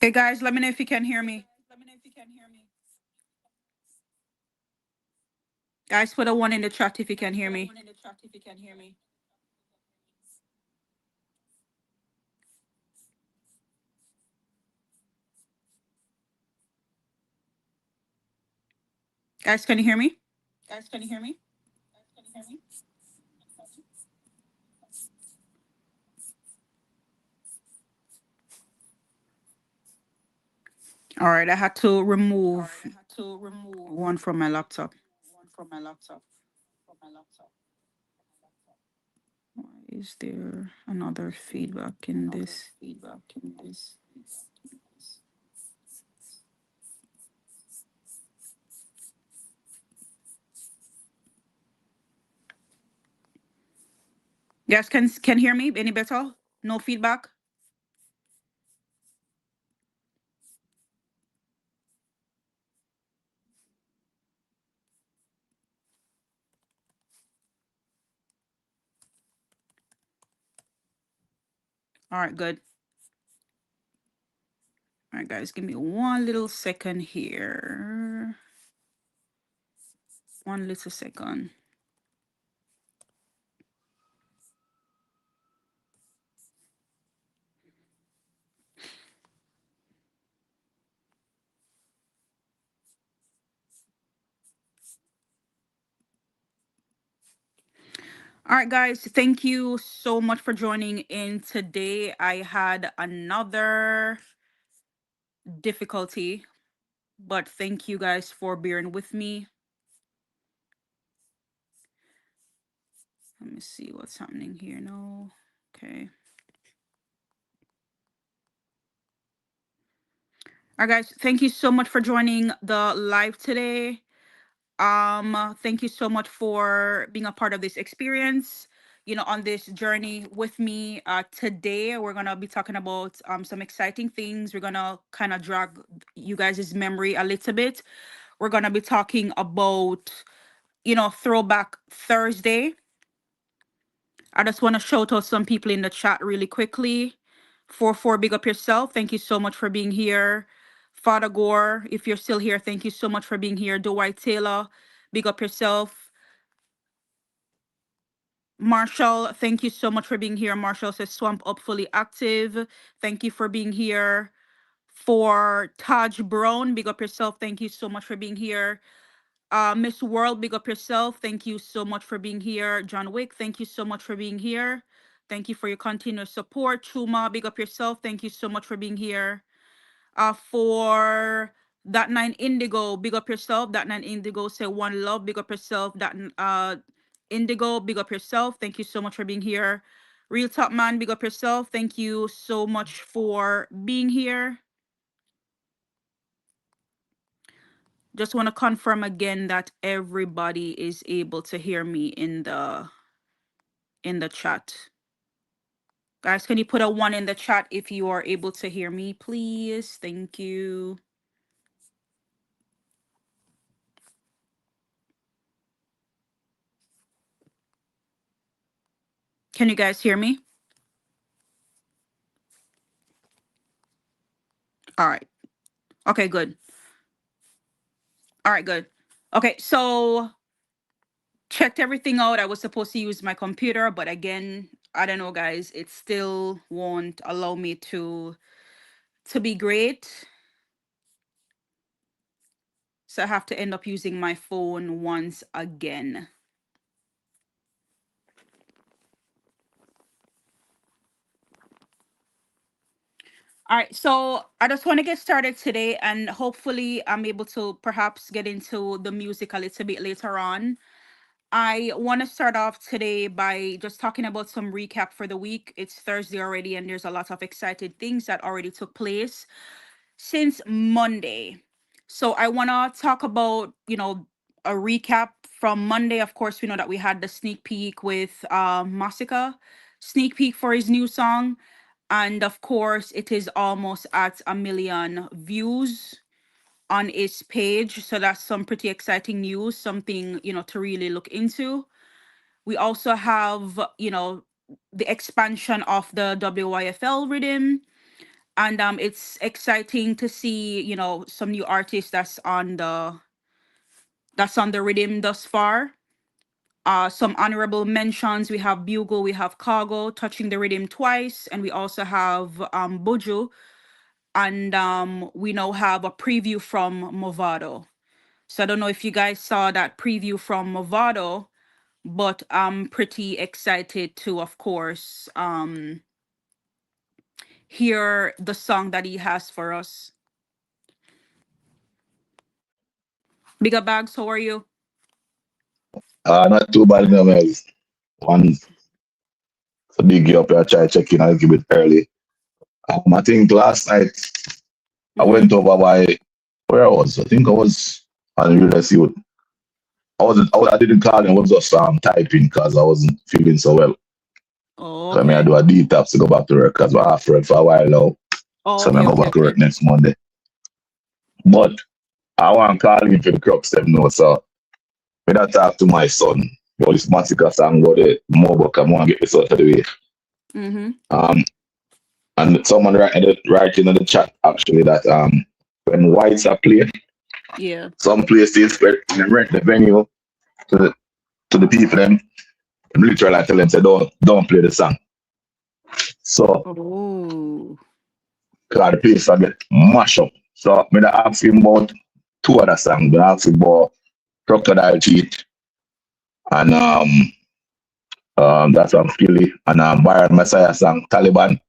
Hey guys, let me know if you can hear me. Guys, put a one in the chat if you can hear me. Guys, can you hear me? All right, I had to remove one from my laptop. Why is there another feedback in this? Guys, can hear me any better? No feedback? All right, good. All right, guys, give me one little second here. One little second. All right, guys, thank you so much for joining in today. I had another difficulty, but thank you guys for bearing with me. Let me see what's happening here. No. Okay. All right, guys, thank you so much for joining the live today. Thank you so much for being a part of this experience, on this journey with me. Today we're gonna be talking about some exciting things. We're gonna kind of drag you guys' memory a little bit. We're gonna be talking about, Throwback Thursday. I just want to shout out some people in the chat really quickly. For big up yourself. Thank you so much for being here. Father Gore, if you're still here, thank you so much for being here. Dwight Taylor, big up yourself. Marshall, thank you so much for being here. Marshall says Swamp Up fully active. Thank you for being here. For Taj Brown, big up yourself. Thank you so much for being here. Miss World, big up yourself. Thank you so much for being here. John Wick, thank you so much for being here. Thank you for your continuous support. Chuma, big up yourself. Thank you so much for being here. For That Nine Indigo, big up yourself. That Nine Indigo, say one love, big up yourself. Indigo, big up yourself. Thank you so much for being here. Real Top Man, big up yourself. Thank you so much for being here. Just want to confirm again that everybody is able to hear me in the chat. Guys, can you put a one in the chat if you are able to hear me, please? Thank you. Can you guys hear me? All right. Okay, good. All right, good. Okay, so checked everything out. I was supposed to use my computer, but again, I don't know, guys. It still won't allow me to be great. So I have to end up using my phone once again. All right, so I just want to get started today, and hopefully, I'm able to perhaps get into the music a little bit later on. I want to start off today by just talking about some recap for the week. It's Thursday already, and there's a lot of exciting things that already took place since Monday. So I want to talk about, a recap from Monday. Of course, we know that we had the sneak peek with Masicka, sneak peek for his new song. And of course, it is almost at 1 million views on his page. So that's some pretty exciting news, something, to really look into. We also have, the expansion of the WYFL rhythm. And it's exciting to see, some new artists that's on the rhythm thus far. Some honorable mentions: we have Bugle, we have Cargo touching the rhythm twice, and we also have Buju, and we now have a preview from Movado. So I don't know if you guys saw that preview from Movado, but I'm pretty excited to, of course, hear the song that he has for us. Bigger Bags, how are you? Not too bad, no, man. One, so big you up here, try check in a little bit early. I think last night I Mm-hmm. went over by where I was. I think I was on the real youth. I didn't call and was just typing because I wasn't feeling so well. Oh, So I mean, I okay. do a detox to go back to work because I off work for a while now. Oh, So I okay, go okay, back to okay. work next Monday. But I want to call in for the crux them now. So when I talk to my son, well, this Masicka song about the mobile, I want to get this out of the way. Mm-hmm. Um, and someone writing in the chat actually that when whites are playing, Yeah. some places where they rent the venue to the people them literally I tell them say don't play the song. So Oh. cause the place I get mash up. So me I ask him about two other songs. I ask him about Crocodile Cheat and that's Skilly and Byron Messiah song Taliban.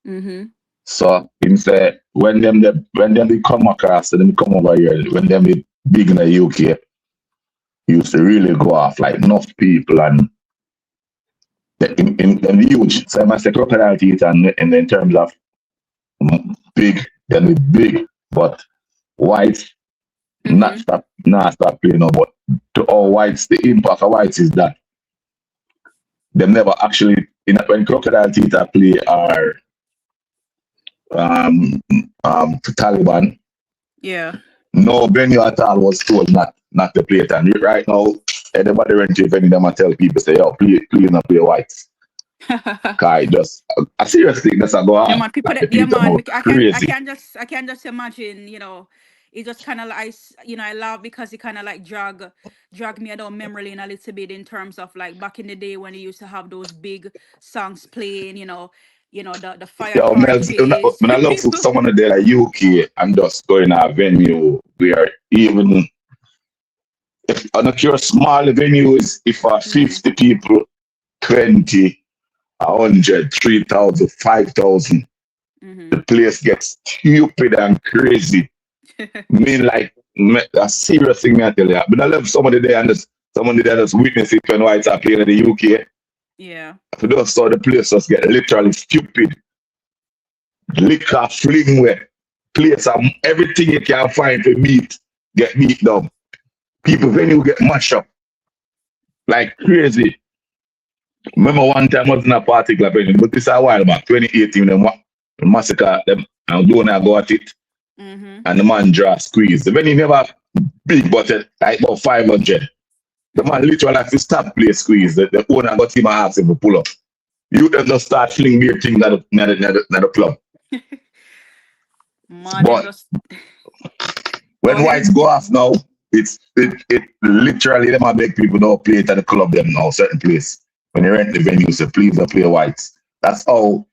Mm-hmm. So him say when them they come across, them come over here, when them they big in the UK, used to really go off like enough people and them huge. So I must say crocodile teeth and in terms of big, them they big, but white Mm-hmm. not stop playing no, but to all whites, the impact of whites is that them never actually when crocodile teeth are play are um to Taliban. Yeah. No venue at all was told not to play it. And right now, everybody rent if any of them and tell people say, yo, please not play whites. Cause just a serious thing that's a go Yeah, on. man. People Like that, the yeah, people man. more I can, I crazy. can just, I can just imagine. It just kind of like, I laugh because it kind of like drag me down memory lane a little bit in terms of like back in the day when they used to have those big songs playing. The fire Yo, parties. when I love for People. someone there like UK and just going to a venue where even if on a pure small venues, if 50 people, 20, 100, 3,000, 5,000, Mm-hmm. the place gets stupid and crazy. Mean like a serious thing, me I tell you. But I love somebody there just witness it when whites are playing in the UK. Yeah. For those saw the place just get literally stupid. Liquor fling where place everything you can find to beat get beat down. People venue get mashed up like crazy. Remember one time I was in a particular venue, but this is a while back, 2018, the massacre them and doing I go at it Mm-hmm. and the man draw squeeze. The venue never big but like about 500. The man literally have to stop play squeeze. The owner got him and asked him to pull up. You them just start fling weird things at the club. Man, them But just go when ahead. whites go off now, it literally them a beg people don't play it at the club them now, certain place. When they rent the venue, say please don't play whites. That's how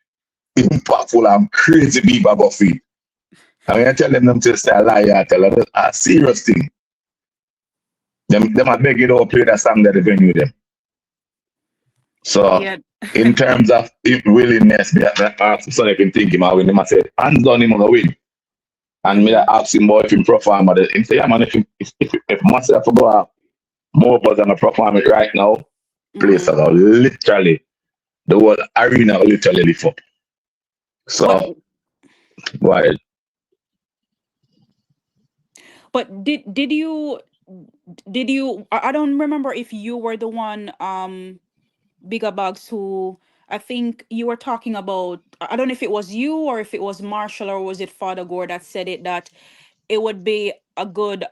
impactful and crazy people go feel. I mean I tell them to say a lie, I tell them a serious thing. Them a beg you don't play that song at the venue them. So Yeah. in terms of willingness, me I ask so I can think him I win him. I say, hands down him gonna win. And me I Mm-hmm. ask him about if him perform but him say, yeah man, if myself go up more buzz than I perform it right now, place Mm-hmm. are gonna literally the whole arena will literally lift up. But So why but did you I don't remember if you were the one, bigger bugs, who I think you were talking about. I don't know if it was you or if it was Marshall or was it Father Gore that said it, that it would be a good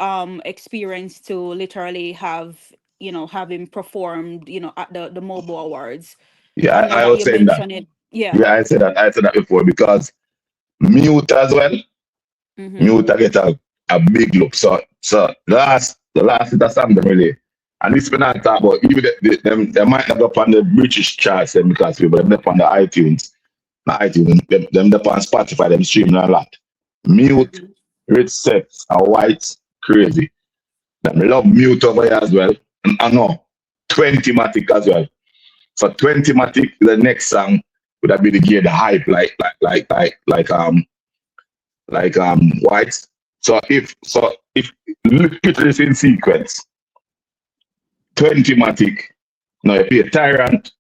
experience to literally have him performed, at the mobile awards. yeah, I know I that was you saying that. mentioned it. Yeah. Yeah, I said that before because Mute as well. Mm-hmm. Mute I get a big look. So the last is the song them really. And this when I talk about even them they might not go up on the British charts them because people them up on the iTunes. The iTunes them up on Spotify, them streaming a lot. Mute, Mm-hmm. Rich Sex, and White, crazy. Them love Mute over here as well. And I know 20 Matic as well. So 20 Matic, the next song would have been the gear, the hype, like White. So if look at this in sequence, 20 Matic, now you play Tyrant,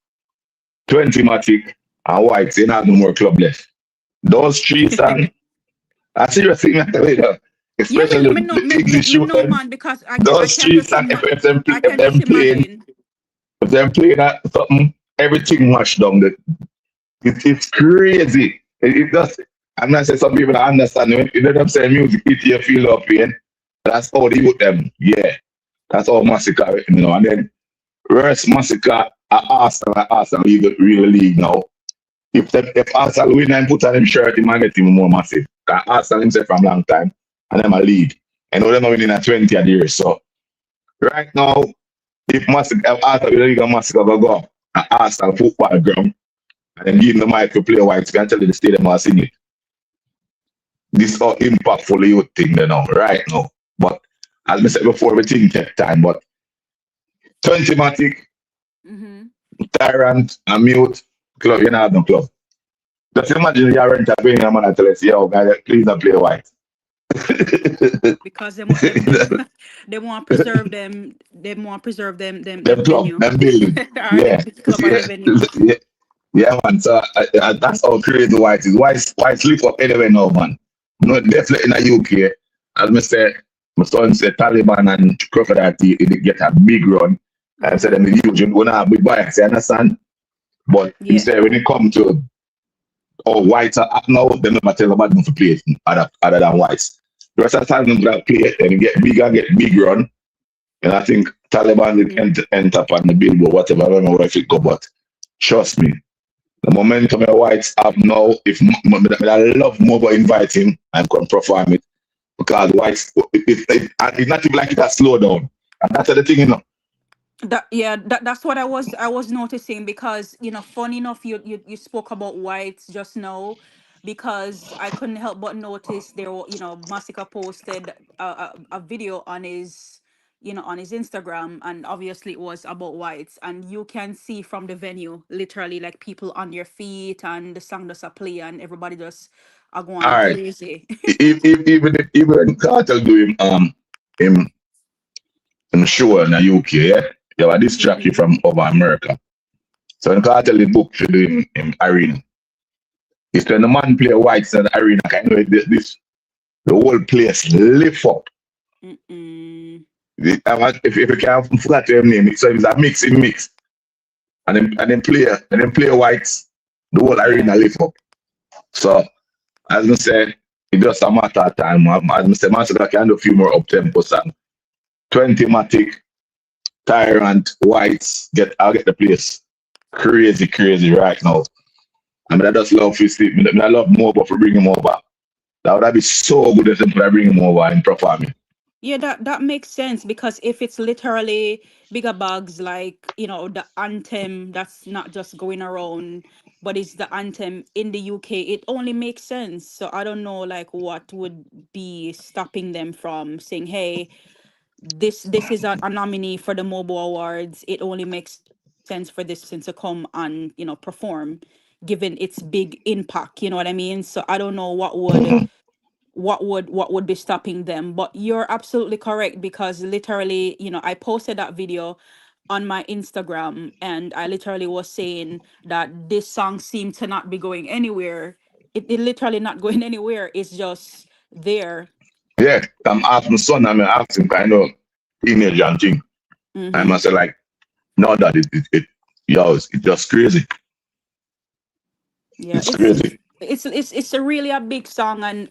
20 Matic, and White, you have no more club left. Those three songs, I seriously not tell you that. Yeah, Especially the English me know, shooting, man, because those three songs, I if can just them playing, imagine. if them playing that something, everything mashed down. It's crazy. It just, I'm not saying some people don't understand. You know what I'm saying? Music, it you feel up pain. That's how they put them. Yeah. That's all Masicka, you know. And then, whereas Masicka are Arsenal leave the real league now. If Arsenal win and put on him shirt, he might get even more massive. Because Arsenal himself from long time, and them a lead. I know them are winning at 20 a year. So, right now, if Arsenal win the league and Masicka go up, at Arsenal football ground, and then give him the mic to play white, can tell you the stadium are sing it. This is how impactful you think they know, right now. But as I said before, everything take time. But 20 Matic, Mm-hmm. Tyrant, and Mute, club, you know, have no club. Just imagine you rent a Birmingham and I tell us, yo, guys, please don't play white. Because them they want to preserve them Them club, venue. them building. Or the Yeah. club or the venue. Yeah, yeah, man. So that's how crazy white is. White sleep up anyway now, man. No, definitely in the UK. As I said, my son said Taliban and Crocodile Teeth they get a big run. And said them Mm-hmm. the huge gonna have big bias, you understand? But he Yeah. said when it comes to whites are up now, they never tell about them to play it other than whites. The rest of the time them gonna play it and get big and get big run. And I think Taliban will Mm-hmm. end up on the billboard, whatever, I don't know where it go, but trust me, the momentum the whites have now, if I love Mobo invite him and come perform it because whites, it's not even like it has slowed down. And that's the thing, you know. That's what I was noticing because funny enough you spoke about whites just now because I couldn't help but notice there were Masika posted a video on his on his Instagram, and obviously it was about whites, and you can see from the venue literally like people on their feet, and the song just a play and everybody just are All going right. crazy. Even Cartel do him show in the UK, yeah. They have a this jockey Hmm. from over America. So when Cartel is booked to do him arena. It's when the man play whites in the arena, kind of this the whole place lift up. Mm-mm. If you can't forget your name, so it's a mix. And then whites, the whole Yeah. arena lift up. So as I say, it just a matter of time. As I say, Master can do a few more up tempo songs. 20 Matic, Tyrant, Whites, I'll get the place crazy right now. I mean I just love his sleep. I love more but for bring him over. That would be so good if they could bring him over and perform it. Yeah, that makes sense because if it's literally bigger bugs, like the anthem that's not just going around, but it's the anthem in the UK, it only makes sense. So I don't know like what would be stopping them from saying, hey, this is a nominee for the mobile awards. It only makes sense for this person to come and perform, given its big impact. You know what I mean? So I don't know what would be stopping them, but you're absolutely correct because literally I posted that video on my Instagram, and I literally was saying that this song seemed to not be going anywhere. It literally not going anywhere. It's just there. Yeah, I'm asking my son, I'm asking kind of teenage and thing. I Mm-hmm. must say like, no, that yo, it's just crazy. Yeah, It's crazy. it's a really a big song, and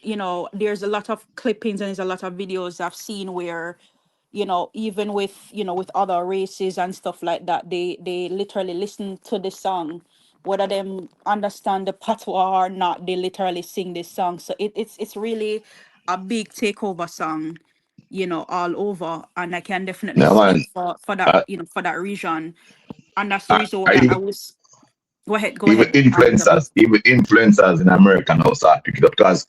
there's a lot of clippings and there's a lot of videos I've seen where even with with other races and stuff like that, they literally listen to the song whether them understand the patois or not, they literally sing this song. So it's really a big takeover song, all over. And I can definitely Yeah, see it man. for that, Uh, for that region. And that's the I, reason I why I even was go even ahead, Big Up. influencers in America now start picking up because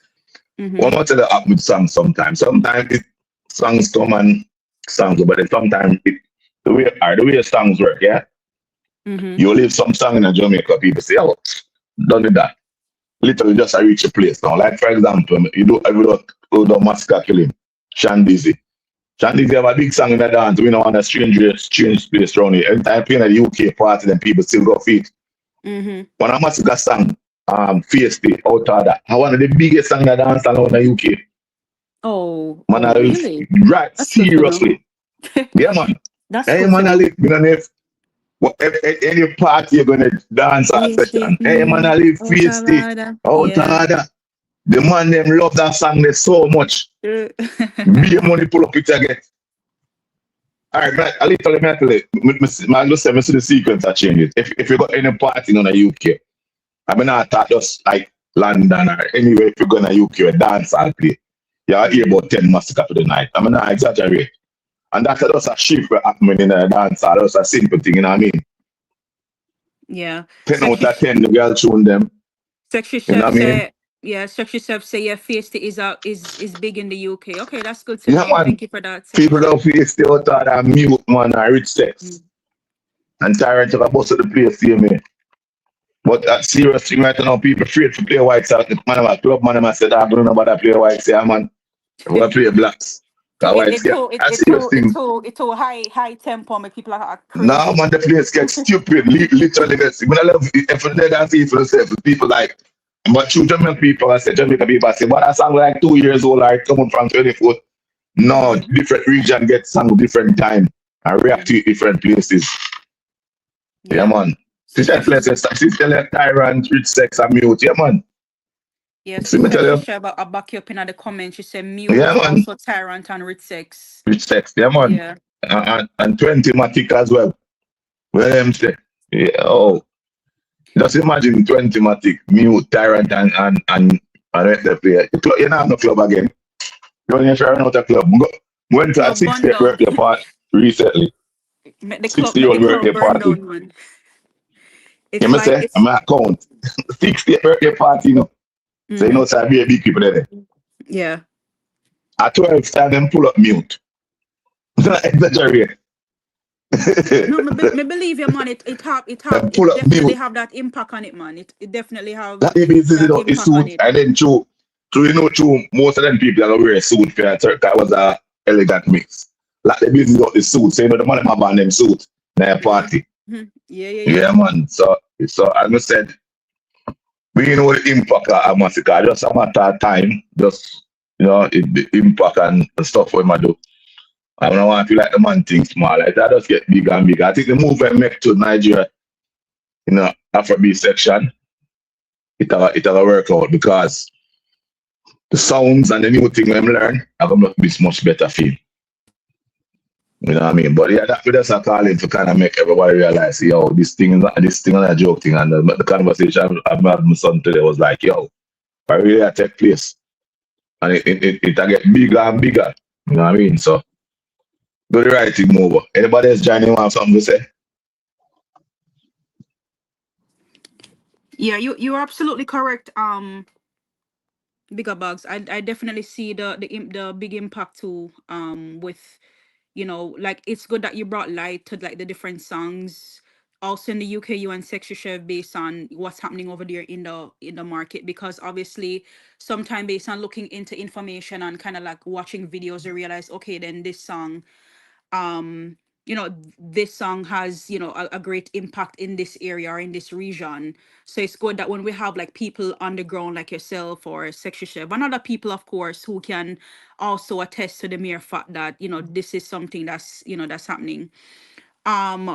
Mm-hmm. one more tell you happen with songs sometimes. Sometimes it songs come and songs, but then sometimes the way songs work, yeah. Mm-hmm. You leave some song in a Jamaica, people say, oh, done with that. Literally just I reach a place now. Like for example, you do Masicka killing, Shandizi. Shandizi have a big song in the dance. We know on a strange place around here. Anytime playing at the UK party, then people still go feet. Mm-hmm. One of Masicka song, Feisty, out of that. And one of the biggest song in the dance around the UK. Oh, Man, oh, I live really? right That's good to know. seriously. Yeah, man. That's Hey, good to man, I know. live. You know, if any party you're gonna dance at Feisty. session. Hey, man, Mm-hmm. I live Oh, feisty. Tavada. Out Yeah. of that. The man them love that song there so much. Uh, Be money pull up it again. All right, man, I literally tell it. Man, just say me see the sequence I change it. If you got any party in the UK, I mean not talk just like London or anywhere if you go in the UK a dance I'll play. Yeah, I hear mm-hmm. about 10 massacre for the night. I mean not exaggerate. And that's just a shift happening in a dance hall. That's a simple thing, you know what I mean? Yeah. 10 out of 10 the girl tune them. Sexy You know chef what I mean? say, yeah, sexy chef say, yeah, Feisty is big in the UK. Okay, that's good to Yeah, know. man. Thank you for that, sexy People chef. don't feel stay out of that mute man or rich sex. Mm. And Tyrant took a bus of the place, see me. But that serious thing right now, people afraid to play white sox. Man, I'm a club man, I said, I don't know about that play white. Say, man, I want to play blacks. Too That it, white it scare. too it, That's it serious too it thing. too it too high tempo, make people are Now, crazy. man, the place gets stupid. Literally, when I love if you're dead and see for yourself, people like, but true Jamaican people, I said, Jamaican people, I say, but that song like 2 years old, like coming from 24th. No, Mm-hmm. different region get sung different time and react Mm-hmm. to it different places. Yeah, Yeah. man. Sister Sexy places, sister like Tyrant, rich sex and mute. Yeah, man. yeah, See me tell sexy you. chef, I'll back you up in the comment. She said Yeah, mute, man. also tyrant and rich sex. Rich sex. Yeah, man. Yeah. And 20 matic as well. Where them say? Yeah, oh. Just imagine 20 matic, mute, Tyrant and let the play. You know, no club again. You only try out a club. Went to a Club bun 60th down. birthday party recently. Make the 60-year-old club birthday burn party. down, man. You It's may like say, I'm it's at count. 60th birthday party, you know. So you know, mm-hmm. it's a very big people there. Yeah. At 12 time, them pull up mute. Exaggerate. No, me believe you, man. Them It pull up definitely mute. have that impact on it, man. It definitely have That the business, that is impact on suit. it. And then most of them people that wear a suit for that was a elegant mix. Like the business of the suit. So you know the money man them suit in a Mm-hmm. party. Yeah, yeah, yeah. Yeah, man. So as I said, we know the impact of Masicka. Just a matter of time. Just the impact and stuff what I do. I don't want to feel like the man thinks small. Like that just get bigger and bigger. I think the movement make to Nigeria, Afrobeat section, it'll work out because the sounds and the new thing we learn are gonna be much better for him. You know what I mean? But yeah, that we just a call him to kind of make everybody realize, yo, this thing is a joke thing. And the conversation I've had with my son today was like, yo, I really take place. And it get bigger and bigger. You know what I mean? So do the right thing over. Anybody else joining have something to say? Yeah, you're absolutely correct. Bigger bugs. I definitely see the big impact too. With like it's good that you brought light to like the different songs. Also in the UK, you and Sexy Chef based on what's happening over there in the market, because obviously sometimes based on looking into information and kind of like watching videos, you realize okay, then this song um this song has a great impact in this area or in this region. So it's good that when we have like people on the ground like yourself or Sexy Chef and other people of course who can also attest to the mere fact that this is something that's happening,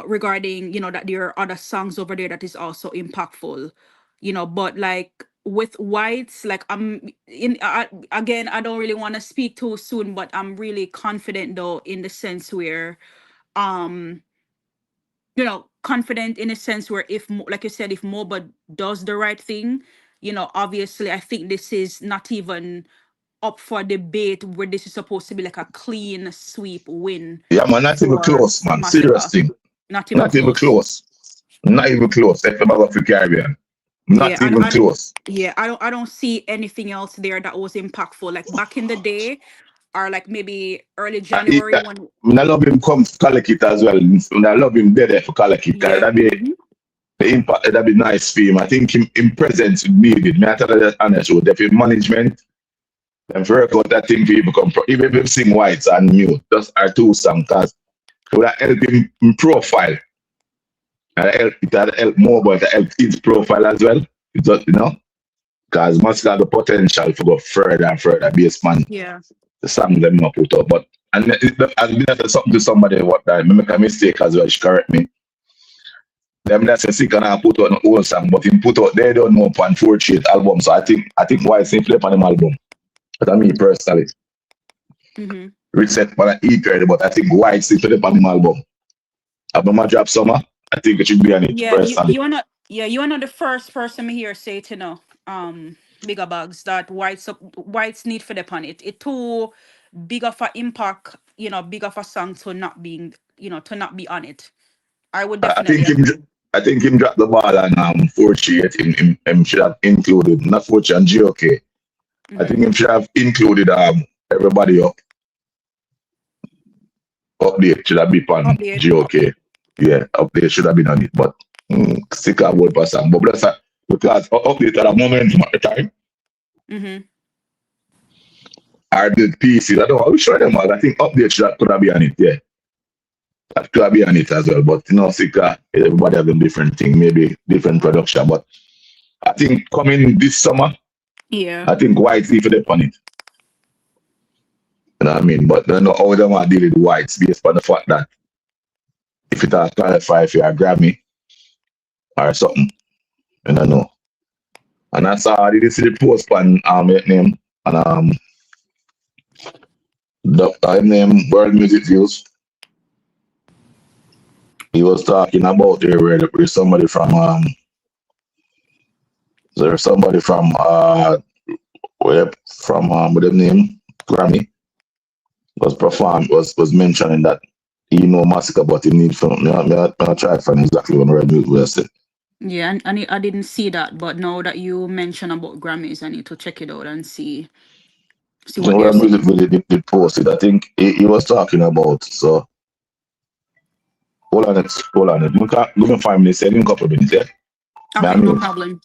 regarding that there are other songs over there that is also impactful, but like with whites, like again, I don't really want to speak too soon, but I'm really confident though in the sense where um confident in a sense where if like you said, if Moba does the right thing, obviously I think this is not even up for debate where this is supposed to be like a clean sweep win Yeah, man, not even for close, man. Serious Masicka. thing. Not even Not even close. close. Not even close. If I'm of the Caribbean. Yeah, Not even close. I don't see anything else there that was impactful. Like back in the day, or like maybe early January when. I love him come for Kalakit as well. And I love him there for Kalakit. Yeah. That'd be the impact, that'd be nice for him. I think him presence would needed. Me, I tell you that honest, with the management, and for work out that thing for you become even if him sing whites and mute, just our two songs, cause it would help him in profile. And it help more, but it help his profile as well. It's just, because must have the potential to go further and further based on Yeah. the song them not put up. But and I've been something to somebody what time, me make a mistake as well, she correct me. Them that's a sick and I put out an old song, but he put out they don't know upon 48 album. So I think why it's in flip on them album. But I mean personally. Mm-hmm. Reset for an E but I think why it's in flip on them album. Album I drop summer, I think it should be on it Yeah, personally. you are not the first person me hear say to know bigger bags that whites need for the on it. It too big of a impact, big of a song to not being, to not be on it. I would I definitely think him agree. I think him dropped the ball on 48 him should have included not 48 and GOK. I Mm-hmm. think him should have included everybody update should have been on Update. GOK. Yeah, update should have been on it, but stick a word for some. But bless her, because update at a moment at the time, Mm-hmm. I did pieces. I don't know, I'm sure them all. I think update should have, could have been on it, yeah. That could have been on it as well. But Sika, everybody have a different thing, maybe different production. But I think coming this summer, Yeah. I think White see for them on it. You know what I mean? But I don't know how they want to deal with Whites based on the fact that if it are qualify for a Grammy or something, I don't know. And I saw, did you see the post on his name and his name World Music Views. He was talking about there where somebody from somebody from where from with the name Grammy was mentioning that he know Masicka but he need from me I try to find exactly when World Music was said. Yeah, and I didn't see that, but now that you mention about Grammys, I need to check it out and see what So they're World Music saying. really did post it. I think he was talking about so hold on it. Give me 5 minutes, in a couple of minutes, yeah. Okay, Man, no mute. problem.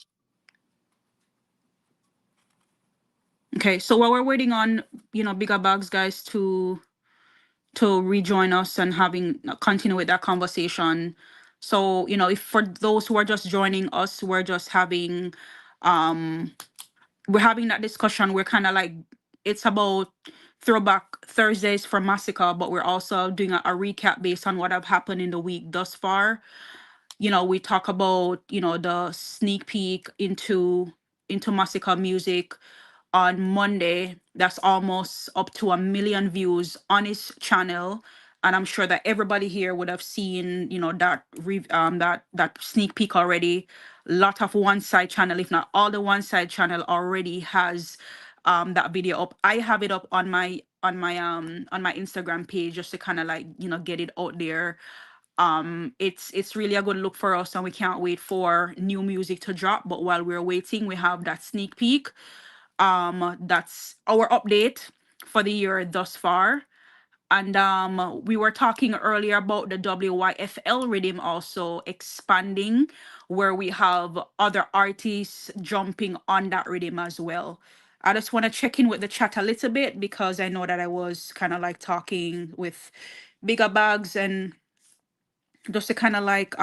Okay, so while we're waiting on, bigger bags guys to rejoin us and having continue with that conversation. So, if for those who are just joining us, um we're having that discussion. We're kind of like, it's about throwback Thursdays for Massacre, but we're also doing a recap based on what have happened in the week thus far. We talk about, the sneak peek into Massacre music on Monday. That's almost up to 1 million views on his channel. And I'm sure that everybody here would have seen, that sneak peek already. Lot of one side channel, if not all the one side channel already has that video up. I have it up on my Instagram page just to kind of like, get it out there. It's really a good look for us and we can't wait for new music to drop. But while we're waiting, we have that sneak peek. That's our update for the year thus far. And we were talking earlier about the WYFL rhythm also expanding, where we have other artists jumping on that rhythm as well. I just want to check in with the chat a little bit because I know that I was kind of like talking with bigger bags and just to kind of like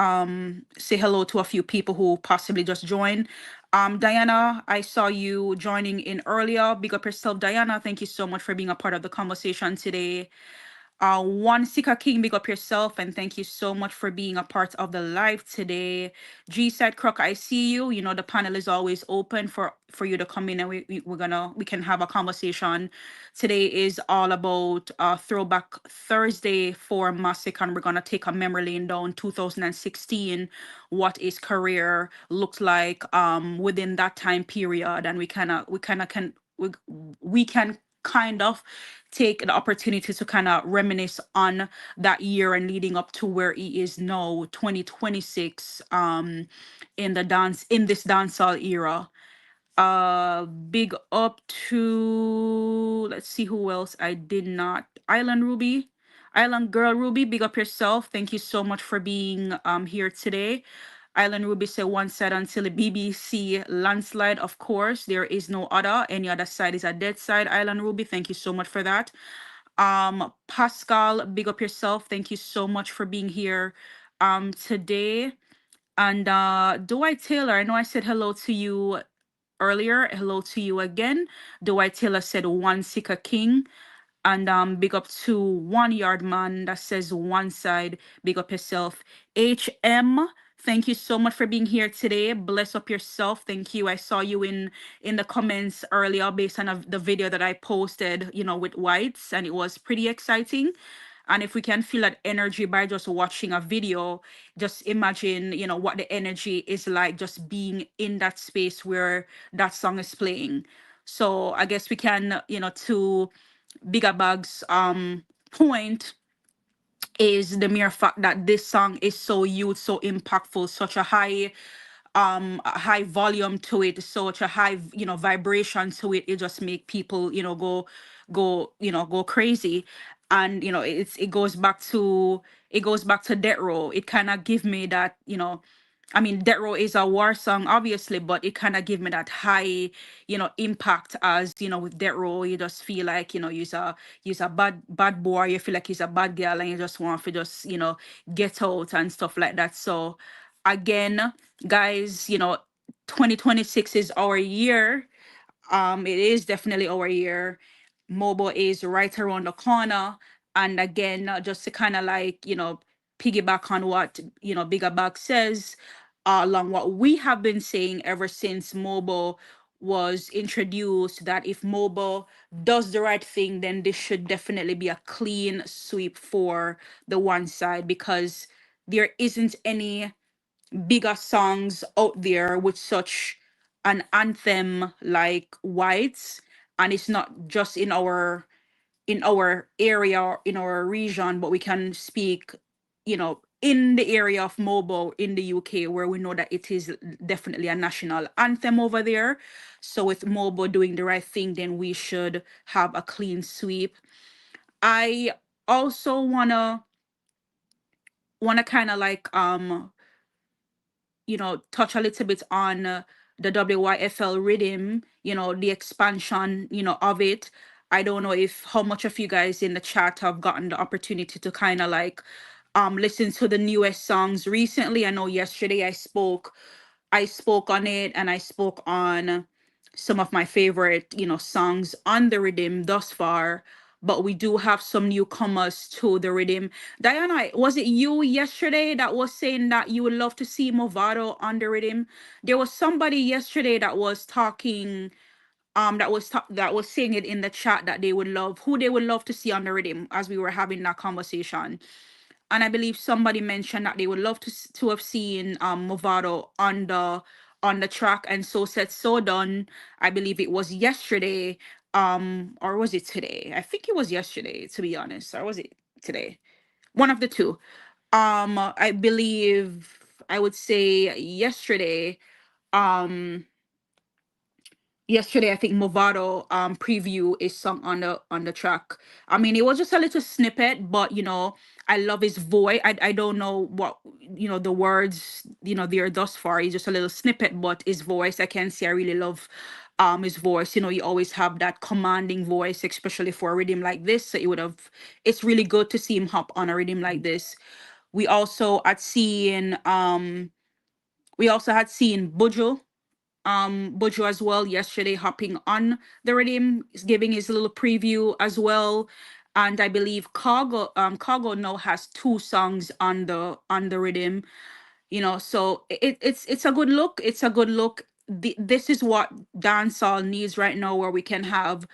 say hello to a few people who possibly just joined. Diana, I saw you joining in earlier. Big up yourself, Diana. Thank you so much for being a part of the conversation today. One Sika King, big up yourself and thank you so much for being a part of the live today. G said, Croc, I see you. You know, the panel is always open for you to come in and we can have a conversation. Today is all about Throwback Thursday for Masicka, and we're gonna take a memory lane down 2016, what his career looked like within that time period, and we can kind of take the opportunity to kind of reminisce on that year and leading up to where he is now 2026 in this dancehall era. Big up to, let's see who else I did not. Island Ruby, Island Girl Ruby, big up yourself. Thank you so much for being here today. Island Ruby said one side until the BBC landslide. Of course, there is no other. Any other side is a dead side. Island Ruby, thank you so much for that. Pascal, big up yourself. Thank you so much for being here today. And Dwight Taylor, I know I said hello to you earlier. Hello to you again. Dwight Taylor said one Sika King. And big up to One Yard Man that says one side. Big up yourself. HM, thank you so much for being here today. Bless up yourself. Thank you. I saw you in the comments earlier based on the video that I posted, you know, with whites, and it was pretty exciting. And if we can feel that energy by just watching a video, just imagine, you know, what the energy is like just being in that space where that song is playing. So I guess we can, you know, to Bigger Bag's point is the mere fact that this song is so huge, so impactful, such a high volume to it, such a high, you know, vibration to it. It just make people, you know, go crazy. And you know, it goes back to Death Row. It kind of give me that, you know, I mean, Death Row is a war song, obviously, but it kind of give me that high, you know, impact. As you know, with Death Row, you just feel like, you know, you's a bad boy. You feel like he's a bad girl, and you just want to just, you know, get out and stuff like that. So, again, guys, you know, 2026 is our year. It is definitely our year. Mobile is right around the corner. And again, just to kind of like, you know, piggyback on what, you know, Bigger Bag says, along what we have been saying ever since mobile was introduced, that if mobile does the right thing, then this should definitely be a clean sweep for the one side, because there isn't any bigger songs out there with such an anthem like Whites. And it's not just in our area or in our region, but we can speak, you know, in the area of mobile in the UK, where we know that it is definitely a national anthem over there. So with mobile doing the right thing, then we should have a clean sweep. I also wanna kind of like you know, touch a little bit on the WYFL rhythm, you know, the expansion, you know, of it. I don't know if how much of you guys in the chat have gotten the opportunity to kind of like listen to the newest songs recently. I know yesterday I spoke on it, and I spoke on some of my favorite, you know, songs on the rhythm thus far. But we do have some newcomers to the rhythm. Diana, was it you yesterday that was saying that you would love to see Movado on the rhythm? There was somebody yesterday that was talking, that was saying it in the chat, that they would love to see on the rhythm, as we were having that conversation. And I believe somebody mentioned that they would love to have seen Movado on the track, and so said so done. I believe it was yesterday, or was it today? I think it was yesterday, to be honest, or was it today? One of the two. I believe I would say yesterday. Um, Yesterday I think Movado preview is sung on the track. I mean, it was just a little snippet, but you know, I love his voice. I don't know what, you know, the words, you know, there thus far. It's just a little snippet, but his voice, I can say I really love his voice. You know, you always have that commanding voice, especially for a rhythm like this. So it's really good to see him hop on a rhythm like this. We also had seen Buju, Bojo as well yesterday, hopping on the rhythm, is giving his little preview as well. and I believe Cargo now has two songs on the rhythm. So it's a good look. It's a good look. This is what dancehall needs right now, where we can have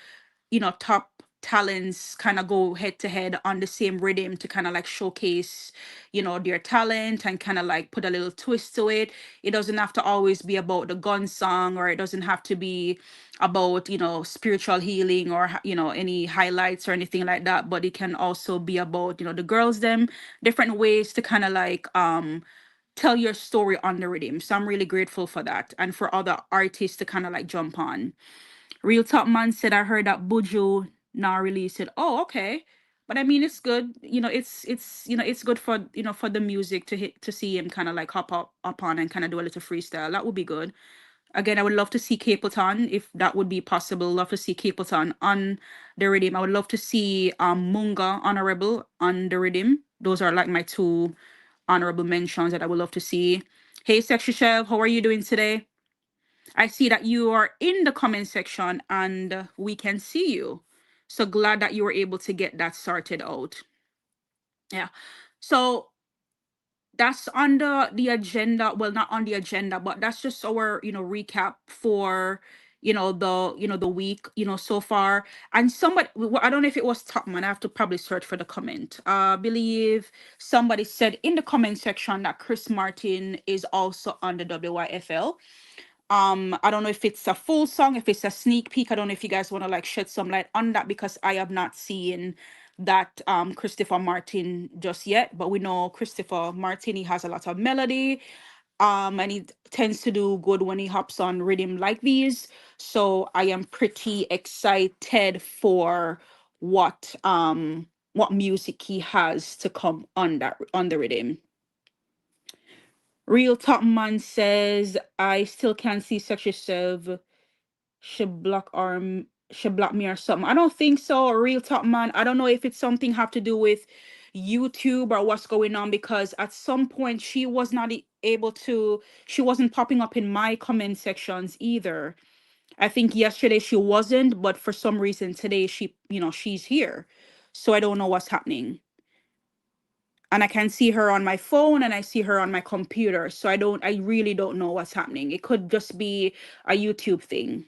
top talents kind of go head to head on the same rhythm to kind of like showcase their talent and kind of like put a little twist to it. It doesn't have to always be about the gun song, or it doesn't have to be about spiritual healing, or any highlights or anything like that, but it can also be about the girls them, different ways to kind of like tell your story on the rhythm. So I'm really grateful for that, and for other artists to kind of like jump on. Real Top Man said, I heard that Buju now released it. Oh, okay. But I mean, it's good. It's good for for the music to hit, to see him kind of like hop up on and kind of do a little freestyle. That would be good. Again, I would love to see Capleton if that would be possible. Love to see Capleton on the rhythm. I would love to see Munga Honorable on the rhythm. Those are like my two honorable mentions that I would love to see. Hey, Sexy Chef, how are you doing today? I see that you are in the comment section and we can see you. So glad that you were able to get that sorted out. Yeah. So that's on the agenda. Well, not on the agenda, but that's just our, recap for, the week, so far. And somebody, I don't know if it was Topman. I have to probably search for the comment. I believe somebody said in the comment section that Chris Martin is also on the WYFL. I don't know if it's a full song, if it's a sneak peek. I don't know if you guys want to like shed some light on that, because I have not seen that Christopher Martin just yet. But we know Christopher Martin, he has a lot of melody, and he tends to do good when he hops on rhythm like these. So I am pretty excited for what music he has to come on the rhythm. Real Top Man says, I still can't see such yourself. Should block me or something. I don't think so. Real Top Man. I don't know if it's something have to do with YouTube or what's going on, because at some point she was not able to, she wasn't popping up in my comment sections either. I think yesterday she wasn't, but for some reason today she's here. So I don't know what's happening, and I can see her on my phone and I see her on my computer. So I really don't know what's happening. It could just be a YouTube thing.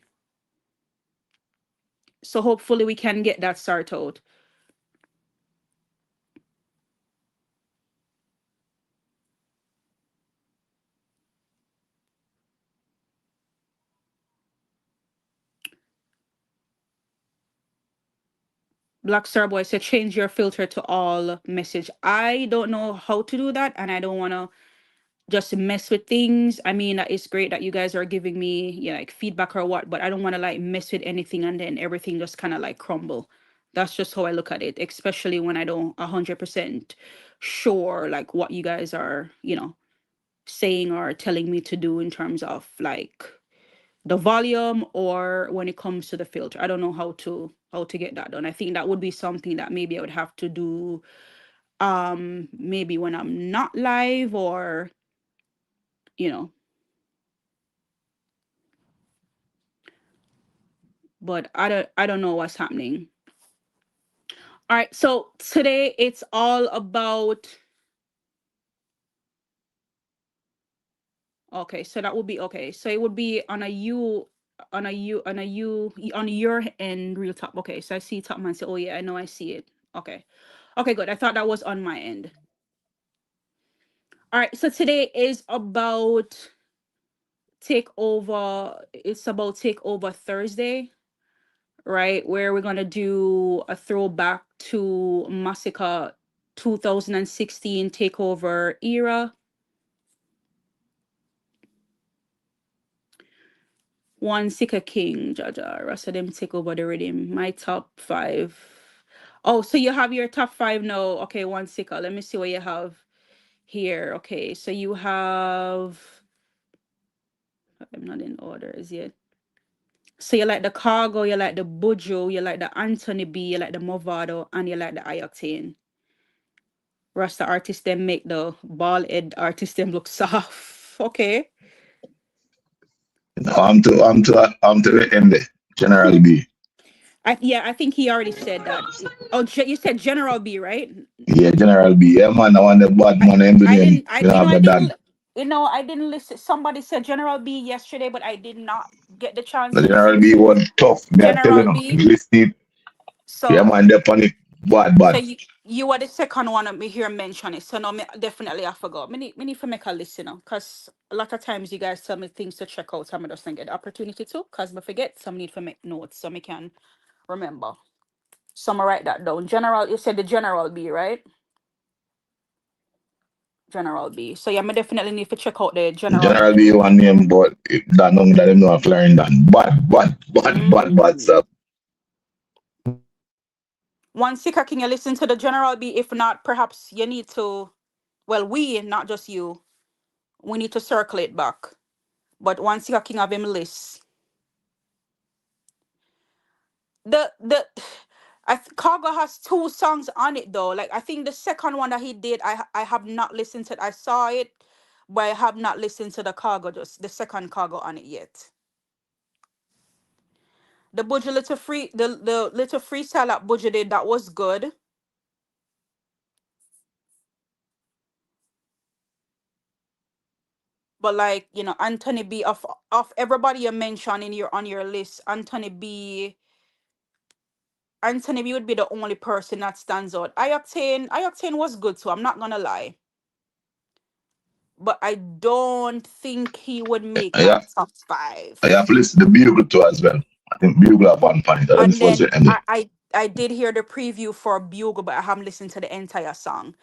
So hopefully we can get that sorted out. Black Star Boy said change your filter to all message. I don't know how to do that, and I don't want to just mess with things. I mean, it's great that you guys are giving me like feedback or what, but I don't want to like mess with anything and then everything just kind of like crumble. That's just how I look at it, especially when I don't 100% sure like what you guys are, saying or telling me to do in terms of like the volume, or when it comes to the filter. I don't know how to get that done. I think that would be something that maybe I would have to do maybe when I'm not live, or you know but I don't know what's happening. All right, so today it's all about, okay, so that would be okay. So it would be on your end, Real Top. Okay, so I see Top Man say, oh yeah, I know, I see it. Okay. Okay, good. I thought that was on my end. All right, so today is about takeover Thursday, right? Where we're gonna do a throwback to Masicka 2016 takeover era. One Sika King, Jaja, rest of them take over the rhythm. My top five. Oh, so you have your top five now. Okay, one Sika. Let me see what you have here. Okay, so you have, I'm not in orders yet. So you like the Cargo, you like the Bujo, you like the Anthony B, you like the Movado, and you like the Ioctane. Rasta artists them make the bald head artist them look soft. Okay. No, I'm to the end there. Generally be. Yeah, I think he already said that. Oh, you said General B, right? Yeah, General B. Yeah, man, I want the bad I man him to I them. didn't. I You know, you know have I a didn't. dad. I didn't listen. Somebody said General B yesterday, but I did not get the chance The to General listen B to was tough. Me I tell you General know. B. Listen, yeah, So man, they on it bad, so bad. you were the second one of me here mention it. So no, me definitely I forgot. Me need to make a list, because a lot of times you guys tell me things to check out, some of us don't get the opportunity to, because I forget. Some need to make notes so me can remember. So I'm write that down. General, you said the General B, right? General B. So yeah, me definitely need to check out the General General B. B one name, but that none that them know of learn that. Bad, bad, bad, bad, bad Mm. stuff. One Sika King, you listen to the General B. If not, perhaps you need to. Well, we, not just you, we need to circle it back. But one Sika King have him list. The Cargo has two songs on it though. Like I think the second one that he did, I have not listened to it. I saw it, but I have not listened to the Cargo, just the second Cargo on it yet. The Budget Little Free, the little freestyle that Budget did, that was good. But like, Anthony B, of everybody you mentioned in your on your list, Anthony B would be the only person that stands out. I Octane was good too, I'm not gonna lie. But I don't think he would make I my have, top I five. have listened to Bugle too as well. I think Bugle have one point. I don't know And if it was then with Emily. I did hear the preview for Bugle, but I haven't listened to the entire song.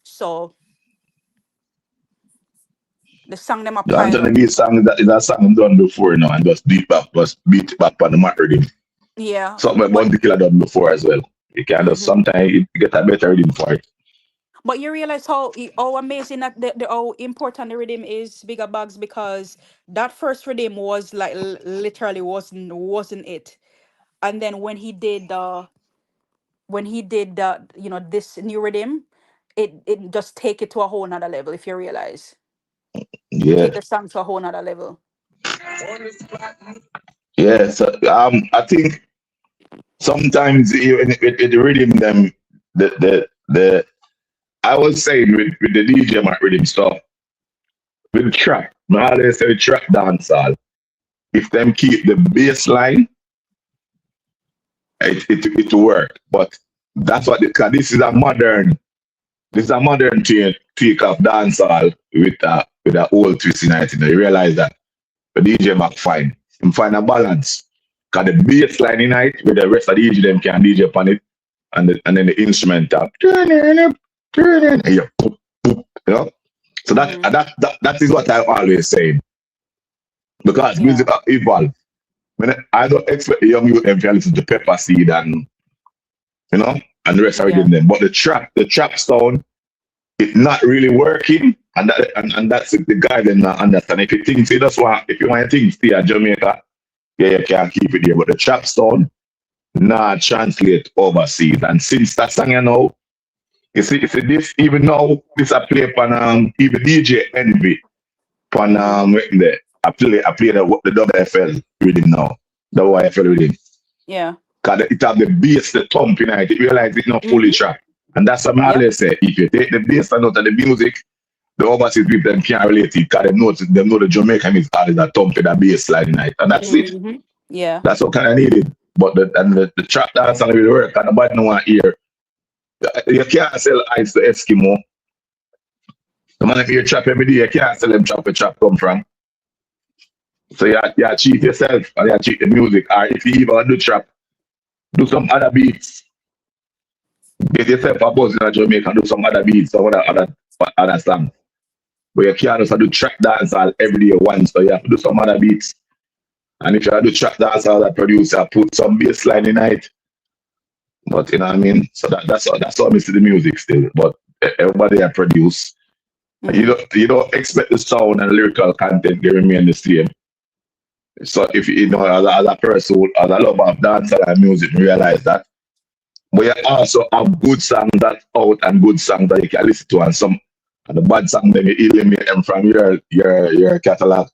So the song them a The pile Anthony up. B song is a song done before, and just beat it back on the mat rhythm. Yeah. Something like But Bounty Killer done before as well. You can just mhm. sometimes you get a better rhythm for it. But you realize how amazing that how important the rhythm is, Bigger Bugs, because that first rhythm was like literally wasn't it. And then when he did this new rhythm, it just take it to a whole nother level. If you realize, it take Yeah. the song to a whole nother level. Yeah. So I think sometimes with the rhythm them the I was saying with the DJ Mac rhythm stuff, with the trap, I always say trap dancehall. If them keep the bass line, it will work. But that's what because this is a modern take of dancehall with a old twist in it. You realize that the DJ Mac fine. Him find a balance. Cause the bass line in it with the rest of the DJ them can DJ upon it and then the instrument tap. And you poop, poop, you know? So Mm-hmm. that is what I always say. Because Yeah. music evolve. When I don't expect the young youth them to listen to Pepper Seed and you know and the rest of Yeah. them. But the trap sound it's not really working, and that's the guy then not understand. If you think say that's why if you want to think stay at Jamaica, yeah, you can keep it there. But the trap sound not translate overseas. And since that song you know, you see this even now this I play upon even DJ Envy upon Mm-hmm. waiting there. I play the WFL rhythm now. The YFL rhythm. Yeah. Cause it have the bass, the thump in it. You realize it's not fully Mm-hmm. tracked. And that's what I Yep. always say. If you take the bass and out of the music, the overseas people them can't relate it because they know the Jamaican is always a thump in the bass line in it. And that's it. Mm-hmm. Yeah. That's what kind of needed. But the trap dance and really work and nobody no want hear. You can't sell ice to Eskimo. The man if you trap every day, you can't sell them trap where trap come from. So you cheat yourself and you cheat the music. Or if you even do trap, do some other beats. Get yourself a buzz in Jamaica and do some other beats or other songs. But you can't just do track dance all every day once, so you have to do some other beats. And if you do track dance all that producer put some bass line in it. But you know what I mean? So that's how I see the music still. But everybody I produce. You Mm-hmm. don't expect the sound and lyrical content to remain the same. So if you know as a person, as a lover of dancehall and music, you realize that. But you also have good songs that out and good songs that you can listen to and the bad songs then you eliminate them from your catalog.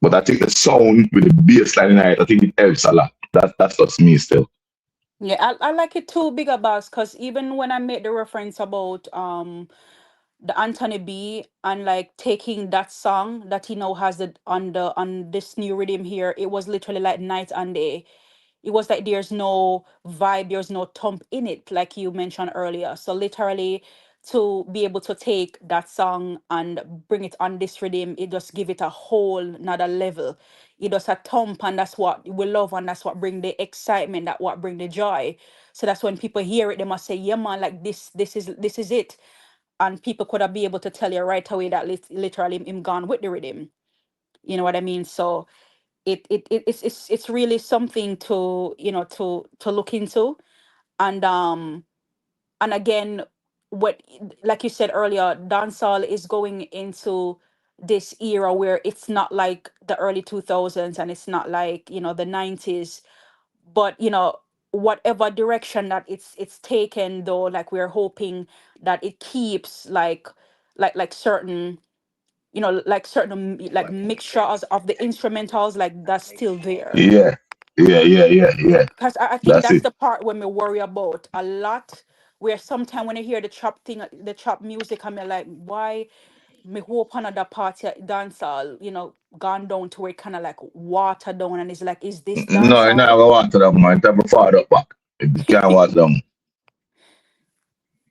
But I think the sound with the bass line in it, I think it helps a lot. That's just me still. Yeah, I like it too, bigger boss, because even when I made the reference about the Anthony B and like taking that song that he now has it on this new rhythm here, it was literally like night and day. It was like there's no vibe, there's no thump in it, like you mentioned earlier. So literally to be able to take that song and bring it on this rhythm, it just give it a whole another level. It does a thump, and that's what we love, and that's what bring the excitement, that what bring the joy. So that's when people hear it, they must say, yeah man, like this is it. And people could have be able to tell you right away that literally him gone with the rhythm. You know what I mean? So it's really something to to look into. And um and again, what, like you said earlier, dancehall is going into this era where it's not like the early 2000s, and it's not like the 90s, but whatever direction that it's taken, though, like we're hoping that it keeps like certain, like certain like mixtures of the instrumentals, like that's still there. Yeah, yeah. Because I think That's that's it. the part when we worry about a lot, where sometimes when I hear the chop thing, the chop music, I'm like, why me hope another party at dancehall, gone down to where it kind of like water down, and it's like, is this No, you dancehall? never want to them, man. Type of far up back. You can't watch them.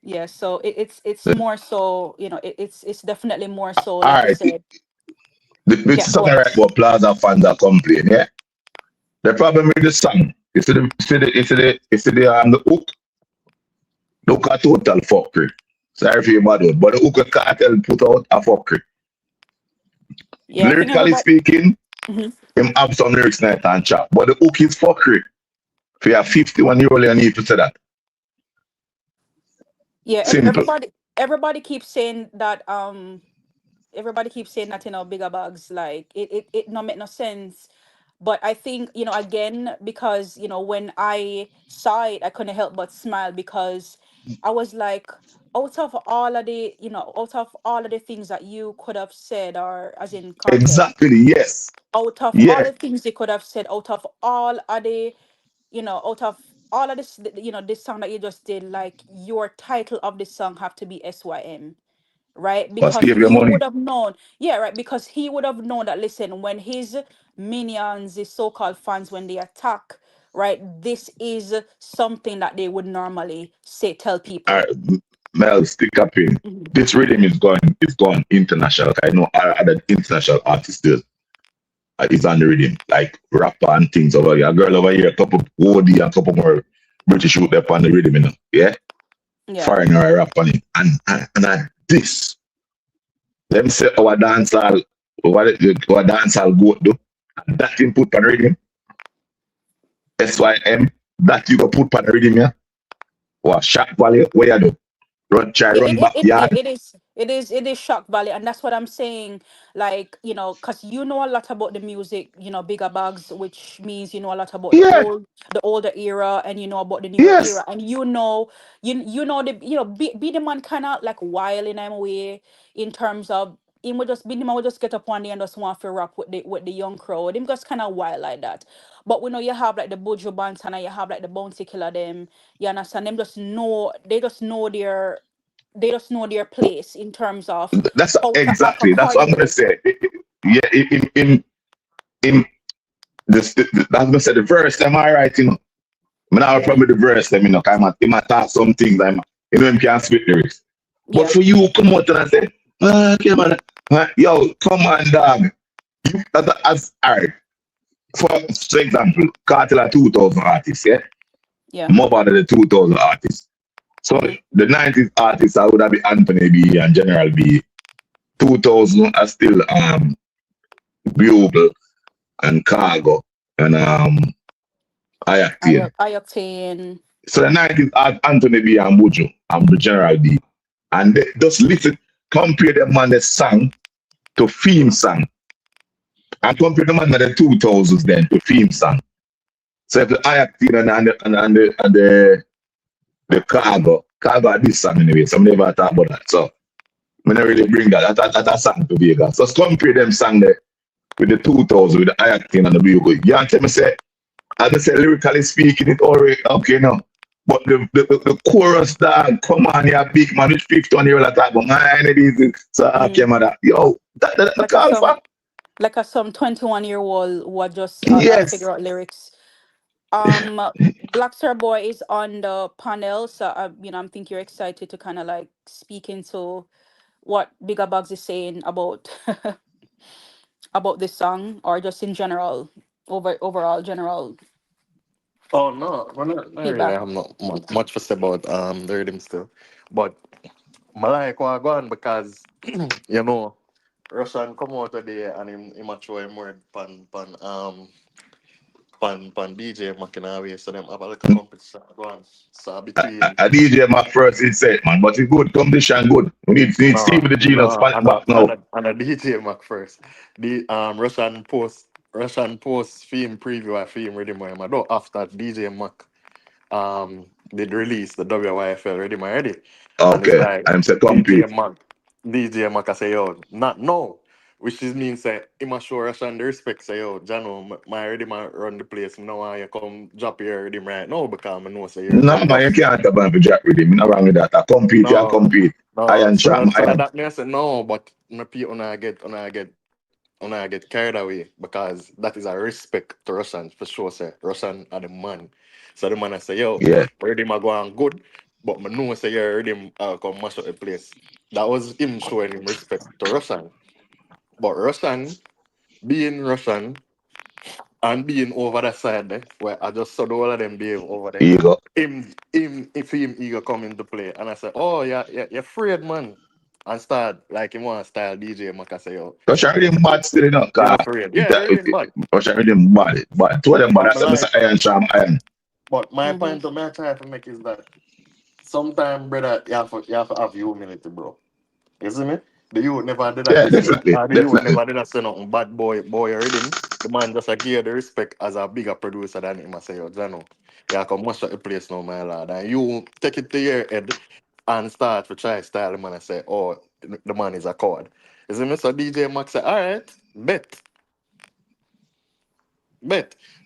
Yeah, so it's more so, it's definitely more so, All like you right, said. this Yeah, is go something ahead. right about Plaza fans are complaining, yeah? The problem with the song is the hook. The hook a total fuckery. Sorry for your bad word, but the hook a cartel put out a fuckery. Yeah, I think Lyrically everybody. speaking, Mhm. him have some lyrics night and chat, but the hook is fuckery. For your 51-year-old, you need to say that. Yeah, Simple. everybody keeps saying that, everybody keeps saying that, bigger bags, like it no make no sense. But I think, again, because when I saw it, I couldn't help but smile, because I was like, out of all of the things that you could have said, or as in cartel, Exactly, yes. out of all Yeah. the things they could have said, out of all of the, out of all of this, this song that you just did, like your title of this song have to be SYM, right? But Because save your he money. would have known, yeah, right, because he would have known that, listen, when his minions, his so-called fans, when they attack, right, this is something that they would normally say, tell All people. right, Mel, stick up in. Mhm. This rhythm is going international. I know other international artists is on the rhythm, like rapper and things over here. A girl over here, a couple OD and a couple more British youth up on the rhythm, Yeah? Yeah, Foreigner rap on it. This, them say our dancehall go do. That thing put on the rhythm, SYM, that you go put on the rhythm, yeah? Or shot value, where you do? yeah, Run yeah, backyard. it is shock value, and that's what I'm saying. Like, because you know a lot about the music, bigger bags, which means you know a lot about Yeah, the older era, and you know about the newer era, yes. and you know the be the man kind of like wild in a way, in terms of him would just be him would just get up one day and just want to rap with the young crowd. Him just kind of wild like that. But we know you have like the Buju Banton, and you have like the Bounty Killer, them, you understand, them just know, they just know their place in terms of That's how to act exactly. That's what I'm gonna accordingly. say. Yeah, in I'm gonna say the verse. Am I right? I mean, I Yeah, probably the verse. He might talk some things. Him can spit lyrics. But yeah, for you, come out and say, okay, man, yo, come on, dog. As all right. For example, Cartel are 2000 artists, yeah. yeah. More part of the 2000 artists. So Mm-hmm. the 90s artists, I would have been Anthony B and General B. 2000 are still Bugle and Cargo and Ayactane. Ioctane. So the 90s had Anthony B and Buju and General B. And they just listen, compare them on the song to theme song. And compare them on the 2000s then to theme song. So if the Ayactane and the Cargo are this song anyway, so I never talk about that. So I never really bring that a song to Vegas. So compare them song there with the 2000 with the Ayactane and the Bugle. You can't tell me say as I said, lyrically speaking, it already okay now. But the chorus dog, come on, you big man, which 50 year old attack, but man, it is so I Mm. came at that. Yo, that Like a call for. some like a some 21-year-old who are just Yes. figure out lyrics. Black Star Boy is on the panel, so I think you're excited to kind of like speak into what Bigger Bugs is saying about about this song, or just in general, overall general Oh no, not really. feedback. I'm not much fussed about the rhythm still, but I like what I go on because you know Russian come out today and him a throw him word pan DJ Makinawe, so them have a little competition go on. So between A DJ my first in set, man, but it's good. Competition good. We need Steve no, with the Genius no, pan back now. and a DJ Mac first. The Russian post film preview I film ready my I do after DJ Mac did release the WYFL ready my ready. And it's Okay. like I'm say DJ compete. Mac DJ Mac I say yo, not no. Which is mean say him a show Russian the respect say yo, Jano, my already my run the place. Now I you come drop here with him right now because I know say you're No too man, you tough. can't have a jack with him. Not wrong with that. I compete, you No, compete. no. Iron sharp, So iron. that me I said no, but no people when I get carried away because that is a respect to Russians for sure. Say Russian are the man. So the man I say, yo, Yeah. already my go on good, but me know say you already come mash up the place. That was him showing him respect to Russian. But Russian being Russian and being over that side there, where I just saw the all of them being over there. Here you go. If him ego come into play, and I said, oh yeah, you're afraid, man, and start like him want to style DJ Mac. I say, yo, Russian rhythm bad still, you know, you're cause not afraid. Yeah, you're really bad. Russian rhythm bad. But two of them bad. But That's my what I say like, iron sharp, iron. but my Mm-hmm. point to my try to make is that sometimes, brother, you have to have humility, bro. You see me? The youth never did that Yeah, this year. definitely. The youth Definitely. never did that say nothing bad boy already. The man just give the respect as a bigger producer than him. I say, yo, Jano, you come mash up the place now, my lad. And you take it to your head and start to try style the man and say, oh, the man is a card. You see me? So DJ Max say, all right, bet.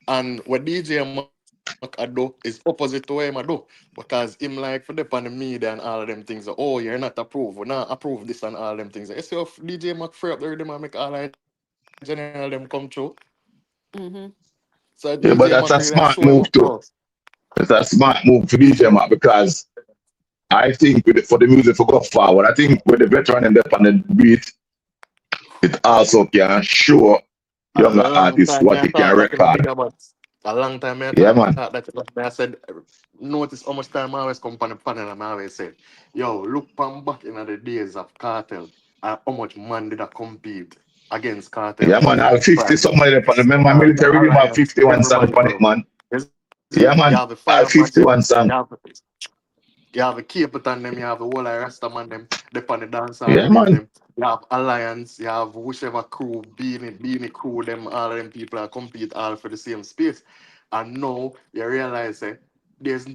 And what DJ Mac I do is opposite to what him I do. Because him like for the on the media and all of them things. Oh, you're not approved. We not approve this and all them things. You see if DJ Mac free up the rhythm and make all our general them come true. Mm-hmm. So DJ Yeah, Mac but really that's a show him up smart close. move too. It's a smart move for DJ man because I think for the music for go forward, I think with the veteran and the on the beat, it also can show A younger long artists time what I they can thought that in a record. bigger but a long time I Yeah, thought that man. I said notice how much time I always come on the panel and I always say, yo, look pan back in the days of cartel and how much man did I compete against cartel Yeah, man. I have 50 prime. somebody on the remember The military rhythm have alliance, 51 song everybody, on it, bro. man. You see, you have Yeah, the man. fire I have marshal, 51 you song. have you have the Capleton them, you have the whole Rasta man them, the on the dancehall Yeah, rhythm man. them, you have Alliance, you have whichever crew, Beanie crew, them all of them people are compete all for the same space. And now you realize there's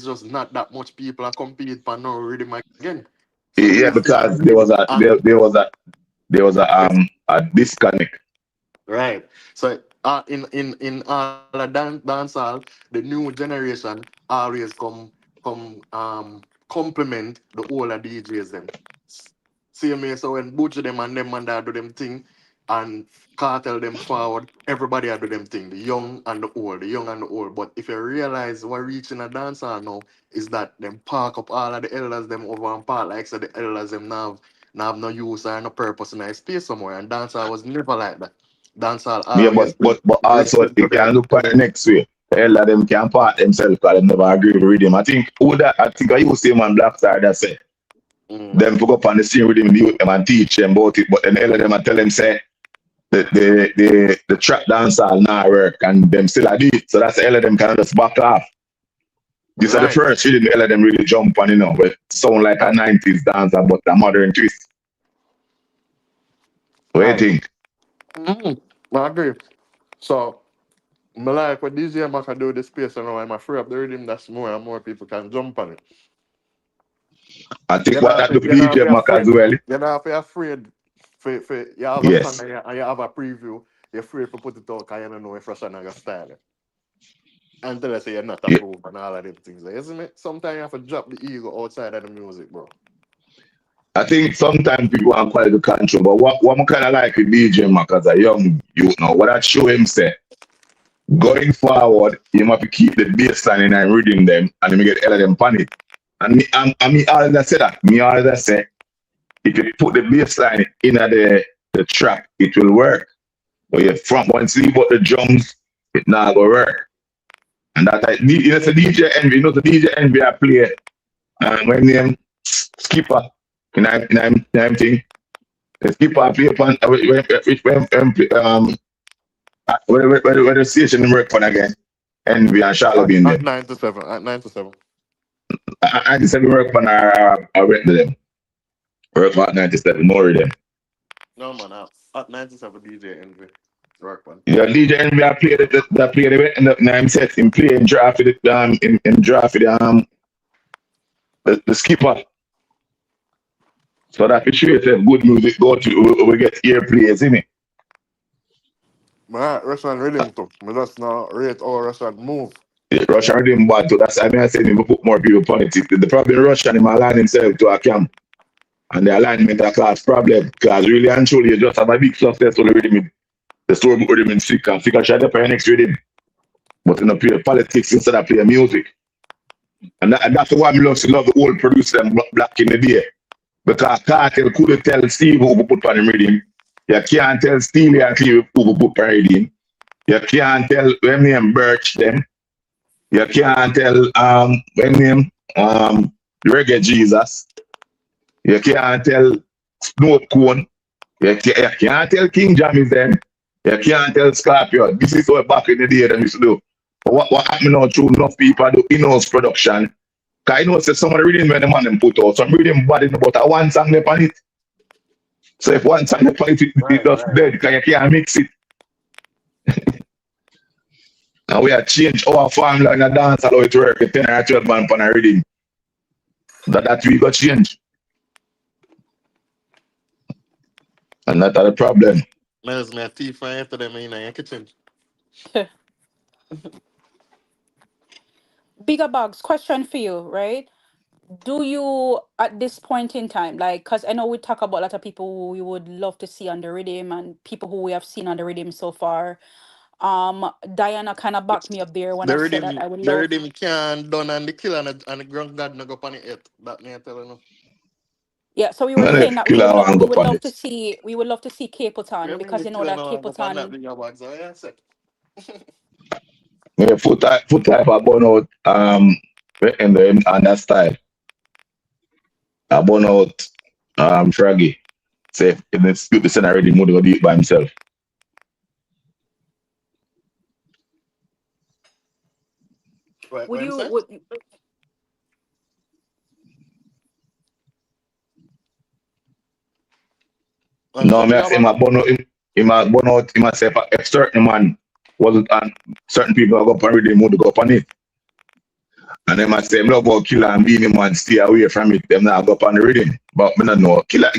just not that much people are compete for no rhythm again. So the Yeah, respect because really and there was it's a disconnect. right. So in all the dancehall, the new generation always come complement the older DJs them. See me so when Butcher them and them and that do them thing and cartel them forward, everybody a do them thing, the young and the old, the young and the old. But if you realize what reaching a dancehall now is that them park up all of the elders them over and part like so the elders them now have no use or no purpose in a space somewhere. And dancehall was never like that. Dancehall Yeah, always bring but also respect you to can them look to at the them. next way. Hell of them can part themselves because they never agree with him. I think I used to say man Black Star that say Mm. them pick up on the scene with him, the youth them and teach them about it, but then hell of them and tell them say the trap dance all not work and them still a do it. So that's the hell of them kind of just back off. This is the Right. first rhythm hell of them really jump on, but sound like a Right. 90s dancer but a modern twist. What do you Right. think? Mm. I agree. So my like what this year I can do this space and now I'm afraid of the rhythm that's more and more people can jump on it. I think You're what not that do you're not DJ be Mac as afraid. well. You're not be afraid for you have a song Yes. and you have a preview. You're afraid to put it out because you don't know if Russian gonna style it. Until I say you're not Yeah, approved and all of them things. Like, isn't it? Sometimes you have to drop the ego outside of the music, bro. I think sometimes people want quality control, but what I kind of like with DJ Mac as a young youth now, what I show him say, going forward, you have to keep the baseline and reading them, and then you get all of them pan it. And me always say that. Me always say, if you put the baseline in the track, it will work. But you front once you put the drums, it not gonna work. And that you know the DJ Envy, you know the DJ Envy I play when name Skipper in I'm thing. The Skipper I play upon when the station work on again. Envy and Charlotte being At them. 9 to 7. At 9 to 7. I just said we work on our rent with them. Work on 97 more of them. No, man. At 9 to 7, DJ Envy. Work, man. Yeah, DJ Envy I play the play the end up now him set him playing draft for the in draft for the skipper. So that it shows them good music go to we get airplays in it. Man, Russian rhythm too. Me just now rate all Russian move. Russian rhythm bad too. That's I mean I said him put more people on it. The problem Russian him align himself to a camp. And the alignment a cause problem. Because really and truly you just have a big successful rhythm. The storybook rhythm in Masicka. Masicka try to play next rhythm. But you know play politics instead of play music. And that's why I love the old producer them black in the day. Because Cartel couldn't tell Steve who could put on the rhythm. You can't tell Steely and Cleve who could put on the rhythm. You can't tell when name Birch them. You can't tell when name Reggae Jesus. You can't tell Snow Cone. You can't tell King Jammy's them. You can't tell Scorpio. This is what back in the day them used to do. But what happened now through enough people do in-house production. Cause I know say some of the rhythm when the man them put out, some rhythm bad in about a one song they on it. So if one song they on it, it Right, just right. dead because you can't mix it. And we have changed our formula in a dance how it work, a 10 or 12 man on a rhythm. That we got change. And that's the problem. There's my teeth right after them in your kitchen. Bigger Bugs, question for you, right? Do you at this point in time, like, because I know we talk about a lot of people who we would love to see on the rhythm and people who we have seen on the rhythm so far. Diana kind of backed me up there when I said that I would The love. rhythm can't done and the killer and the ground god no go on it yet. That me I tell you no. Yeah, so we were And saying if that killer and we go would on love it. to see Capleton You mean because the you know killer that no go on that Capleton. bigger bag, so yeah, say. Yeah, foot type of burn out in the and that style. A burn out Froggy. Say if the split the center already mood go do it by himself. Right, Would when you say? would When No, say me I bigger say bag? my burn out him a burn out himself if certain man wasn't on certain people go up and ready mood to go up on it. And them I say love about killer and being man stay away from it, them not go up on the rhythm. But me not know. Killer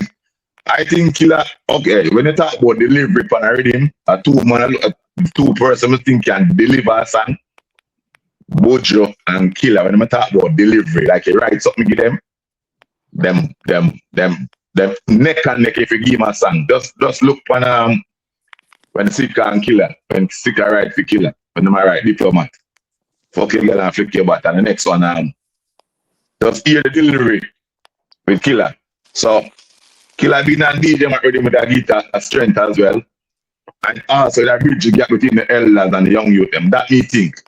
I think killer okay, when you talk about delivery on a rhythm, a two person I think can deliver a song, Bojo and Killer, when I talk about delivery, like you write something give them them neck and neck if you give him a song. Just look on when Sika and Killer, when Sika write for Killer, when them write diplomat. Fuck your girl and flick your butt and the next one just hear the delivery with Killer. So Killer being a DJ already with a guitar a strength as well. And also that bridge gap between the elders and the young youth them. That me think.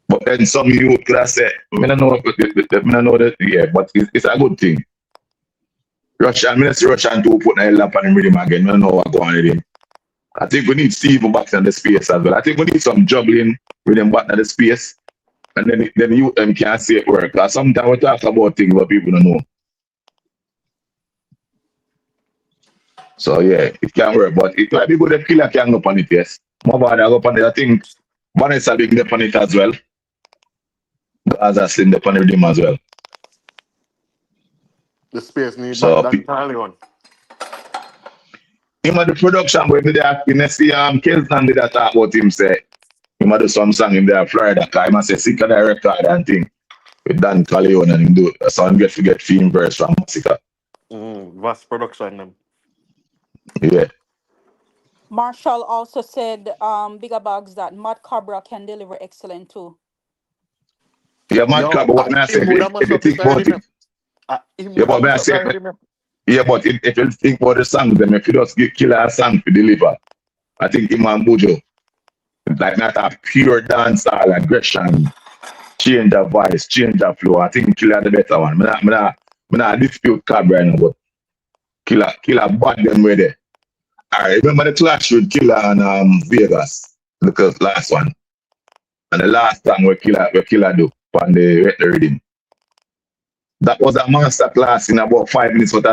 But then some youth could have said, I don't know, I don't know that, yeah, but it's a good thing. Russian, I see Russian to put a lap on him rhythm again. I don't know what going on with him. I think we need Steve back in the space as well. I think we need some juggling with him back in the space. And then you can see it work. Because sometimes we talk about things but people don't know. So yeah, it can work. But it might be good if Killer can go up on it, yes. More bad go up on it. I think Vanessa being up on it as well. Gaza slim up on the rhythm as well. The space need back So that early on. him and the production boy did that in the Kelson did that talk about him say He might do some song in there, Florida, because he must say sick of the record and thing with Dan Caleon and him do it. So I'm get to get theme verse from Masicka. Vast production them. Yeah. Marshall also said, Bigger Bugs, that Mud Cobra can deliver excellent too. Yeah, man, Yo, club, but what may I say, him would have if mash you up this think about already, it, man. Him yeah, would have but may I mash up say, already, man. yeah, but if you think about the songs, then if you just give Killer a song to deliver, I think him and Bujo, like not a pure dancehall aggression, change of voice, change of flow. I think Killer the better one. Me not dispute Cab right now, but Killer bad them with it. I remember the clash with Killer and Vegas, the last one. And the last song where Killer do on the rhythm. That was a master class in about 5 minutes, but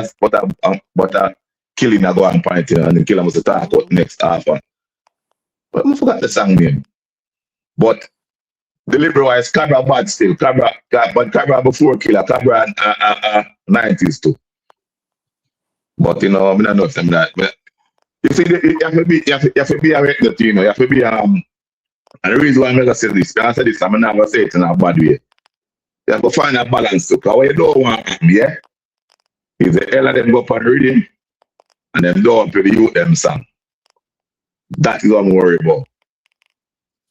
killing a go on point, and the killer must talk about Mm-hmm. next half. But I forgot the song name. But delivery wise, Cabra bad still. But Cabra before Killer, Cabra 90s too. But I don't know if them that. But you see, you have to be, aware of that, you have to be, and the reason why I'm going to say this, because I say this, I'm not going to say it in a bad way. You have to find a balance, because what you don't want to happen, yeah, is the hell of them go up on the rhythm, and them don't play the youth them song. That is what I'm worried about.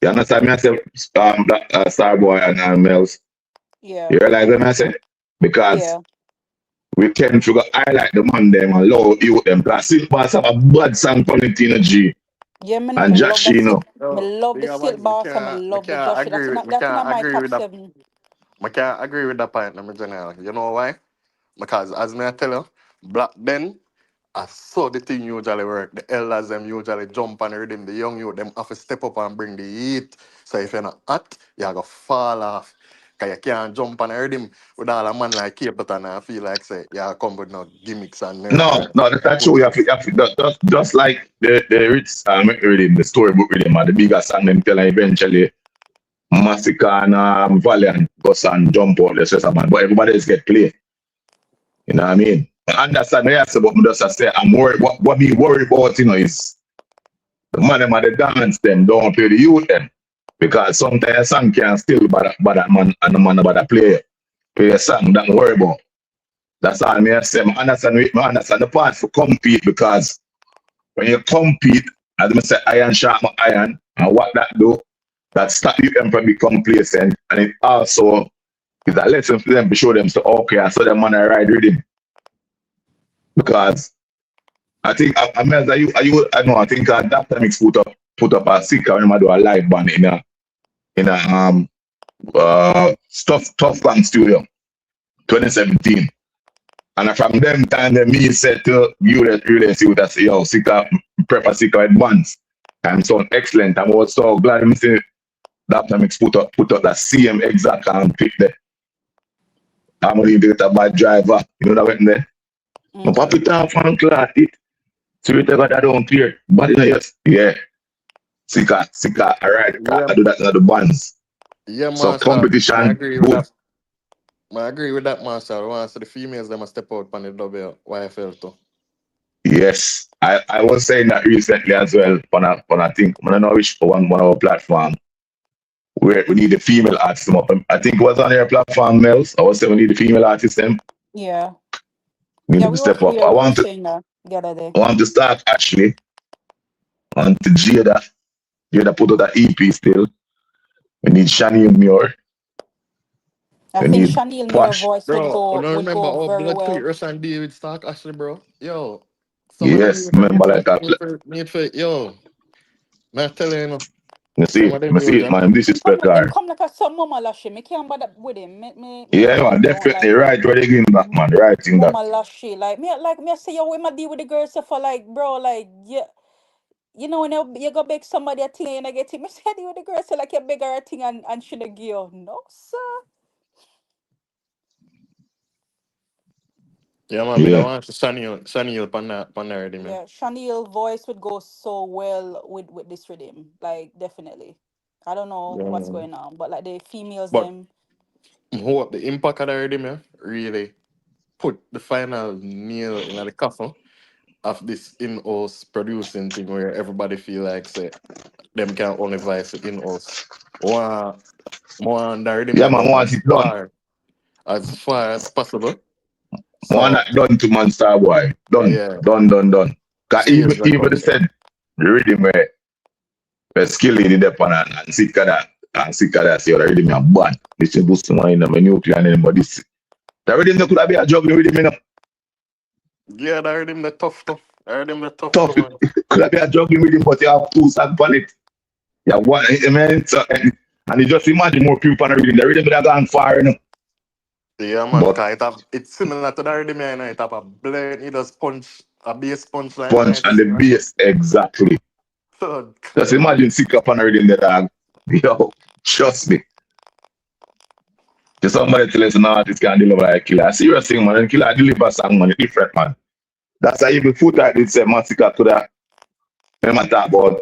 You understand me? I say, that, Starboy and Mels. Yeah. You realize what I say? Because Yeah. we tend to go highlight the man them and low youth them. Because Silk Boss have a bad song coming to G Yeah, and me love that Joshino. me Yo, love the bigger Silk bugs, Boss and me me love the can't Joshua. agree with, me That's in can't my agree top with that. seven. I can't agree with that point, in general. You know why? Because as me I tell you, black then, I saw the thing usually work. The elders them usually jump on the rhythm. The young youth them have to step up and bring the heat. So if you're not hot, you're gonna fall off. Cause you can't jump on the rhythm with all a man like Capleton and I feel like say yeah come with no gimmicks and No, nurture no, that's not true. bullshit. Just like the Ritz rhythm, the storybook rhythm, and the bigger song them tell eventually Masicka and Valiant goes and jump out the stress man. But everybody else get play. You know what I mean? I understand what you say, but me just say I'm worried. What me worried about, is the man them at the dance them don't play the youth them. Because sometimes a song can still bad that man and the man about to play a song that I'm worried about. That's all me I say. I understand the part for compete because when you compete, as I say, iron sharp iron, and what that do, that stop you them from become complacent, and it also is a lesson for them to show them so okay, I saw them man I ride with him. Because I think I mean I know I think Dr. Mix put up a sick I remember do a live band in a stuff tough gang studio 2017. And from them time then me said to you that really see what I say, yo, Sika prepare Sika advance. And so excellent. I was so glad me see Dr. Mix put up that same exact pick there. I'm gonna get a bad driver. You know that went there. My pop Mm-hmm. it off and clock it. So you take that down here. But yes, yeah. Sika, alright, Yeah, I do that in the bands. yeah, So Marshall. I competition, agree with good. that. I agree with that, Marshall. I want to see the females them a step out on the WYFL too. Yes. I was saying that recently as well on a thing. I don't know which one of our platform where we need the female artists them up. I think it was on your platform, Mels. I was saying we need the female artists them. Yeah. We Yeah, need to step up. we were saying that the other day. I want to start actually on to Jada. Jada put out that EP still. We need Shani Muir. I We think need Chanel Muir Posh. voice Bro, I don't would remember go how very blood well. clear and David Stark actually, bro. Yo, some of them Yes, youth remember like that. need for yo. Man, telling you, You some see, of them I see youth it, man. Disrespect Him her. come like a some mama lashy. Me can't bother with him. Yeah, man, Don't definitely like him. right where they getting back, man. Right in that. Mama lashy. Like me I say yo, we ma deal with the girls so for like bro, like yeah. You know when you go beg somebody a thing and you get him, me say I deal with the girls so like you beg her a thing and she not give you. No, sir. yeah, man, me don't Yeah. want to sunny you pan that already, man. Yeah, Chanel voice would go so well with this rhythm. Like definitely. I don't know Yeah, what's man. going on, but like the females But them, I hope the impact of that already, man, really put the final nail in the coffin of this in-house producing thing where everybody feel like say them can only vice in us. One more and the rhythm Yeah, that man, done once it done. as far as possible. One So that done to man star boy. Done. yeah, Done, done, done. Cause cheers the even they country. said the rhythm where skill in the pan and sick of that say the rhythm a bad. This is boost one in the nuclear and but this the rhythm that could have been a juggling rhythm, you know. Yeah, the rhythm the tough too. The rhythm the tough too, Tough. man. It could have been a juggling rhythm, but you have two sack on it. Yeah, one I mean, so, and you just imagine more people on the rhythm that have gone far, you know. Yeah, man, But cause it's similar to the rhythm, you know. It have a blend, it does punch, a bass punch line, you know, punch it and the sing like. bass exactly. Oh, Just God. imagine sick up on a rhythm that dog. Yo, trust me. If somebody tell us an artist can deliver like killer. Serious thing, man. And killer deliver song, man. Different, man. That's why even foot I did say Masicka could have when I talk about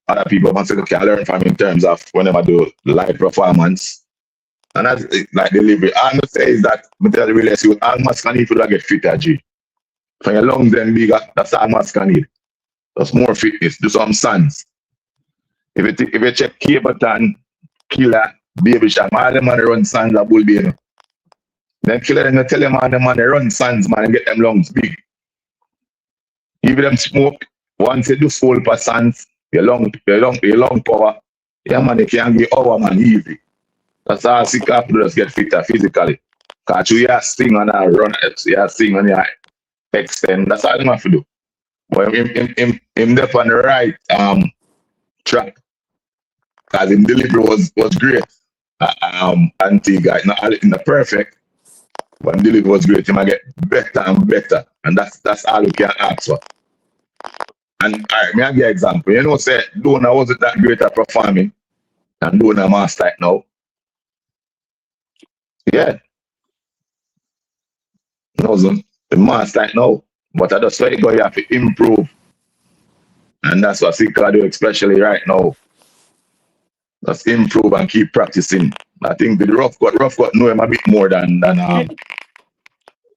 other people, Masicka can learn from in terms of whenever do live performance. And that's like delivery. All I'm say is that I tell you really see what all Masicka need to get fitter, G. For your lungs them bigger, that's all Masicka need. That's more fitness. Do some sons. If you check Caperton, Killer, Baby Sham, all them man run sons a bull you know. Then Killer them tell them all them man they run sons, man, and get them lungs big. Give them smoke. Once you do full percent, your lung power, yeah man, they can get over man easy. That's how sick up just get fitter physically. Cause you hear sing and I run you hear sing and you extend. That's all you have to do. But him there on the right track. Cause him delivery was great. Antigua, not in the perfect, but him delivery was great. Him I get better and better. And that's all you can ask for. And all right, me I give you an example. You know, say Dona wasn't that great at performing, and Dona master it now. Yeah, knows them. The master it now. But I just say you have to improve. And that's what Sika do, especially right now. Just improve and keep practicing. I think the rough got know him a bit more than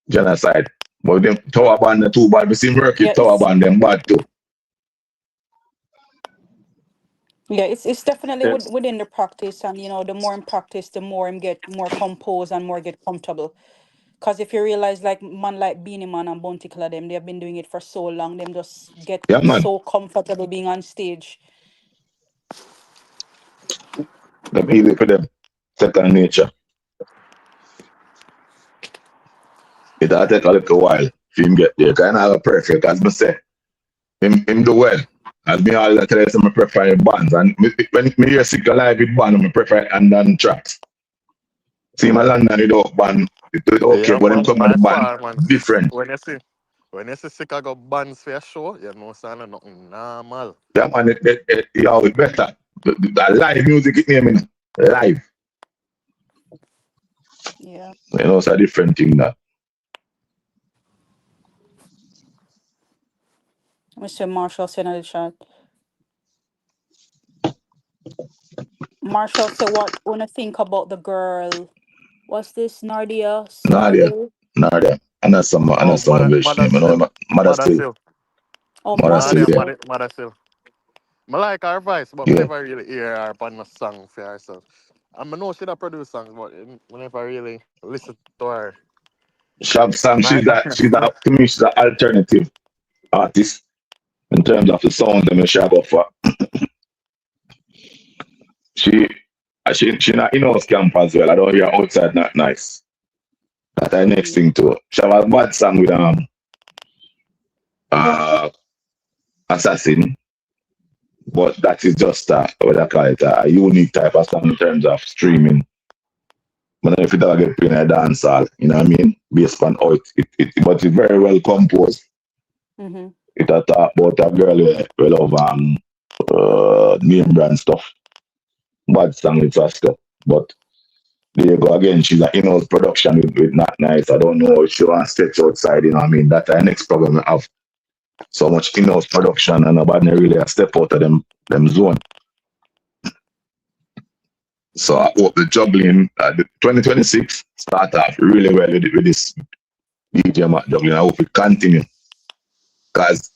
genocide. But them tower band the two bad. We see Murky Yeah, tower band them bad too. it's definitely Yes. within the practice, and the more in practice, the more him get more composed and more get comfortable. Cause if you realize, like man like Beanie Man and Bounty Killer, them they have been doing it for so long, them just get Yeah man. so comfortable being on stage. Them easy for them. Second nature. It'll take a little while for him get there. Kind of perfect, as I say. Him do well. As me all tell you, I prefer bands. And when me hear sick alive with band, I prefer it and then tracks. See my London without band, it okay, Yeah, but him man, come with by the band, far, man. different. When you see Sika got bands for a show, you know, son, nothing normal. Yeah, man, yeah, it's better. The live music, it name, you know. Live. Yeah. You know, it's a different thing that. Mr. Marshall said in the chat. Marshall said, "What wanna think about the girl? What's this? Nardia Nadia, Smurgle? Nadia. And Oh, that's some of his mother name. You know, still. mother Mother still. still. Oh, Mother mother still, Nadia, yeah. still. mother still. I like her voice, but I Yeah. never really hear her on a song for herself. And I know she don't produce songs, but I never really listen to her. Shab Sam, My, to me, she's an alternative artist in terms of the sound and the Shab offer. She she not in-house camp as well. I don't hear outside not nice. That's the next Mm. thing too. She have a bad song with uh Assassin, but that is just what I call it a unique type of song in terms of streaming. But if it ever get played in a dance hall, you know what I mean? Based on how but it's very well composed. Mm-hmm. It a talk about a girl we love name brand stuff. Bad song it's a stuff. But there you go again. She's an in-house production with not nice. I don't know if she wants to stretch outside. You know what I mean? That's the next problem I have. So much in-house production and nobody really a step out of them zone. So I hope the juggling, the 2026 start off really well with this DJ Mac juggling. I hope it continue. Because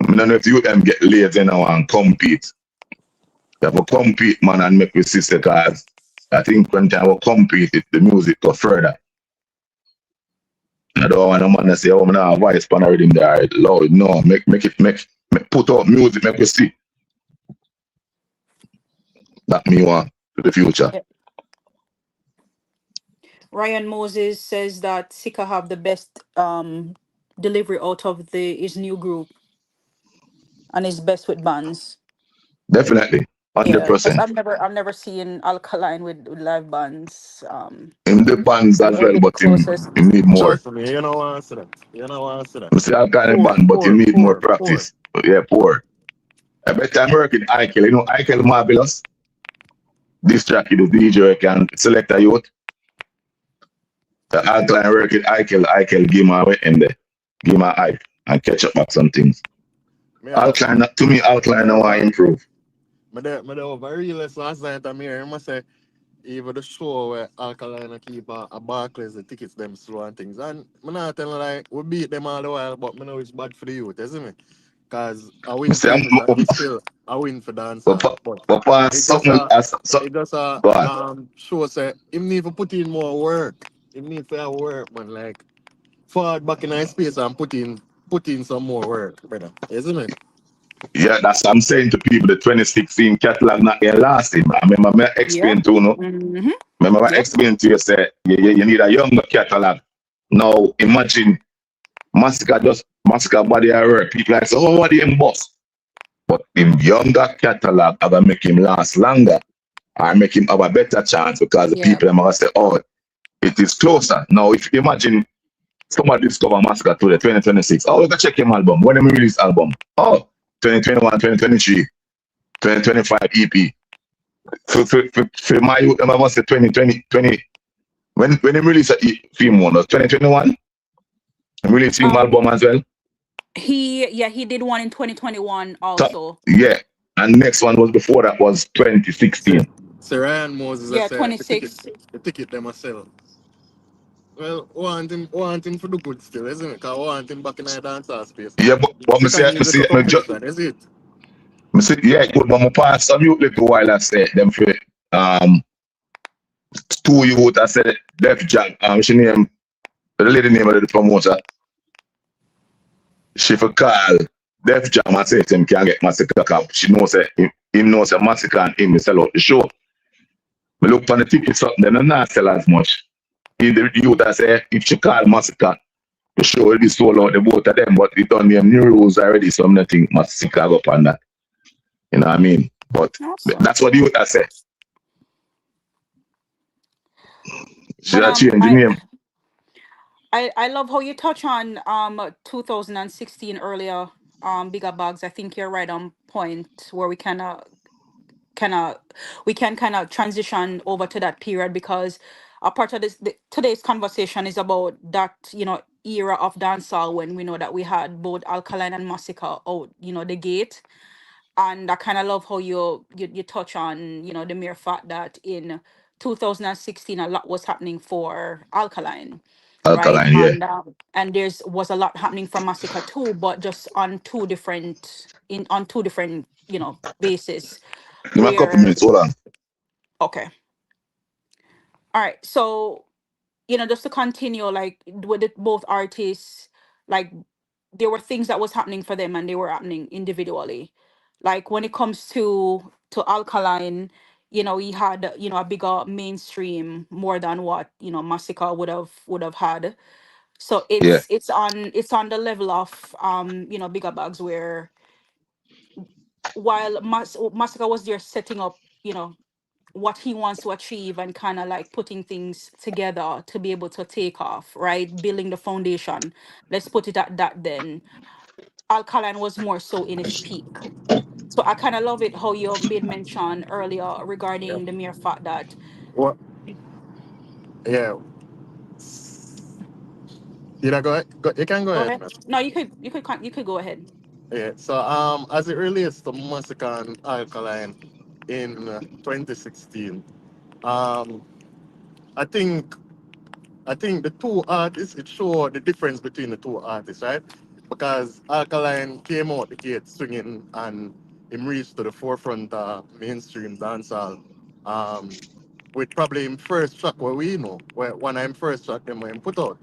I don't know if you them get lazy now and compete. We have to compete, man, and make we sister cause I think when time we compete, the music go further. I don't want no man to say, oh, man, I have voice pan rhythm there, loud. No, make put out music, make we see that me want to the future. Yeah. Ryan Moses says that Sika have the best delivery out of the his new group and is best with bands. Definitely, hundred Yeah, because percent. I've never seen Alkaline with live bands. Him the bands The as well, only but him closest. need more. Trust me, you know what I say that. You know what I say that. I say I kind of Poor, band, but him poor, need more poor, poor. practice. But yeah, poor. I bet I'm working Eichel. You know, Eichel Marvelous. This track, the DJ can select a youth. The Alkaline work it, Eichel give my way in there. Give my hype and catch up back some things. Me, Alkaline, to me, me Alkaline now I over, improve. me there over realist last night. I'm here. I must say, even the show where Alkaline keep a Barclays, the tickets them slow and things. And I'm not telling like we beat them all the while, but me know it's bad for the youth, isn't it? Cause I I win for say, him is still a win for dancehall. But but it just something, so, it just God, show say him need to put in more work. Him need to have work, man. Like forward back in his space and put in some more work, brother. Isn't it? yeah, that's what I'm saying to people. The 2016 catalog not get last. I remember me Yep. explain to you. Mm-hmm. Remember I Yep. explained to you, say, you need a younger catalog. Now, imagine Masicka body I work. People like, say, oh, what the boss? But him younger catalog, I gonna make him last longer. I make him have a better chance because the Yeah. people are gonna say, oh, it is closer. Now, if you imagine somebody discover Masicka to the 2026, oh, we can check him album. When they release album? Oh, 2021, 2023, 2025 EP. For my youth, I must say 2020, when they release a film one, was 2021? Release film Um. album as well. He did one in 2021 So, also. yeah. And next one was before that was Say, 2016. say Ryan Moses, I Yeah, say 26. the ticket them a sell. Well, want him for the good still, isn't it? Cause want him back in the dancehall space. Yeah, but me Second say, needs a competition, is it? yeah, good, but my pass some youth little while I said them for um two youth I said Def Jam, she name the lady name of the promoter, she for call Def Jam and say to him can get Masicka Cup. She knows that him knows that Masicka and him sell out the show. Me look for the tickets up, them not sell as much. In the youth I say if she call Masicka, the show already sold out the both of them, but it done them new rules already, so I'm not think Masicka go up on that. You know what I mean? But Awesome. that's what the youth I say. She But a change the name. I love how you touch on 2016 earlier, bigger bags. I think you're right on point where kind of we can kind of transition over to that period because a part of today's conversation is about that, era of dancehall when we know that we had both Alkaline and Masicka out, the gate. And I kind of love how you touch on, the mere fact that in 2016 a lot was happening for Alkaline, right? Alkaline, yeah. And there's was a lot happening for Masicka too, but just on two different, bases. Give me a couple Where minutes, hold on. okay, all right, so just to continue, like with both artists, like there were things that was happening for them and they were happening individually. Like when it comes to Alkaline, he had, a bigger mainstream more than what, Masicka would have had. So Yeah, it's on the level of bigger bags where while Masicka was there setting up, what he wants to achieve and kind of like putting things together to be able to take off, right? Building the foundation. Let's put it at that then. Alkaline was more so in his peak. So I kind of love it how you made mention earlier Yeah. regarding the mere fact that What? Yeah. Did I go ahead? You can go go ahead, ahead. man. No, you could go ahead. Yeah. So as it relates to Massacre and Alkaline in 2016, um, I think I think the two artists it showed the difference between the two artists, right? Because Alkaline came out the gate swinging and him reached to the forefront mainstream dancehall. Um, with probably him first track where we know, where one of him first track them when him put out.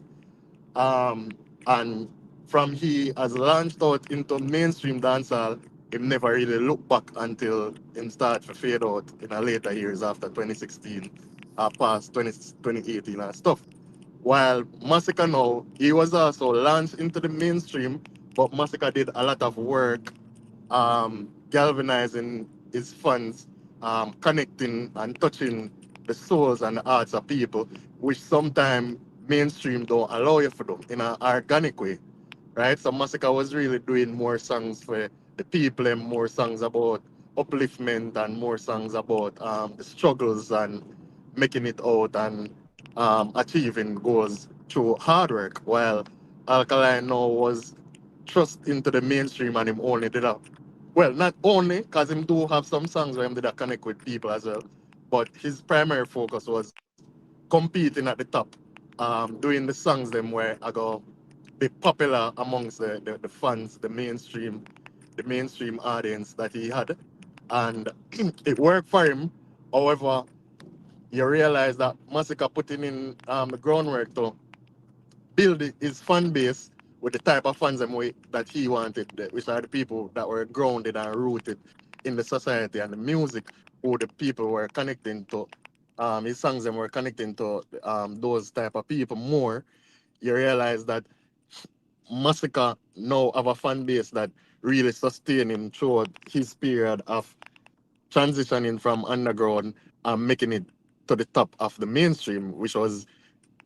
Um, and from he has launched out into mainstream dancehall, him never really looked back until him start to fade out in a later years after 2016, past 2018 and stuff. While Masicka now, he was also launched into the mainstream, but Masicka did a lot of work galvanizing his fans, connecting and touching the souls and the hearts of people, which sometimes mainstream don't allow you to do in an organic way, right? So Masicka was really doing more songs for the people and more songs about upliftment and more songs about the struggles and making it out and achieving goals through hard work, while Alkaline now was thrust into the mainstream and him only did a well, not only because him do have some songs where him did a connect with people as well, but his primary focus was competing at the top, doing the songs them where I go be popular amongst the fans, the mainstream audience that he had, and it worked for him. However, you realize that Masika putting in the groundwork to build his fan base with the type of fans that he wanted, which are the people that were grounded and rooted in the society and the music, who the people were connecting to. His songs them were connecting to those type of people more. You realize that Massacre now have a fan base that really sustain him throughout his period of transitioning from underground and making it to the top of the mainstream, which was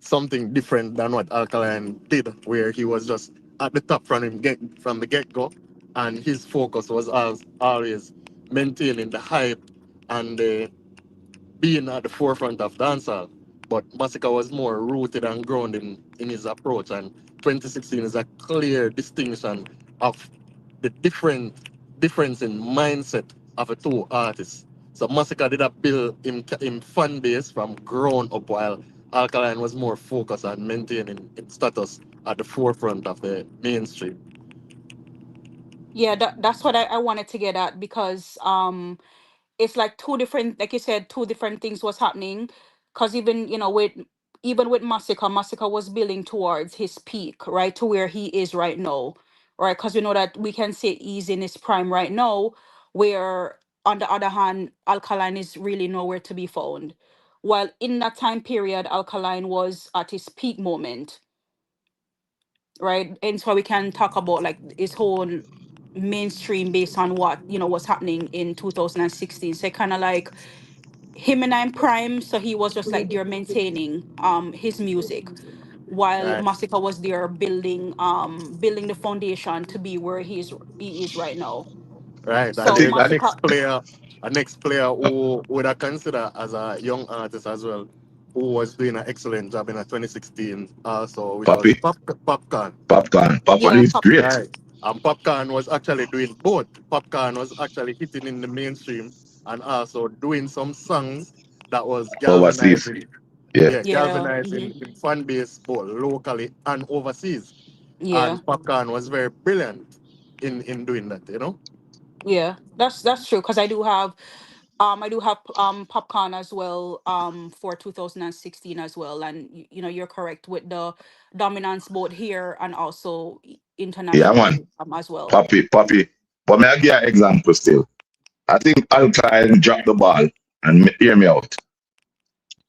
something different than what Alkaline did, where he was just at the top from the get go, and his focus was as always maintaining the hype and being at the forefront of dancehall. But Masika was more rooted and grounded in his approach, and 2016 is a clear distinction of the difference in mindset of the two artists. So Masika did a build in fan base from ground up, while Alkaline was more focused on maintaining its status at the forefront of the mainstream. Yeah, that's what I wanted to get at, because it's like two different, like you said, two different things was happening. Because even, with even with Masika was building towards his peak, right, to where he is right now, right? Because we know that we can say he's in his prime right now, where on the other hand, Alkaline is really nowhere to be found. While in that time period, Alkaline was at his peak moment, right? And so we can talk about like his whole mainstream based on what was happening in 2016. So kind of like him and I'm prime, so he was just like there maintaining his music, while Right. Masika was there building the foundation to be where he is right now. Right, I and So think there's Masika, a next player who would I consider as a young artist as well, who was doing an excellent job in a 2016 also, which was Poppy, Popcorn. Popcorn yeah, is great Right, and Popcorn was actually doing both. Popcorn was actually hitting in the mainstream and also doing some songs that was overseas. galvanizing, Yeah, yeah, yeah, hmm, galvanizing in fan base both locally and overseas. yeah, And Popcorn was very brilliant in doing that, you know. yeah. That's true, because I do have popcorn as well for 2016 as well, and you're correct with the dominance both here and also yeah, man. internationally as well. Poppy. But may I give you an example still? I think Alkaline dropped the ball and hear me out.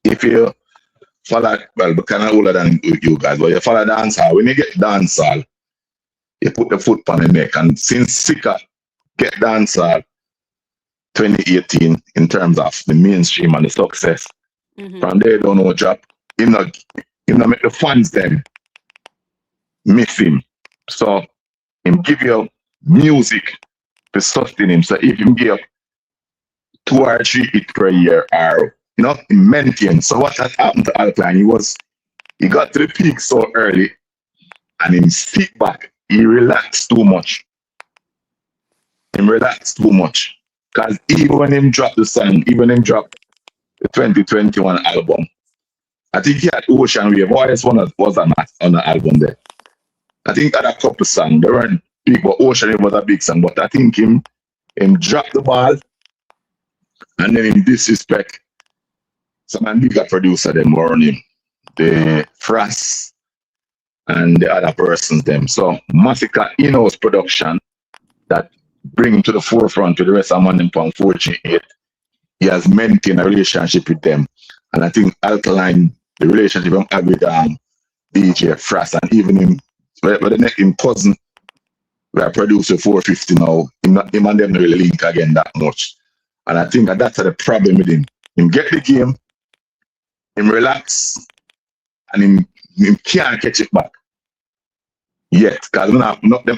If you follow, well, but kind of older than you guys, but you follow dancehall, when you get dancehall, you put the foot on the neck. And since Sika get dancehall 2018 in terms of the mainstream and the success, Mm-hmm. from there don't know drop, you know make the fans them miss him. So him give you music to sustain him. So if him give 2 or 3 hits per year or he maintain. So what has happened to Alpine? He got to the peak so early and him sit back. He relaxed too much. Him relaxed too much. Cause even when him drop the song, even him drop the 2021 album, I think he had Ocean Wave. What one was on the album there? I think had a couple songs. They weren't big, but Ocean Wave was a big song. But I think him him drop the ball and then him disrespect some of the bigger producer them around him, the Frost and the other persons them. So Masicka in-house production that bring him to the forefront with the rest of them on them on 4G8. He has maintained a relationship with them. And I think Alkaline, the relationship him have with DJ Frost and even him, but the next him cousin, we are producer 450 now. Him and them not really link again that much. And I think that's the problem with him. Him get the game, him relax, and him can't catch it back yet. Because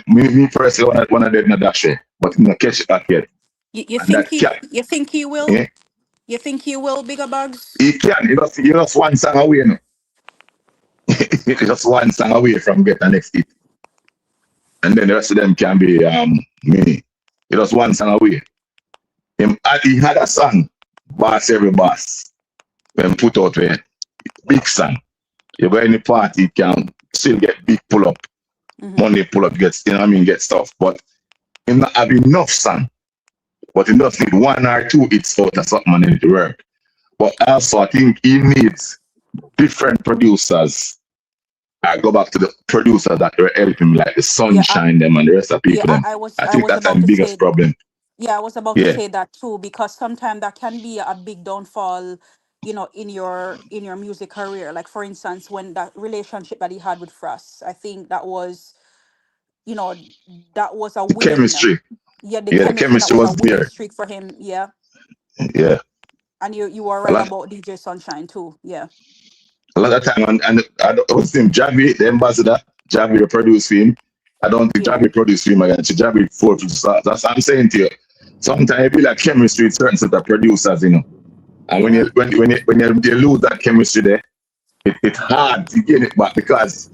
me personally one of them not that shit, but him not catch it back yet. You And think that he can you think he will? eh? You think he will, Bigger Bugs? He can. He just one song away now. He just one song away from get the next hit. And then the rest of them can be mini. He just one song away. He had a song, Boss Every Boss, when put out a big song. You go any party, you can still get big pull up. Mm-hmm. Money pull up gets, get stuff. But he not have enough song. But he just need one or two hits out of something and it work. But also I think he needs different producers. I go back to the producers that were helping him, like the Yeah, Sunshine them and the rest of the yeah, people them. I I think was that's the about to biggest say problem. yeah, I was about to Yeah. say that too, because sometimes that can be a big downfall, in your music career. Like for instance, when that relationship that he had with Frost, I think you know, that was a winning, Chemistry. yeah, the Yeah, the chemistry, that chemistry was a was winning there. streak for him. Yeah. Yeah. And you were A right lot about DJ Sunshine too. Yeah. a lot of time and I don't was him Javi, the ambassador, Javi the produce him. I don't think Yeah. Javi produced him again. Javi for that's what I'm saying to you. Sometimes it be like chemistry with certain set of producers. And when Yeah. you lose that chemistry there, it's hard to get it back because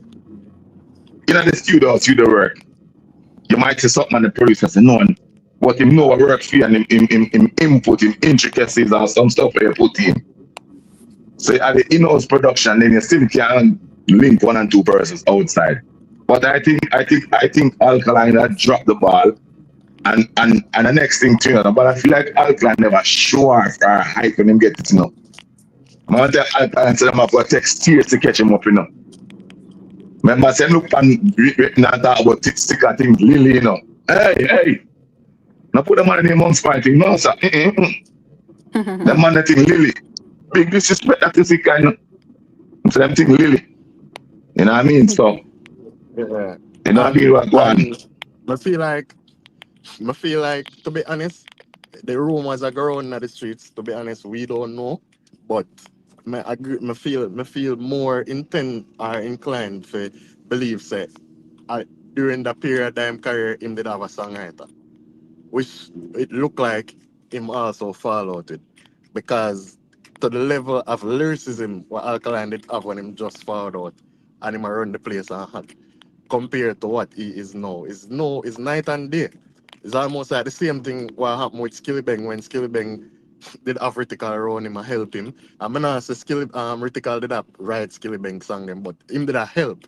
in the studio work, you might say something and the producer say no one, but him know what work for you and him input, him intricacies and some stuff where you put in. So at the in-house production, then you still can link one and two persons outside. But I think Alkaline had dropped the ball and the next thing too, but I feel like Alkaline never sure for hype when him get it. I'm gonna tell Alkaline say them have got text tears to catch him up. Remember say look and written and talk about sticker things, Lily. Hey, now put the man in the month's fighting. No, sir. The man that thing Lily. Big disrespect that is kind. So them thing Lily. You know what I mean? So Yeah. you know what I mean what go on. And I feel like to be honest, the rumors are growing in the streets. To be honest, we don't know. But me feel more intent or inclined to believe say during the period of him career him did have a songwriter. Which it looked like him also followed it. Because to the level of lyricism what Alkaline did have when him just found out and him around the place and had compared to what he is now. Is no is night and day. It's almost like the same thing what happened with Skillibeng when Skillibeng did have Ritical around him and help him. I mean I say Ritical did have write Skillibeng song them, but him did a help.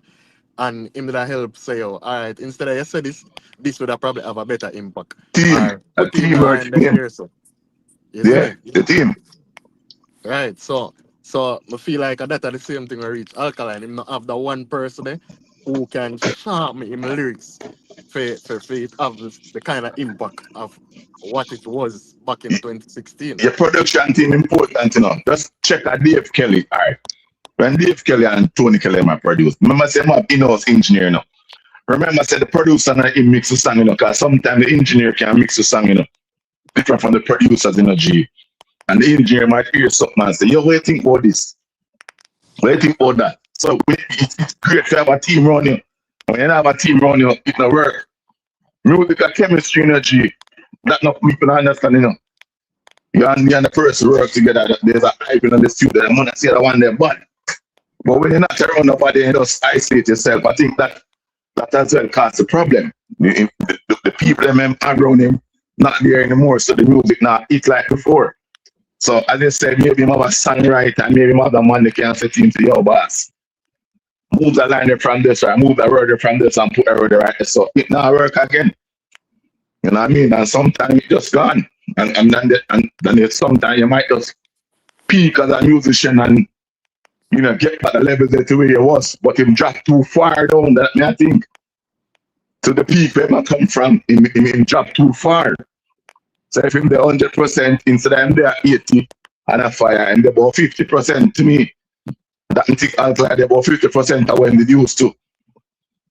And him did a help say, oh, all right, instead of you say this would have probably have a better impact. Team. Or A put him in a teamwork line them team. here so. You see Yeah, me? the team. Right. So I feel like that are the same thing I reach Alkaline. Him not have the one person there who can sharp me in lyrics for it have the kind of impact of what it was back in 2016. Your production team important. Just check out Dave Kelly. All right. When Dave Kelly and Tony Kelly are produced, remember say I'm an in-house engineer now. Remember say the producer and he mix the song, because sometimes the engineer can mix the song, different from the producers, G. And the engineer might hear something and say, yo, what do you think about this? What do you think about that? So it's great to have a team around you. When you don't have a team around you, it don't work. Music and chemistry, G. That not people understand. You and the person work together. There's a hype in the studio. I'm gonna say the one there, but when you're not around nobody, you just isolate yourself. I think that as well causes the problem. The people them around him not there anymore, so the music not hit like before. So as I said, maybe him have a songwriter, maybe him have a man that can set him to your boss. Move the line from this, or move the word from this and put the word right. So it not work again. You know what I mean? And sometimes it just gone. And then sometimes you might just peak as a musician and get back the level that the way you was, but him drop too far down. That me I think to the peak where I come from, him drop too far. So if him the 100% instead of him there 80 and a fire and the about 50% to me, that think alkaline about 50% of when they used to.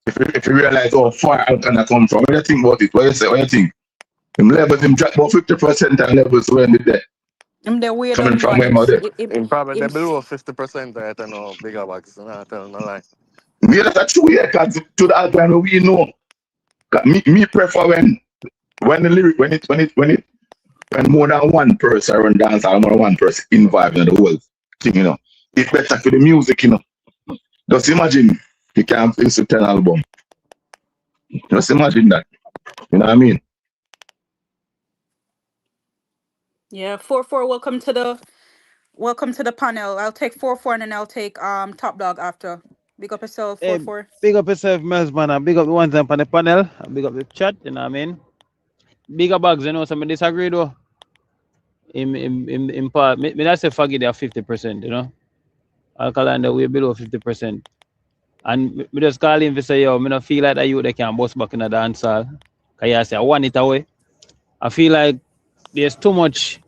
If you realize how far alkaline come from, what do you think about it? What you say? What you think? Him levels him drop about 50% and levels when they there. The way Coming them from where ones. there. In probably below 50% I don't know bigger bags. I tell no lie. Yeah, that's true, yeah, because to the alkaline we know. Me prefer when the lyric when more than one person run dance or more than one person involved in the whole thing. It's better for the music. Just imagine you can fix a 10 album. Just imagine that. You know what I mean? Yeah, 4-4. Welcome to the panel. I'll take 4-4 and then I'll take Top Dog after. Big up yourself, Hey, 4-4. big up yourself, Mels, man. And big up the ones up on the panel. And big up the chat, you know what I mean? Bigger bags, some disagree though. In part, me not say forget they are 50%, Alkaline they way below 50%. And me just call him to say, yo, me not feel like that you they can bust back in the dance hall. Cause you say I want it away. I feel like there's too much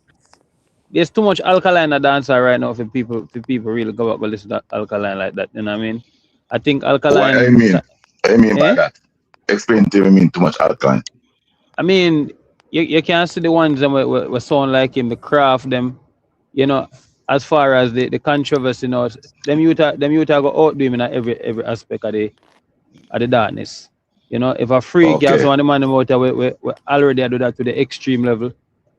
alkaline in the dance hall right now for people really go up and listen to alkaline like that, you know what I mean? I think What I alkaline mean? I mean by eh? that. Explain to me mean too much alkaline. I mean, you can see the ones that were sound like him, the craft them, you know, as far as the controversy, them youth are go out doing in every aspect of the darkness. If a free girl, Okay. so one of the man them out there, we already do that to the extreme level.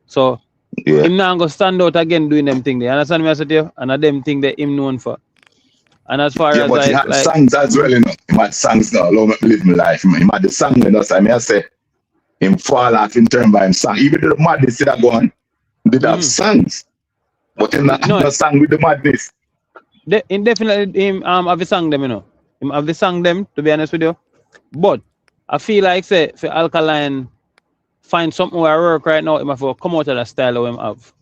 So Yeah. him now go stand out again doing them thing there. Understand me I said to you? And them thing that him known for. And as far Yeah, as but he had songs as well. He had songs now. Allow me to live my life. He had the song, so I say him fall off in turn by him song. Even the madness did that go on, did have songs. But him not have no, no song with the madness. definitely him have the song them, Him have the song them, to be honest with you. But I feel like say for alkaline find something where I work right now, him have to come out of the style of him have.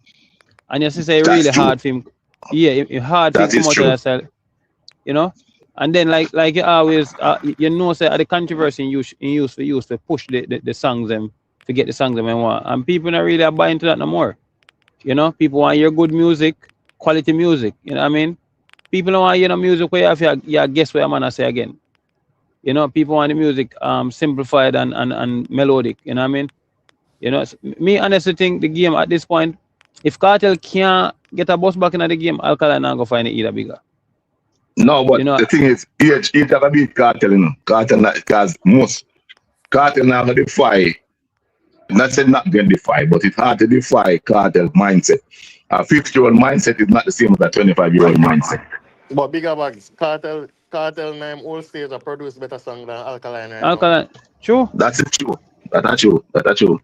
And you see say That's really true. hard for him. Yeah, it hard for him That come is out of true. that style, you know. And then like you always say the controversy in use to push the songs them to get the songs them and want. And people not really buying into that no more. People want your good music, quality music. You know what I mean? People don't want music where you have your guess what I'm gonna say again. People want the music simplified and melodic. You know what I mean? Me honestly think the game at this point, if Cartel can't get a bus back in the game, Alkaline not gonna find it either bigger. No, but You know, the thing is, each have a beat cartel. Cartel, because most cartel now gonna defy. Not saying not going to defy, but it's hard to defy cartel mindset. A 50-year-old mindset is not the same as a 25-year-old mindset. But bigger bags, cartel name all stage I produce better song than alkaline right now. Alkaline, true. That's it true. That's true. That's true.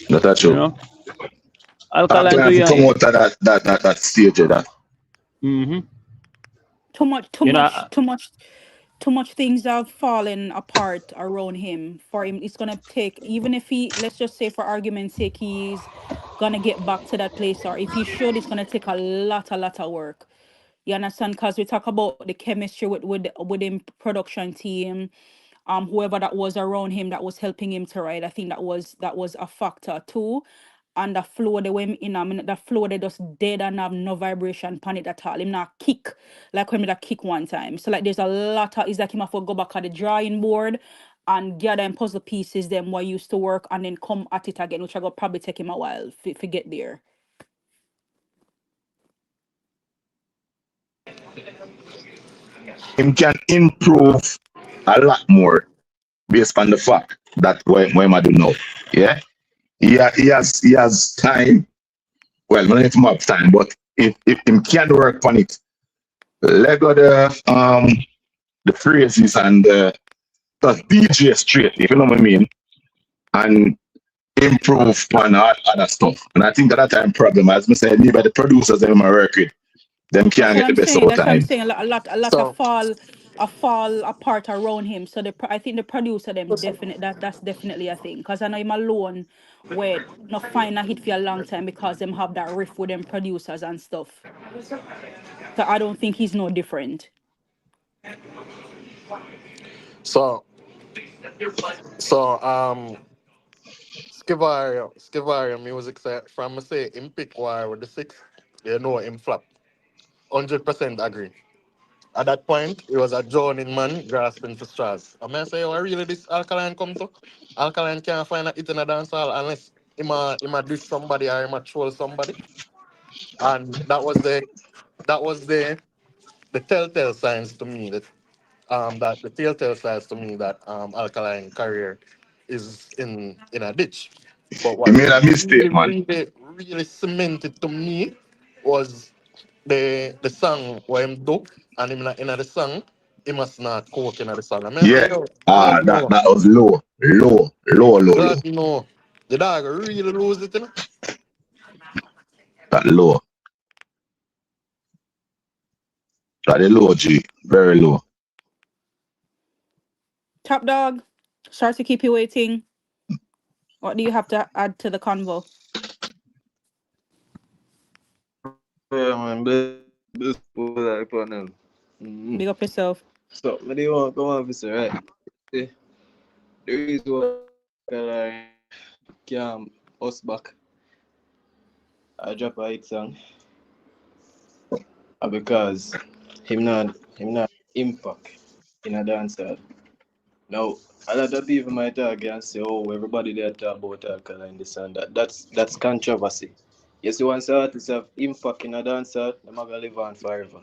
That's You true. know, Alkaline Alkaline to have to come you. out of that stage of that. Mm-hmm. Too much, too You know, much, too much, too much things have fallen apart around him. For him, it's gonna take, even if he, let's just say for argument's sake, he's gonna get back to that place, or if he should, it's gonna take a lot of work. You understand? Because we talk about the chemistry with him production team, whoever that was around him that was helping him to write. I think that was a factor too. And the flow they went in, I mean the flow they just dead and have no vibration pan it at all. Him not kick like when me that kick one time. So like there's a lot of, it's like him have to go back at the drawing board and gather and puzzle pieces them what used to work and then come at it again, which I go probably take him a while to get there. Him can improve a lot more based on the fact that when I do know. Yeah? He has time. Well, not if have time, but if him can work on it, Lego the phrases and just DJ straight, if you know what I mean, and improve on all other stuff. And I think at that time problem, as I said, maybe the producers them I work with, them That's can't what get the I'm best saying. out That's of what I'm him. saying. A lot of So fall, fall apart around him. So I think the producer them definitely that's definitely a thing. Cause I know him alone where not find a hit for a long time because them have that riff with them producers and stuff. So I don't think he's no different. So so Skivario music set from me say him pick war with the six, you know him flop. 100% agree. At that point, it was a drowning man grasping for straws. I may say, oh, really this Alkaline come to? Alkaline can't find a hit in a dance hall unless him a diss somebody or him a troll somebody. And that was the telltale signs to me that the telltale signs to me that Alkaline career is in a ditch. But He what made a mistake, man. really cemented to me was the song where him do, and him in the song he must not coke in the song. I mean, I say, Yeah. yo, Ah, God that no, that was low. Low. Low, low, low. God no, the dog really lose it, you know? That low. That the low G. Very low. Top dog, sorry to keep you waiting. What do you have to add to the convo? Yeah, man, bless for that panel. Big up yourself. So, what do you want? Come on, officer, right? See, the reason why I cam us back, I drop a hit song, because him not impact in a dancer. Now, a lot of people might argue and say, oh, everybody there talk about alkaline, this and that. That's controversy. You see, once artists have impact in a dancer, they're not going to live on forever.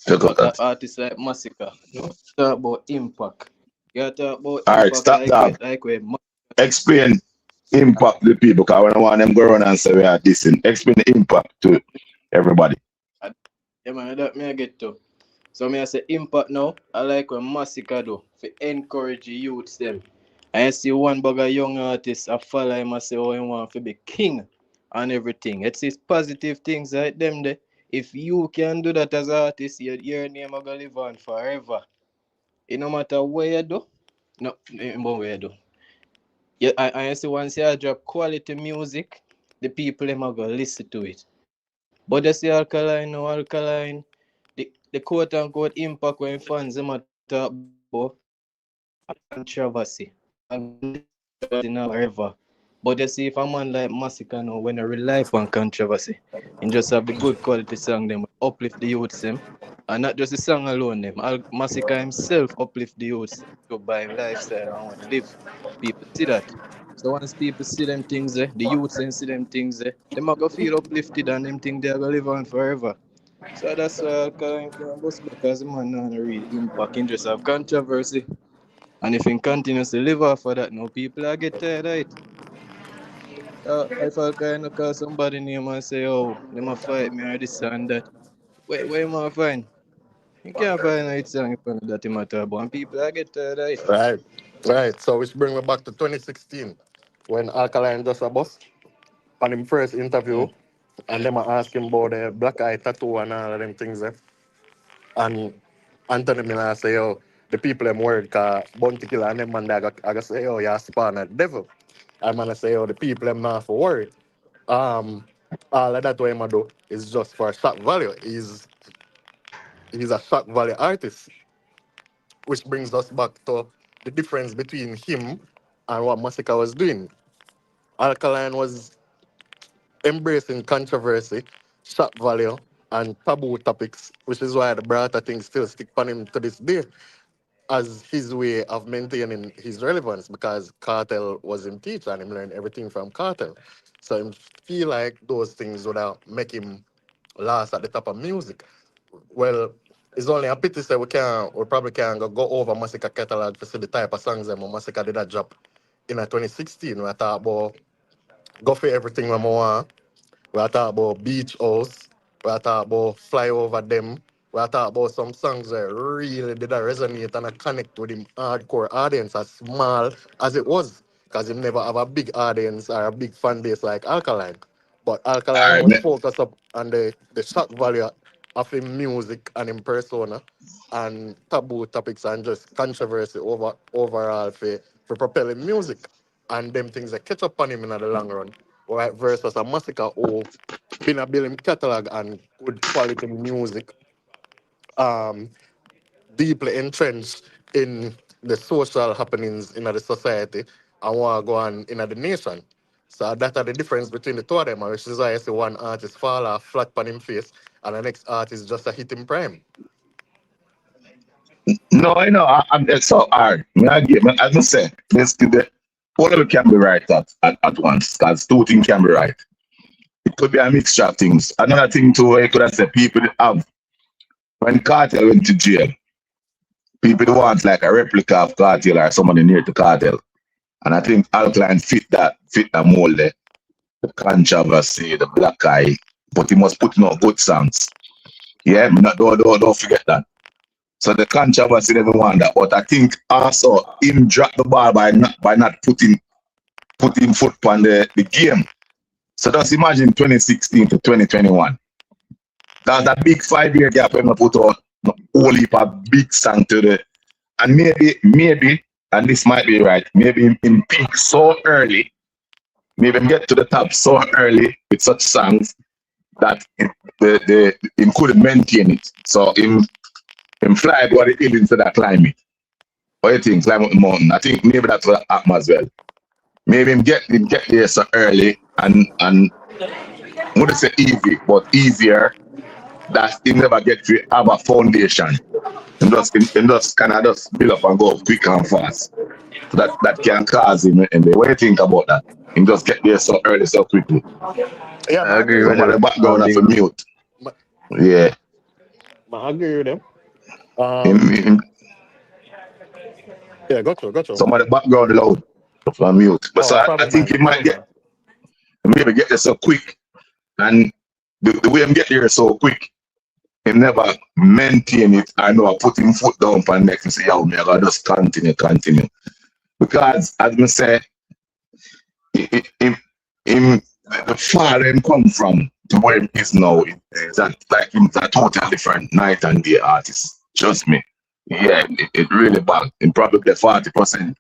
Check out But the that. artists like Masicka, no talk about impact. You talk about All right, impact stop like dog. we Explain impact to the people because when I want them go around and say we are dissing. Explain the impact to everybody. yeah man, that me I get to. So me I say impact now, I like when Masicka do for encourage the youths them. I see one bag of young artists I follow him I say oh he want to be king and everything. It's his positive things like them there. If you can do that as an artist, your name are gonna live on forever. It no matter where you do, no, where you do. Yeah, I see once you drop quality music, the people them are gonna listen to it. But they say alkaline, no alkaline, the quote unquote impact when fans them are talk about controversy. And controversy now forever. But you see if a man like Masicka now when I rely on controversy and just have the good quality song them uplift the youths them. And not just the song alone them. Masicka himself uplift the youths to by him lifestyle and want to live. People see that. So once people see them things there, the youths and see them things there, they might go feel uplifted and them think they're gonna live on forever. So that's why Alkaline can bust back as a man not a real impact in just have controversy. And if he continues to live off of that, no people are get tired of it. If Alkaline call somebody name and say, oh, they might fight me or this and that, where you might find? You can't find a song in front of that in matter about and people are get tired of it. Right, right. So which bring me back to 2016 when Alkaline just a boss on him first interview, Mm. and them a ask him about the black eye tattoo and all of them things there. And Anthony Miller say, yo, the people them worried because Bounty Killer and them man there, I go say, yo, you're spawn at devil. I'm gonna say, yo, the people them not for worry. Um, all of that what him do is just for shock value. He's a shock value artist, which brings us back to the difference between him and what Masicka was doing. Alkaline was embracing controversy, shock value, and taboo topics, which is why the Brata thing still stick on him to this day as his way of maintaining his relevance because Cartel was him teacher and him learned everything from Cartel. So I feel like those things would have make him last at the top of music. Well, it's only a pity that we probably can't go over Masicka catalog to see the type of songs that Masicka did that drop in 2016. We talk about Go For Everything when I want. We are talking about Beach House. We are talking about Fly Over Them. We are talking about some songs that really did resonate and connect with the hardcore audience as small as it was. Because you never have a big audience or a big fan base like Alkaline. But All Alkaline right, was man. focused up on the shock value of him music and him persona and taboo topics and just controversy overall for propelling music and them things that catch up on him in the long run. Right versus a Masicka who been a building catalog and good quality music um deeply entrenched in the social happenings in the society and want to go on in the nation. So that are the difference between the two of them, which is why I see one artist fall off flat on him face and the next artist just a hit him prime. No, I know. It's so hard. As I say, all of it can be right at once, because two things can be right. It could be a mixture of things. Another thing too, I could have said people have when Cartel went to jail, people want like a replica of Cartel or somebody near to Cartel. And I think Alkaline fit that mold there. The controversy, the black eye, but he must put no good songs. Yeah, don't forget that. So the controversy doesn't want that. But I think also him drop the ball by not putting foot on the game. So just imagine 2016 to 2021. That's a big 5 year gap when we put out a whole heap of big song to the and maybe, and this might be right, maybe in peak so early, maybe get to the top so early with such songs that him couldn't maintain it. So him fly over the hill instead of climb it. What do you think? Climb up the mountain. I think maybe that's what happened as well. Maybe him get there so early and I wouldn't say easy, but easier that he never get to have a foundation. And just kind of just build up and go up quick and fast. So that can cause him. And what do you think about that? Him just get there so early, so quickly. Yeah, I I agree agree with with Some of them. the them. background have a mute. Ma- Yeah. I agree with them. Him, Um, him, yeah, got you. some of the background loud for mute. But so Oh, I probably think mine, he might probably get mine. maybe get there so quick. And the way him get there so quick, he never maintain it. I know I put him foot down for next and say, yo, me, I gotta just continue. Because as I say, him, him the far him come from to where he is now is that like him a totally different night and day artist. Trust me. Yeah, it really bad. In probably 40%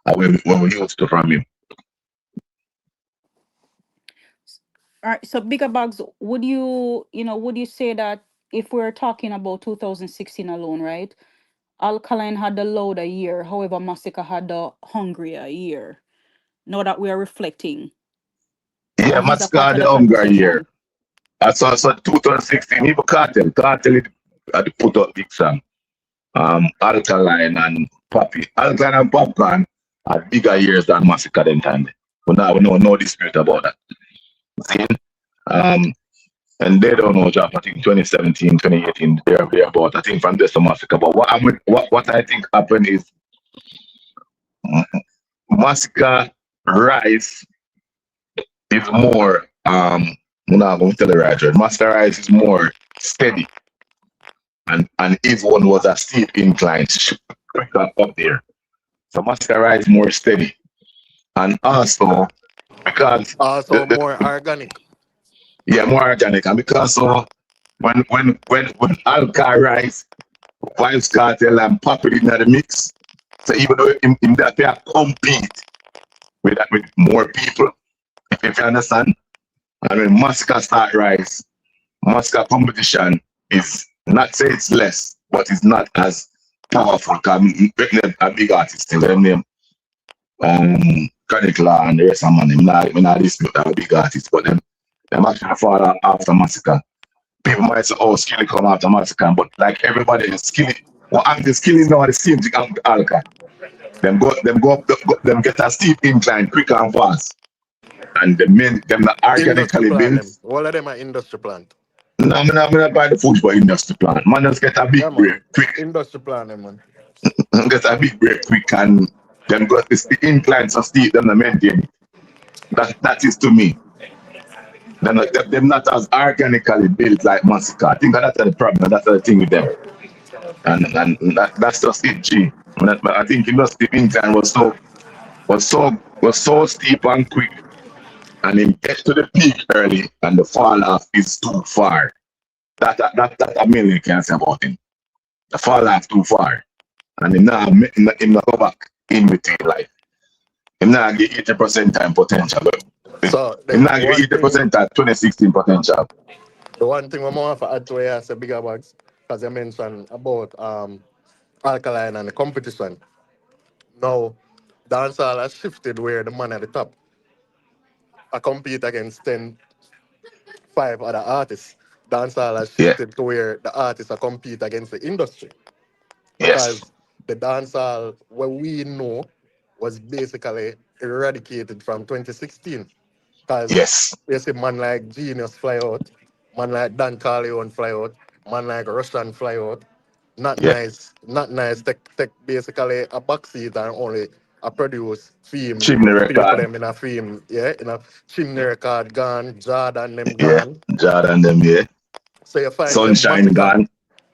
of when we used to from him. All right. So bigger bags, would you say that if we're talking about 2016 alone, right? Alkaline had the louder year, however, Masicka had the hungrier year. Now that we are reflecting, Yeah, and he's a part Mascot of the the hunger year. conversation. I saw 2016, even Cartel had put up big song. Alkaline and Poppy. Alkaline and Popcorn had bigger years than Massacre them time. But now we know no dispute about that. See? Um, and they don't know job. I think 2017, 2018, they're about. I think from this to Massacre. But what I think happened is Massacre rise is more I'm not going to tell the right word. Massacre rise is more steady, and his one was a steep incline, quicker up there. So Massacre rise more steady, and also because Also more organic. yeah, more organic, and because so when Alka rise, Vibes Cartel and Pop it in the mix. So even though in that they are compete with more people, if you understand, and when Masca start rise, Masca competition is not say it's less, but it's not as powerful. Cause a big artist still them name Canicla and the rest of them. I'm not dispute that a big artist, but them actually fall out after Massacre. People might say, oh, Skilly come after Massacre, but like everybody else, Skilly, well, I'm the Skilly now the same thing as Alka. Them go up, them get a steep incline quick and fast. And them not Industry organically plan built. them. All of them are industry plant. No, I'm not buy the food for industry plant. Man just get a big Yeah, break man. quick. Industry plan them, man. Get a big break quick and them got this the incline so steep them not maintain it. That is to me. Them not as organically built like Massacre. I think that's the problem. That's the thing with them. And that's just it, G. But I think industry incline was so steep and quick, and then get to the peak early, and the fall off is too far. That a million can say about him. The fall off too far. And him not go back in between life. Him not get 80% time potential. So Him the not get one thing 80% at 2016 potential. we want to add to it as a bigger bags, because you mentioned about alkaline and the competition. Now dancehall has shifted where the man at the top I compete against 5 other artists. Dancehall has Yeah. shifted to where the artists are compete against the industry. Yes. Because the dancehall what we know was basically eradicated from 2016. Because Yes. you see man like Genius fly out, man like Dan Carleon fly out, man like Russian fly out. Not Yeah. nice, not nice. Take basically a backseat and only a produce theme, Chimney people record. them in a theme, yeah, in a chimney record gone, Jordan them Yeah. gone. Jordan them, yeah. So you find say Sunshine gone.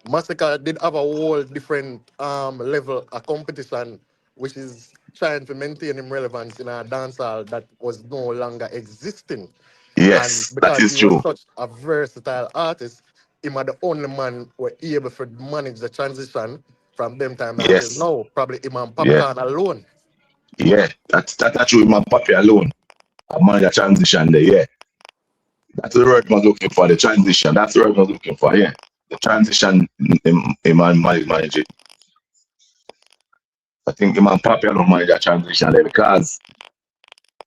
Masicka did have a whole different level of competition, which is trying to maintain him relevance in a dancehall that was no longer existing. And Yes, that because is he was true. such a versatile artist, him are the only man were able to manage the transition from them time until Yes. now. Probably him and Yeah. Popcorn alone. Yeah. That's true. My puppy alone. I manage the transition there, yeah. That's the word I was looking for, the transition. That's the word I was looking for, yeah. The transition in manage it. I think him and Papi alone manage that transition there because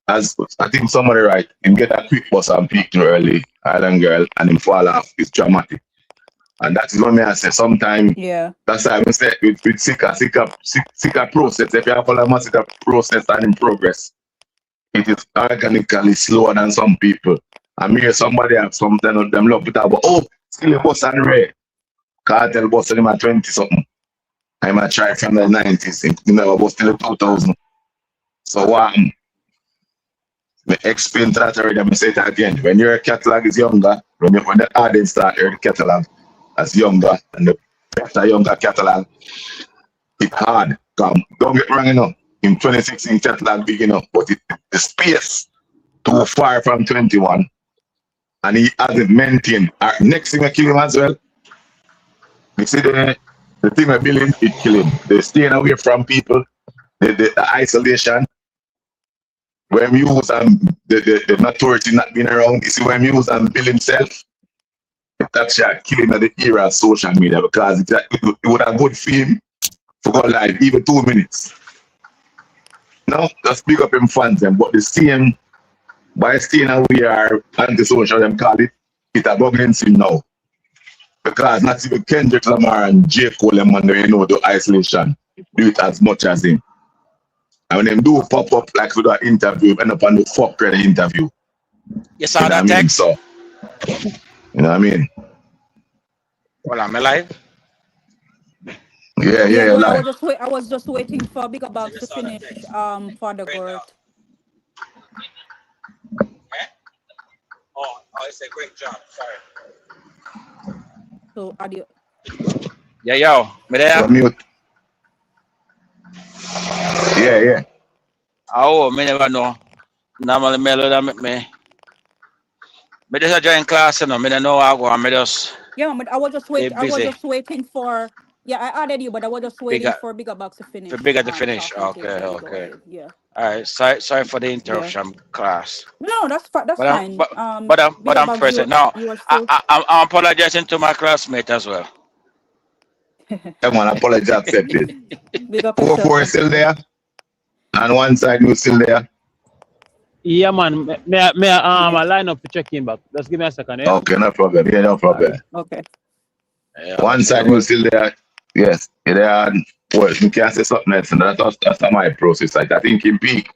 as I think somebody right, him get a quick bus and peak too early, Island Girl, and him fall off. It's dramatic. And that is what me I say sometimes Yeah. that's why I say with Sika process, if you have a massive process and in progress, it is organically slower than some people. I mean somebody have something of them love it about still a bus and rare. Cartel bus in my 20 something. I'm a try from the 90s, you know, was still 2000. So me explain that already, I'm say it again. When your catalog is younger, when the audience start hearing the catalog as younger and the better younger catalog, it's hard. Don't get me wrong enough. In 2016 catalog big enough, but the space too far from 21 and he hasn't maintained. Next thing I kill him as well. You see the thing I build him, it kill him. The staying away from people, the isolation, when we use the maturity not being around, you see when we use and build himself, it's actually killing the era of social media because it would have good for him for go live even 2 minutes. No, just pick up him fans them, but the same by staying away or anti-social them call it, it a go against him now. Because not even Kendrick Lamar and J. Cole them man, you know, the isolation do it as much as him. And when them do pop up like with that interview, end up on the fuck the interview. You saw You know what I that mean? text? So, you know what I mean? Well, I'm alive. Yeah, Yeah, yeah, go on. like. I was just waiting for Bigger Box to finish for the Gort. Oh, it's a great job. Sorry. So audio. Yeah, yo, me there? So mute. Yeah, yeah. Oh, me never know. Normally, me alone make me. Me just join class, you know. Me don't know how I go. Me just Yeah, but be I was busy. just waiting for yeah, I added you, but I was just waiting Bigger, for Bigger Box to for finish bigger to finish. talking Okay, till you go okay. ahead. Yeah. All right. Sorry for the Yeah. interruption, class. No, that's But I'm, fine. but, but Bigger I'm Box, present now. you are still I'm apologizing to my classmate as well. Come on, apology accepted. big up yourself 4-4 is and still there, and one side you still there. Yeah, man. I line up to check in back. Just give me a second, yeah? Okay, no problem. Yeah, no All right. problem. okay. Yeah, One so side you still there. Yes, there. Well, you can't say something else, and that's my process. Like I think in peak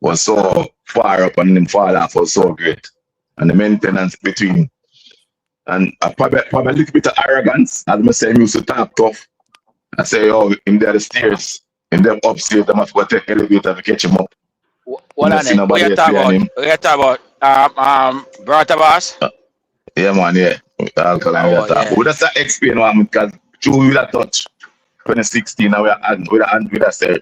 was so far up and then fall off was so great, and the maintenance between and probably a little bit of arrogance. As I say, him used to talk tough. I say, in there the stairs, in them upstairs, they must go take elevator to catch him up. You what know, on see it? What nobody you else talk behind about? him. What you talk about? Brother boss? Yeah, man, yeah. Alkaline we Oh are talking. But yeah. we just explain one because through with a touch 2016 now we are with a say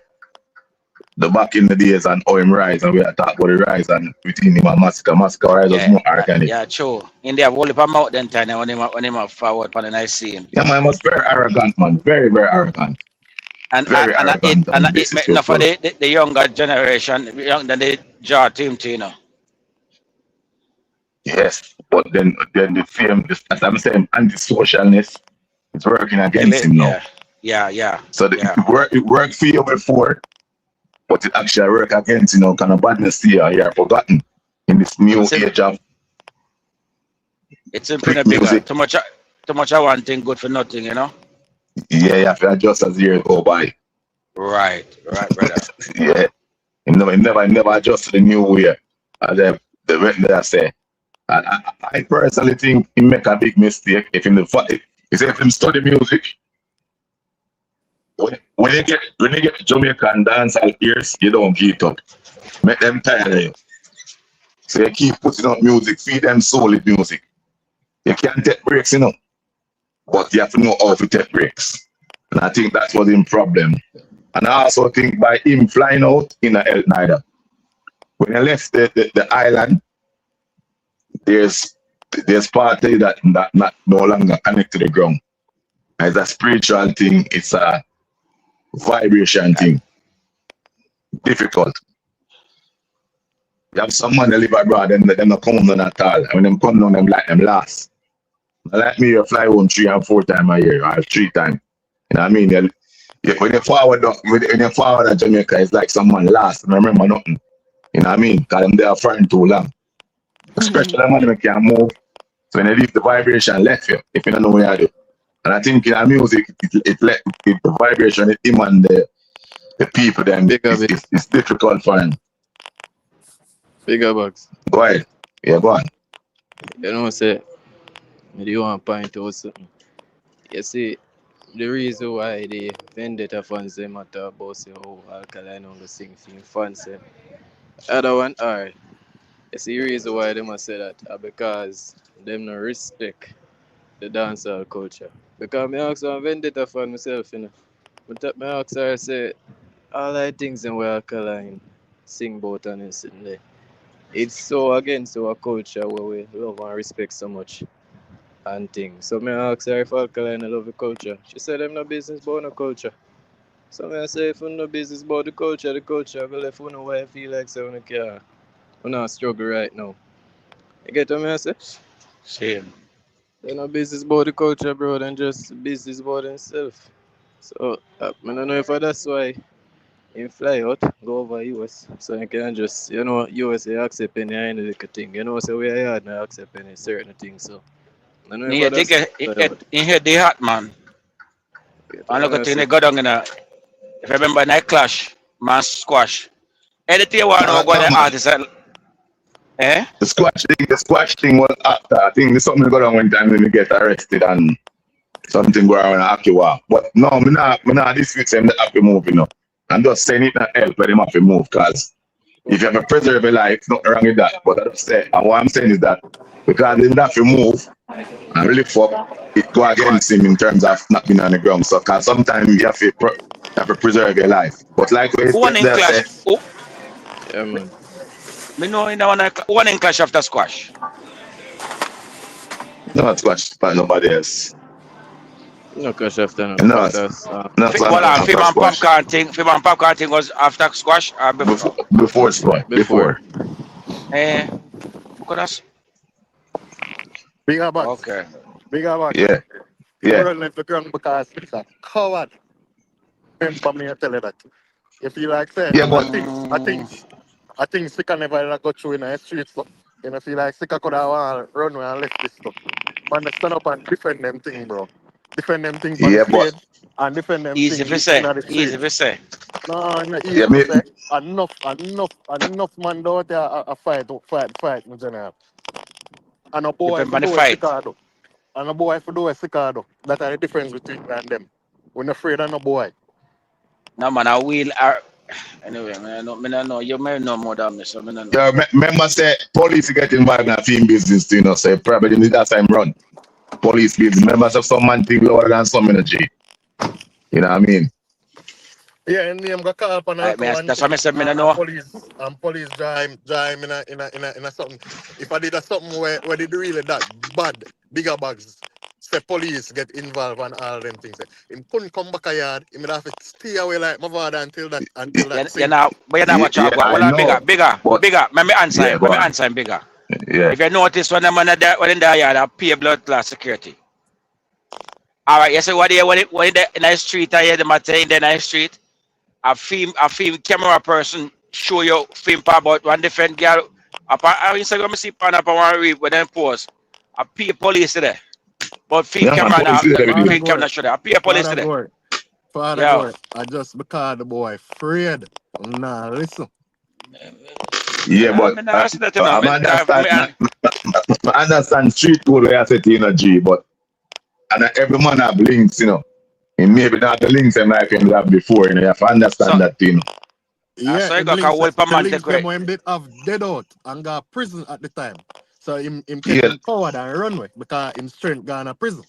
the back in the days and how him rise and we are talk about the rise and between him and Masicka. Masicka rise was Yeah, more organic. yeah, true. In there, whole heap of mouth then time when him up forward for the nice scene. Yeah, man, he was very arrogant, man. Very, very arrogant. And Very arrogant and and it make enough for disrespectful. the younger generation, young than they draw team to, you know. Yes. But then the same, as I'm saying, anti-socialness is working Kill against it, him now. yeah. Yeah, yeah, So yeah. it worked for you before, but it actually work against, kind of badness here. You're forgotten in this new It's age of it's infinite quick bigger. music. Too much of one thing good for nothing, you know? Yeah, you have to adjust as years go by. Right, brother. Yeah. It never adjust to the new way. As the way I say. I personally think he make a big mistake if if him study music. When you get Jamaican dancehall ears, you don't get up. Make them tired of you. So you keep putting out music, feed them solid music. You can't take breaks, but you have to know how to take breaks. And I think that's was his problem. And I also think by him flying out in a health neither. When he left the island, there's part of it that not no longer connect to the ground. It's a spiritual thing, it's a vibration thing. Difficult. You have some man that live abroad and them not come down at all. And when them come down, them like them last. Like me, you fly home 3 and 4 times a year, or 3 times. You know what I mean? When you forward to Jamaica, it's like someone last. And remember nothing. You know what I mean? Because them there for too long. Especially the man that can't move. So when you leave the vibration left you, if you don't know what you do. And I think in our music, the vibration, it him and the people, them, it's difficult for him. Bigger bucks. Go ahead. Yeah, go on. Say, do you want to point out something? You see, the reason why the Vendetta fans they matter about say, Alkaline on the sing for fans. Other one, alright. You see, the reason why they must say that because them no respect the dancehall culture. Because me ask one Vendetta fan myself, But me ask her, say, all the things in where Alkaline sing about and instantly. It's so against our culture where we love and respect so much and things. So me ask her if Alkaline love the culture. She said them no business about no culture. So me say if you no business about the culture I go left you know why I feel like say you care. You not struggle right now. You get what I say? Same. They no business about the culture, bro, than just business about themselves. So I don't know if that's why in fly out, go over US. So you can just, US accept any little thing. So we are not accept any certain things. So I don't know Yeah, if they that's in here they hot man. And look at thing they go down in a if I remember night clash, man squash. Anything you want to go the Man, artist eh? the squash thing was after. I think there's something going on one time when you get arrested and something go around Akiwa. But no, me not this week them the happy move, I'm just saying it not help when them have to move because if you have to preserve your life, nothing wrong with that. But I just say, and what I'm saying is that because they have to move and really fuck, it go against him in terms of not being on the ground. So because sometimes you have to preserve your life. But like what One in they clash. say, Oh, yeah, man. me know in one in clash after squash. not squash by nobody else. No cash after no. No, That's not Well, after squash. Film and popcorn thing was after squash or before. Before squash. before. Before. Eh, because that's Bigger box. okay. Bigger box. Yeah. You Yeah. couldn't left the ground because it's a coward. Remember me, I tell you that. You feel like saying, Yeah, but I think Sika never go through in the street. So, feel like Sika could have run and left this stuff. Man, they stand up and defend them thing, bro. Defend them thing on the yeah, but stage and defend them Easy thing for in say. the Easy street. for say. No, not easy yeah, to me, say. Enough man out there a fight, my general. And a boy Depend for on the do a fight. Sicado. And a boy for do a Sicado. That are the difference between me and them. We're not afraid of no boy. No man, I will. Anyway, man, I don't know. You may know more than me, so I don't know. yeah, remember say police get involved in a film business, so probably need that time run. Police business. Remember say some man think lower than some energy. You know what I mean? Yeah, and name got call up on Like me, alcohol that's what I said. Me no and know. police drive him in a something. If I did a something where they do really that bad, bigger bags, say police get involved and all them things. Him couldn't come back a yard. He would have to stay away like my father until that You sink. know, but you know Yeah, what you yeah, go. I Well, bigger, know. bigger, But bigger. Let me answer yeah, him. go Let me on. answer him bigger. Yeah. If you notice when them when in the yard, I pay blood class security. All right, you see what they when they in the street, I hear them saying in the street. A film camera person show you film about one different girl. Upon Instagram, I see pan up one read with them post. I pay police there. But film Yeah, man, camera now, police is every day. Father film camera Gore, show there. I pay police Father there. Gore, Father Yo, Gore. I just because the boy afraid. Nah, listen. Yeah, but I never see that, you know. I understand. I understand street code where I say to G, but and every man have links, And maybe not the links in life him have before, You have to So, understand that, Yeah, so you him got a links whole per the man take links them away. when did have dead out and got prison at the time. So him catch Yeah, him coward and run away because him strength gone to prison.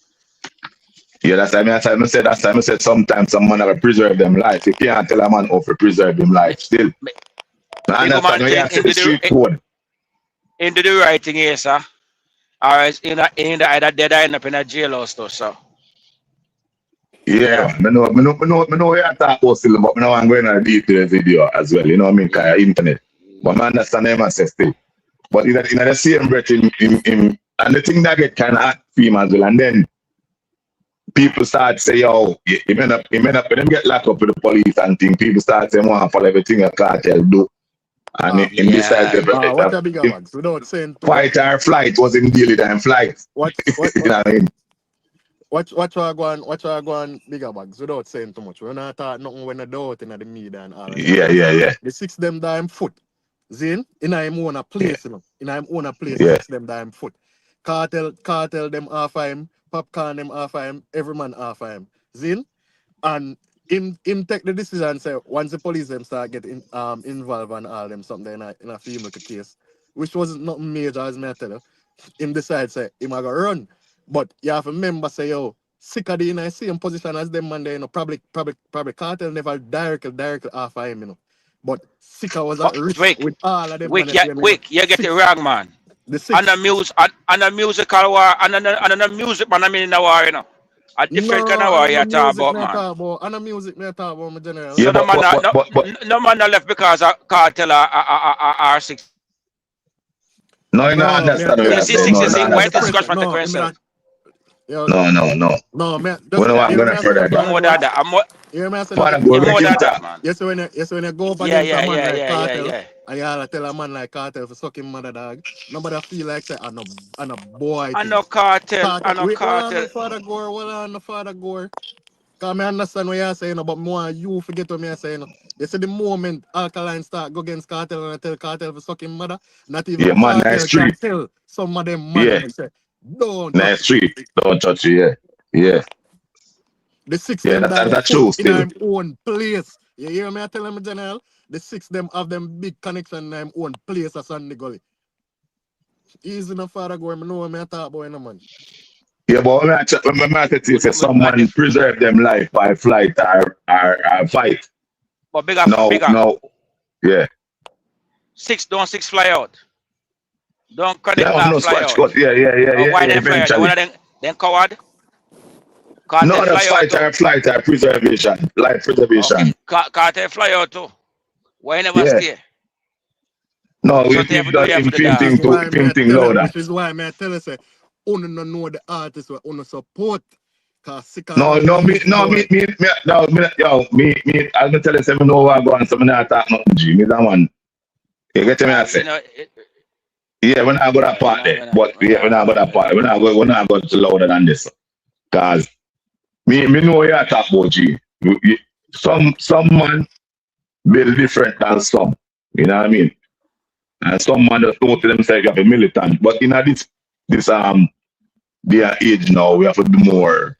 yeah, that's time I said sometimes some man have to preserve them life. You can't tell a man how to preserve him Me, life still. me, I big understand man when you thing have to say the street code. into the right thing here, sir. Or else in the either dead or end up in a jailhouse too, so Yeah, yeah. I know what you talk about still, but I know I'm going to detail video as well, you know what I mean, because internet. But I understand them and say still. But in the same breath, and the thing that get kind of hot for him as well, and then people start say, yo, when them get locked up with the police and thing, people start saying, want to follow everything a cartel do. And in this side, Yeah. What a bigger bags without saying too much. fight or flight was in daily time flight. What what You know what I mean? what you go on bigger bags without saying too much. We're not talking nothing when I do out in the media and all of them Yeah, things. yeah, yeah, The six them damn foot. Zin in him own a yeah, place, In him own a place, yeah. six them damn foot. Cartel them half of him, popcorn them half of him, every man half of him. Zin and him take the decision say once the police them start getting involved and all them something in a female case, which wasn't nothing major as me I tell you. Him decide say him a go run. But you have to remember say yo, Sicka in the same position as them man there, probably cartel never directly off of him, But Sicka was at But risk Wick, with all of them man Wick, the yeah, same, Wick, you get it Six wrong, man. the And the six. music and the musical war and the music man I mean in the war, A different kind No, of I war don't know you talk music about, me man. talk about. I know music me talk about my general. Yeah, So no man not, but no man not left because of cartel or six. no, you not No, me I understand what tell You I you, see say. no, six, No, you no see under why the it is understand. scratch pressure. protect No, yourself. yo, No. no, me We just don't want hear going me to I say no further I'm that. father more than gore. that. I'm more, Hear me I say no. Father, go I'm make more him than that, talk. man. Yes, when you go up Yeah, against yeah, a man yeah, like yeah, yeah, cartel, yeah. and you all tell a man like cartel for sucking mother dog, nobody feel like say I'm a boy I thing. know cartel, I Cartel, know wait, hold on, cartel. no father gore, hold on, no father gore. Cause me understand what you're saying, but more you forget what me saying. You see the moment alkaline start go against cartel and I tell cartel for sucking mother, not even Yeah, man, nice cartel can street. tell some of them man Yeah, them say, don't touch nice it. street. Don't touch it. Yeah, The six yeah. them damn That's foot true in still. their own place. You hear me? I tell them general. The six them have them big connection in their own place as on the gully. Easy enough father go, I know what I talk about, man. Yeah, but when I tell you, say But someone preserve them life by flight or fight. bigger, No, bigger. no. Yeah. Six fly out. Don't Yeah, connect I'm now no fly scratch out. cut. Yeah, Why they fly out? They eventually. one of them coward. Cartel No, that's fly out fight too. or flight or preservation. Life Okay. preservation. Cartel fly out too. Why you never Yeah. stay? No, Something you have if to do that here in for the Which dog. is why thing me thing tell you, louder. say, Uno no know the artist where Uno support. Cause sick and No, run no, release the boy. I'll tell you, seven over go on, so me not talk nothing, G. Me that one. You get me, I You say. know, Yeah, we're not going to yeah, part there. But when yeah, we're I not go going to on there. part. We're not going to louder than this. Cause me know what you talk about, G. Some man build different than some. You know what I mean? And some man just know to themselves you have a militant. But in this day and age now, we have to be more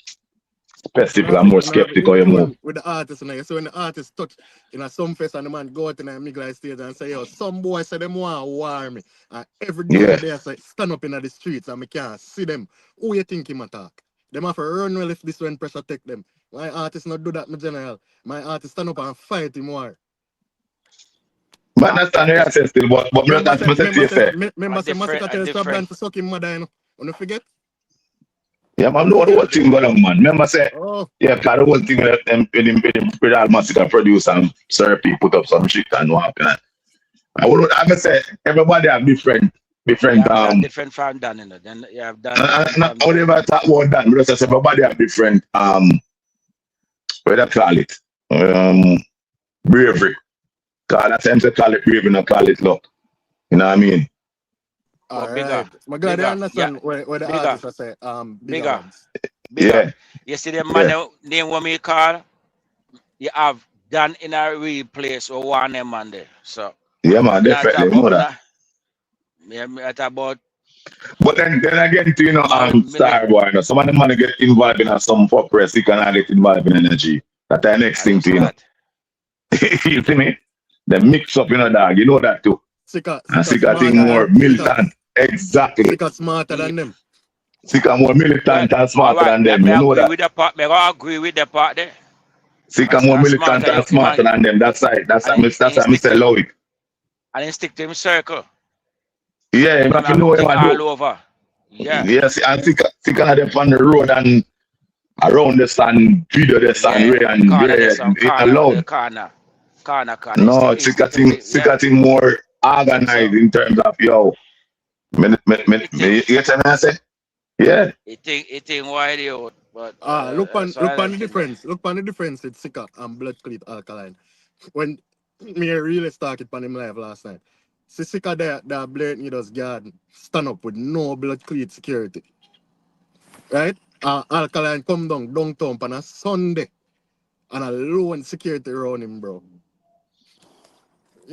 specific and more And I have skeptical, in you know. tune with the artist and so when the artist touch in a some face and the man go out in a middle stage and say, yo, some boy say them want to war me. And every day Yeah. they say stand up in the streets and me can't see them. Who you think him attack? Them have to run well if this when pressure take them. My artist not do that, my general. My artist stand up and fight him more. But understand what I say still, but me Remember that's say, me say to you say. remember say Masicka A tell different. Strapline to suck him mother, you know. You don't forget? Yeah, man, know the whole thing going on, man. Remember say, Oh, yeah, because the whole thing with all Masicka produce and Syrupy put up some shit and what happened. I would I would say everybody have You different have that different from Dan, you know. Then you have done different and I from would Dan. never talk about that because I say everybody have different what do you call it? Bravery. Cause that time to call it bravery, not call it luck. You know what I mean? all But right. My God, I bigger, yeah, understand where the bigger, artist I say, bigger bigger, ones. bigger. Yeah, You see the man yeah. name what me call? You have Dan in a real place or one name man there. So Yeah, man, me not talk definitely about know me that. not me talk about But then again, to, you know, me Star Boy, you know, some of the money get involved in some fuck press, you cannot get involved in energy. That's the next I thing just to, you know. that. You see me? The mix up, you know, dog, you know that too. And Sika Sika thing smarter Yeah. more than militant. Exactly. Sika smarter Yeah. than them. Sika more Well, militant and all smarter right, than me, them. me You know agree that. with the part. Me go agree with the part there. Sika more As militant smarter and you smarter man, than them. That's right. and That's he how I stick say to love it. and he stick to him circle, Yeah, you and him have to have know him thing and all do. over. Yeah, Yes, and Sika are them on the road and around the sun, video the sun, yeah. Ray and Corner Ray there's some corner, allowed. the corner. No, He stick to fi, Sika thing more so organized in terms of yo. it think You get what I say? Yeah. it think wide out, but Look that's one of on them the thing there. difference. Look on the difference with Sika and blood clot alkaline. When me really started on him live last night. See Sika there, that blatant does guard stand up with no blood clot security. Right? Alkaline come downtown on a Sunday and a lone security around him, bro.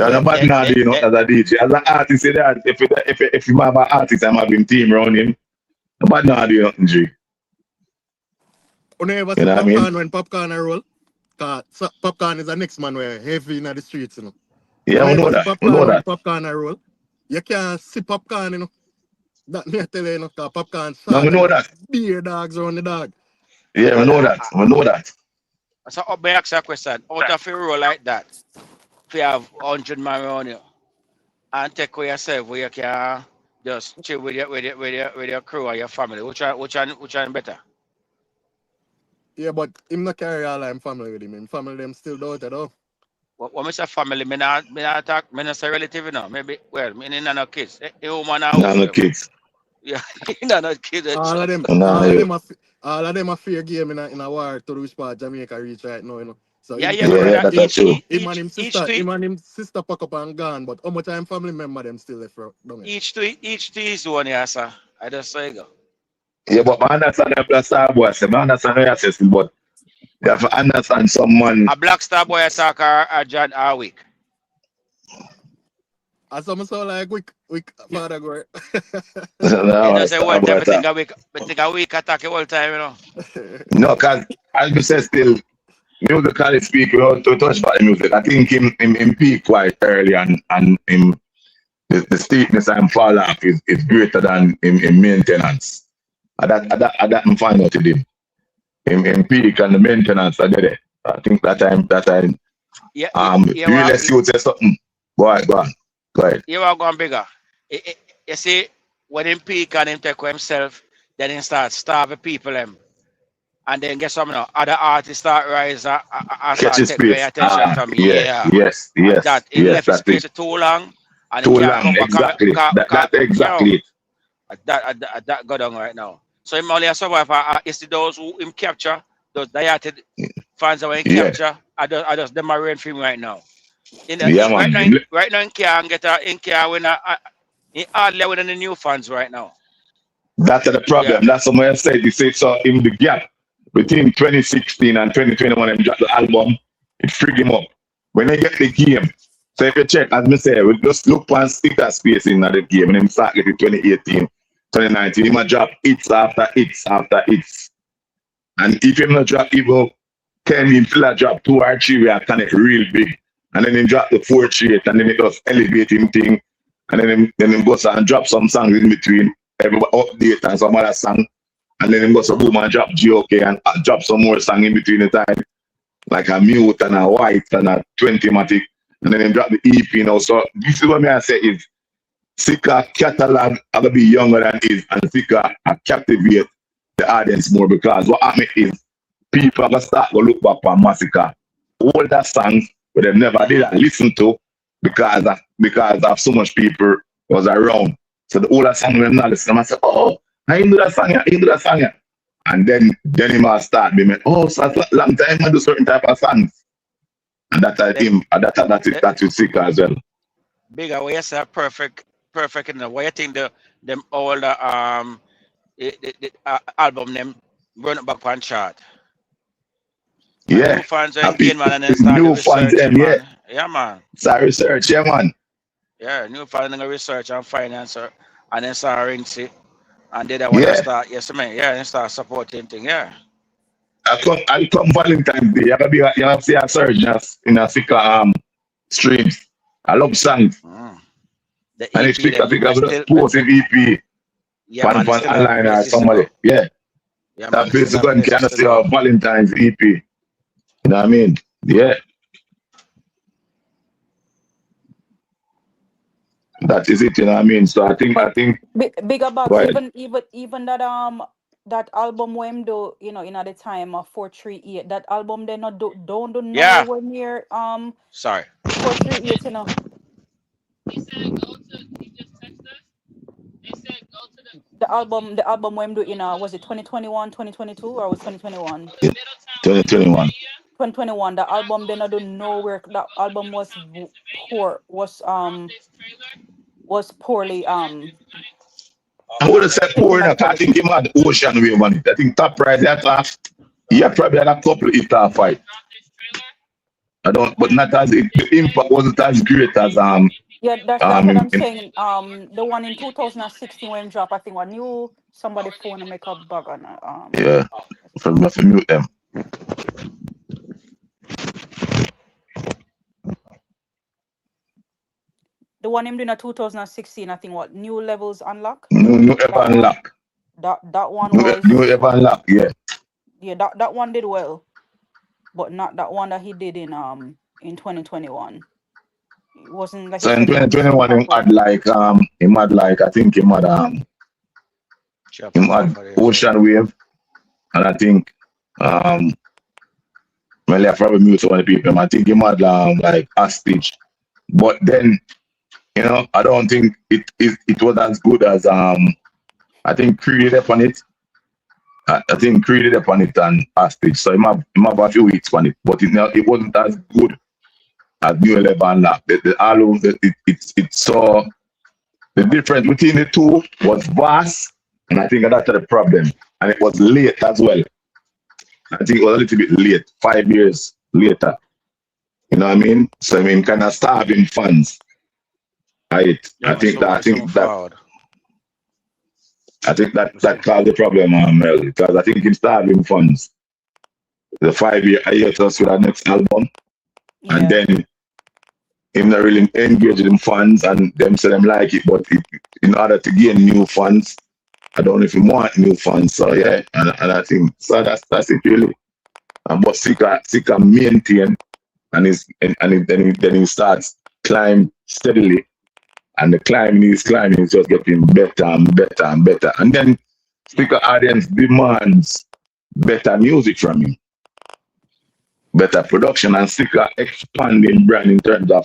Yeah, Yeah. nobody now do you know as a DJ. As an artist, you that if you have an artist and have him team around him, nobody now do nothing, G. You never You see know what I mean? popcorn when popcorn a roll? Cause popcorn is the next man where heavy in the streets, you know. You Yeah, we know never see that. We know popcorn when that. popcorn a roll. You can't see popcorn, you know. That me I tell you, you know, cause popcorn No, we shot and know got that. beer dogs around the dog. Yeah, we And know that. We know that. so up me ask you a question. Out of a row like that, if you have 100 man around you and take away yourself where you can just chill with your crew or your family, which one better? Yeah, but him not carry all him family with him. Him family them still do it though. What me say family, me not talk, me not say relative, you know. Maybe, well, me ain't no kids. A woman and No, house, no whatever. kids. Yeah, you know, no kids, All of them, No, all of you. them, all of them a fair game in a war to which part Jamaica reach right now, you know. So Yeah, him yeah, take me Yeah, know him, yeah, that that's each true. each each each him tweet and him sister pack up and gone. But how much time family member them still left down here? each to his one, yeah, sir. I just say go. Yeah, but I understand that Star Boy say, I understand what you're saying, but you have to understand someone. A black star boy attack or John Harwick. As some sound like weak father go. You No, know, say Star one Boy time I think attack. a week attack all time, you know. No, because as you say still, musically speaking, to touch about the music, I think him peak quite early and him the steepness and fall off is greater than in maintenance. That I'm find out today. In peak and the maintenance are there. I think that time Yeah, you really see what say something. Go ahead. you are going bigger. You see, when him peak and him take for himself, then he start starving people him. And then get some other artists start rise and Catch start his take away space. attention from Yeah, yeah. And yes, that he yes, left his that's it. space too long and he Too can't long, come back. exactly. That's exactly it. That go down right now. So him only a survivor is those who him capture, those dieted fans that him Yeah, capture, I just them are for him right now. yeah, Right man. now, right now, in can't get in can't win he hardly winning the new fans right now. That's the Yeah. problem. That's what I said. You say so in the gap between 2016 and 2021 when they dropped the album, it freed him up. When they get the game, so if you check, as I say, we just look and stick that space in the game and then start getting 2018, 2019, he might drop hits after hits after hits. And if him not drop even 10, him still drop 2 or 3 we are kind of real big. And then he drop the 4 straight and then it does elevate him thing. And then him goes and drop some songs in between, every update and some other song. And then him go so boom and drop GOK and drop some more song in between the time, like a Mute and a White and a 20-matic. And then him drop the EP now. So this is what me I say is Sika catalog are gonna be younger than his, and Sika captivate the audience more, because what happened is people are gonna start to look back on Masicka older songs but they never did listen to, because of so much people was around. So the older song them not listen. I say, oh, I ain't do that song yet, I ain't do that song yet. And then he must start being, oh, so a long time I do certain type of songs. And that I Then think that's with Sika as well. bigger way, yes, perfect. You know, why you think them older album them run it back on chart? And Yeah. new fans are Happy again, man, and then start the new fans researching, them, yeah. man. Yeah, man. Start research, yeah man. Yeah, new fans and research and finance, and then start rinse it, and then I wanna Yeah. start. Yes, man. Yeah, and start supporting thing. Yeah. I come Valentine's Day. You have to see a surge in a Sika streams. I love songs. Mm. The And if EP Sika them we just still, post an EP yeah, man, it on still have online or places to somebody. go. Yeah. Yeah, man, That it still place is have going places to to see go. our Valentine's EP. You know what I mean? Yeah. That is it, you know what I mean? So I But think bigger go box, ahead. even that album when him do, in at the time of 438, that album they not don't do Yeah. nowhere near Sorry. 438, the album when him do was it 2021, 2022, or was 2021? Yeah. 2021. 2021. The album they not do nowhere. That album was poor, was poorly I would have said pouring up. I think systematically. he had Ocean Wave on it. I think top price that yeah, probably had a couple of it fight. I don't, but not as the impact wasn't as great as Yeah, that's what I'm in saying. The one in 2016 when drop, I think I knew somebody phone and make a bug on it. yeah, Let's from see. mute them. The one him doing a 2016, I think what New Levels Unlock. New ever That one. unlock. That one New was, ever unlock. Yeah. yeah, that one did well, but not that one that he did in 2021. It wasn't, like you So in said, it wasn't 2021 super. him had like I think Chop him it had off of there, so. Ocean Wave, and I think well, I probably mute some of the people. I think him had like Hostage, but then I don't think it was as good as I think Creed upon it. I think Creed upon it and Hostage. So him have a few hits on it, but it wasn't as good as New Level Unlocked. The album it saw the difference between the two was vast, and I think that's the problem. And it was late as well. I think it was a little bit late, 5 years later. You know what I mean? So I mean, kind of starving fans. Right? Yeah, man. So what is moving forward? I think You that see? caused the problem, Mel, because I think it's starving funds. The 5 year hiatus with our next album, and Yeah, then him not really engaged in funds, and them say them like it, but in order to gain new funds, I don't know if you want new funds. So yeah, and I think so that's it really. But Sika maintain, then he starts climb steadily, and the climbing is just getting better and better and better, and then Sika audience demands better music from him, better production, and Sika expanding brand in terms of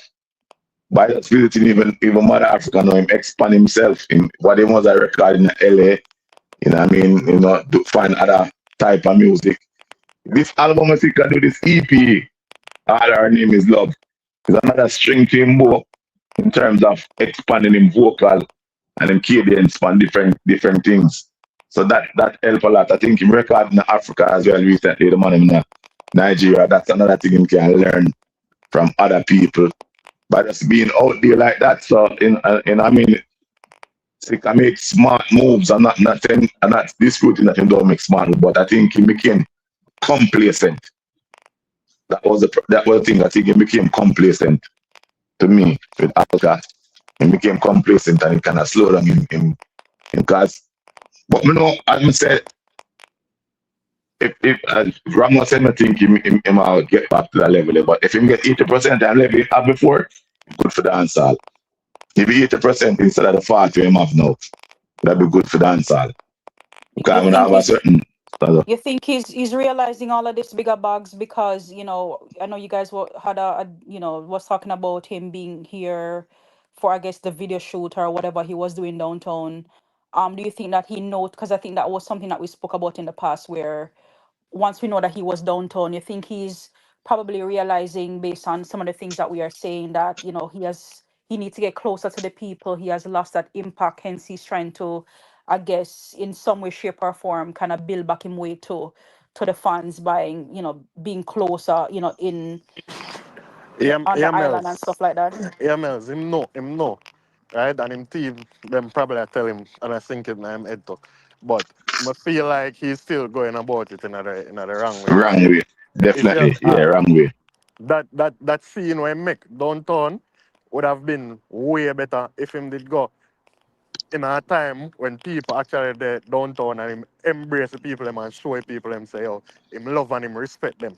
by just visiting even Mother Africa now him expand himself in what he was a record in LA, you know what I mean, to find other type of music. This album I think I do this EP, All Our Name Is Love, is another string to him bow in terms of expanding him vocal and him cadence on different things. So that help a lot. I think him record in Africa as well recently, the man in Nigeria, that's another thing he can learn from other people by just being out there like that. So I mean, Sika make smart moves. I'm not disputing that him don't make smart moves, but I think he became complacent. That was the thing. I think he became complacent to me with Alka. He became complacent and he kind of slowed down in because, but as I said, if Ramos said, I think him will get back to that level. But if him get 80% and level he had before, good for the dancehall. If he 80% instead of the 40 him have now, that'd be good for the dancehall. You Because we think have a he's certain. you think he's realizing all of this bigger bugs because I know you guys had was talking about him being here for I guess the video shoot or whatever he was doing downtown. Do you think that he knows? Because I think that was something that we spoke about in the past where once we know that he was downtown, you think he's probably realizing based on some of the things that we are saying that, he needs to get closer to the people. He has lost that impact. Hence he's trying to, I guess, in some way, shape or form, kind of build back him way to the fans by, being closer, in on the island and Mel's. stuff like that. Yeah, Mel's. Him know. Right? And him team, them probably I tell him, and I think it I'm head to. But I feel like he's still going about it in the wrong way. Wrong way. If you Definitely. Yeah, wrong way. that scene where make downtown would have been way better if him did go in a time when people actually there downtown and him embrace the people them and show people them say, oh, him love and him respect them.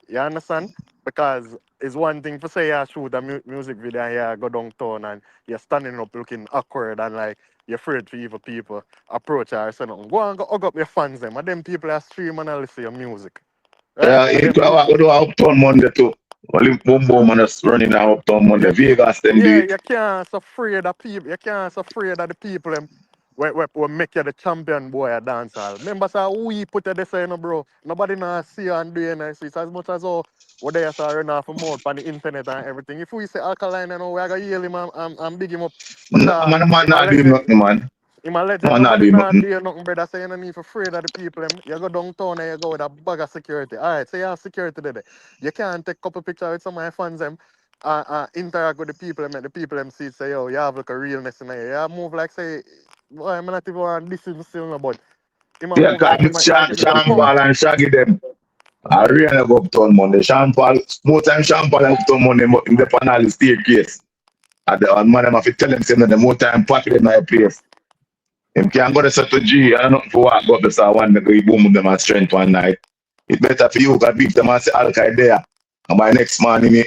You understand? Because it's one thing to say you shoot a music video and you go downtown and you're standing up looking awkward and like you're afraid for evil people approach you or say nothing. Go and go hug up your fans them and them people are streaming and listen to your music. Right? Yeah, And it them we do Uptown Monday too. Only boom boom and us running now Uptown Monday. Vegas them do yeah, it. you can't so afraid of people. You can't so afraid of the people them we make you the champion boy at dancehall. Remember, so we put it this say, no, bro. Nobody know see you and doing it. It's as much as what they are run off a mouth on the internet and everything. If we say alkaline, you know, we are gonna yell him and big him up No because man, the man him a not doing legend. nothing, man. Him a legend. Man not Nobody doing not nothing. do nothing, brother. So you no need for afraid of the people. Them. You go downtown and you go with a bag of security. All right, so you have security there. You can't take a couple pictures with some of my fans them. Interact with the people, make the people them see say, yo, you have like a realness in there. You move like say, boy, I'm not even want this is still no, but him a Yeah, move cause it's like him is a Sean punk. Paul and Shaggy them. I really go Uptown Monday. Sean Paul, more time Sean Paul and Uptown Monday in the panel staircase. And the man them have to tell him say no, the more time pack them in my place. Him can't go to such a G and nothing for walk up the one that go boom them and strength one night. It's better for you because beat them and say Al-Qaeda there. And by next morning,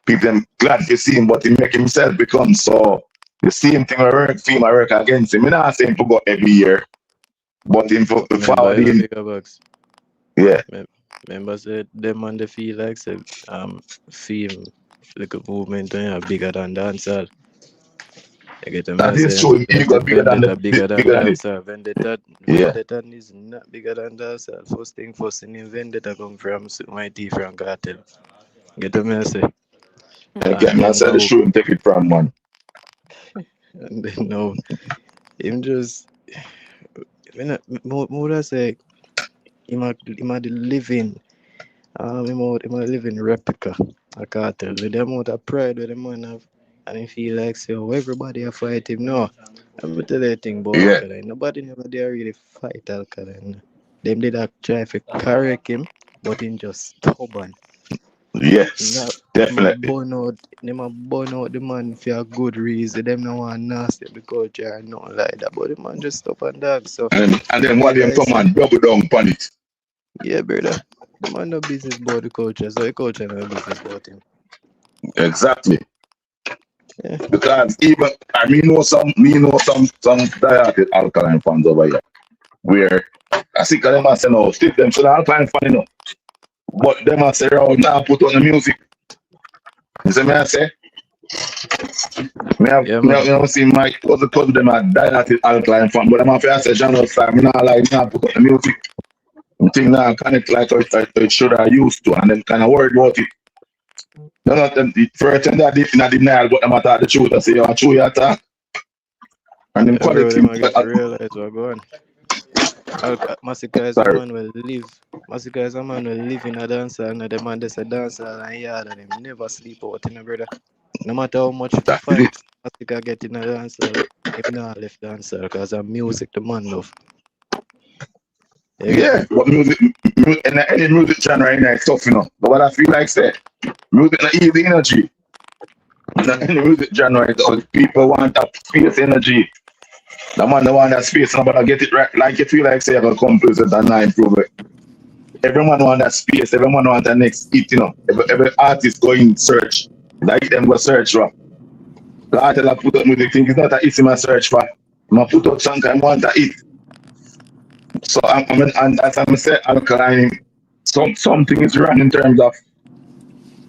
people them glad to see him, but he make himself become so the same thing I work for him, I work against him. I not say him to go every year, but him for Remember, forward you know, him, bigger bucks. yeah. Remember, say them and the feel like say fame like a movement bigger than dancehall. You get what That I'm is saying? true. He got bigger than Vendetta bigger than bigger than it. dancehall. Vendetta Yeah. Vendetta is not bigger than dancehall. First thing first, the name Vendetta come from Mighty from Cartel. Get what I say? I Hmm. get And me then outside the now, show and take it from one. him just when I say him a the living him a living replica a cartel with the amount of pride with the man have and he feel like so everybody a fight him no. I'm gonna tell you a thing about Yeah. Alkaline. Nobody never dare really fight Alkaline. Them did a try to correct him, but him just stubborn. Yes. Now Definitely. them a burn out the man for a good reason. Them no want nasty the culture and nothing like that. But the man just stubborn dog. So And then what like them I come say, and double down on it. yeah, brother. The man no business about the culture, so the culture no business about him. Exactly. Yeah. Because even I know some diehard Alkaline fans over here. Where I see them I say no, still them so the Alkaline fan, But them I say oh now put on the music. You see me I say? Yeah, Me man. see my cousin them are diehard Alkaline fan, but them have to say genre style, me not like now put on the music. I think now connect like it should I used to and then kind of worried about it. No, no, the first time that deep in the denial, but I'm at the truth. I say, you're true, you attack. And them Yeah, bro, quality, them I get to realize what going. Masicka is a sorry. man will live. Masicka is a man will live in a dancer and the man that's a dancer and yard and him never sleep out in a brother. No matter how much That is fight it. Masicka get in a dancer, him not left dancer because of music the man love. You get Yeah, me? but music in any music genre in there is tough, But what I feel like, say, music is easy energy. In Mm. any music genre, people want that space energy. The man, the one that space, nobody get it right. Like you feel like, say, you're going to come to it and not improve it. everyone want that space, everyone want the next hit. Every artist going search. Like them go search for. The artist that put up music think it's not a hit him a search for. I put up song I want a hit. So and as I said, Alkaline, something is wrong in terms of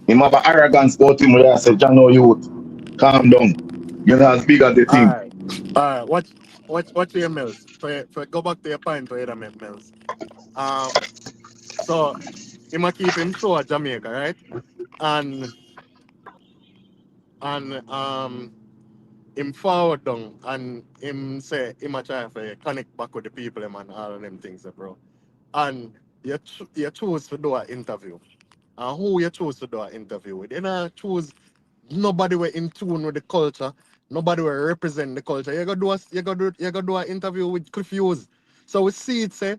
him have an arrogance about him where I said, John, no youth, calm down. You're not as big as the All thing. right. All right. Watch your Mills. For go back to your point for your Mills. Um. So he might keep him show at Jamaica, right? And and him forward down and him say him a try to connect back with the people him and all of them things, bro. And you choose to do an interview. And who you choose to do an interview with? You know, choose nobody were in tune with the culture. Nobody were represent the culture. You gotta do an interview with confused. So we see it say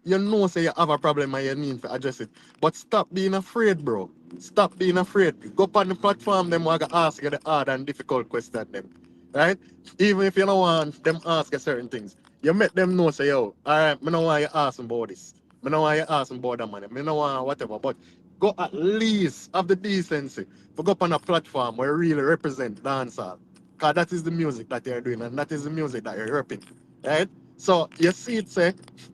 say you have a problem and you need to address it. But stop being afraid, bro. Stop being afraid. Go up on the platform, them I gonna ask you the hard and difficult question them. Right? Even if you don't want them ask you certain things. You make them know say, yo, alright, I don't want you asking about this. I don't want you asking about that money. I don't want whatever. But go at least have the decency to go up on a platform where you really represent dancehall. Because that is the music that you're doing and that is the music that you're repping. Right? So you see it say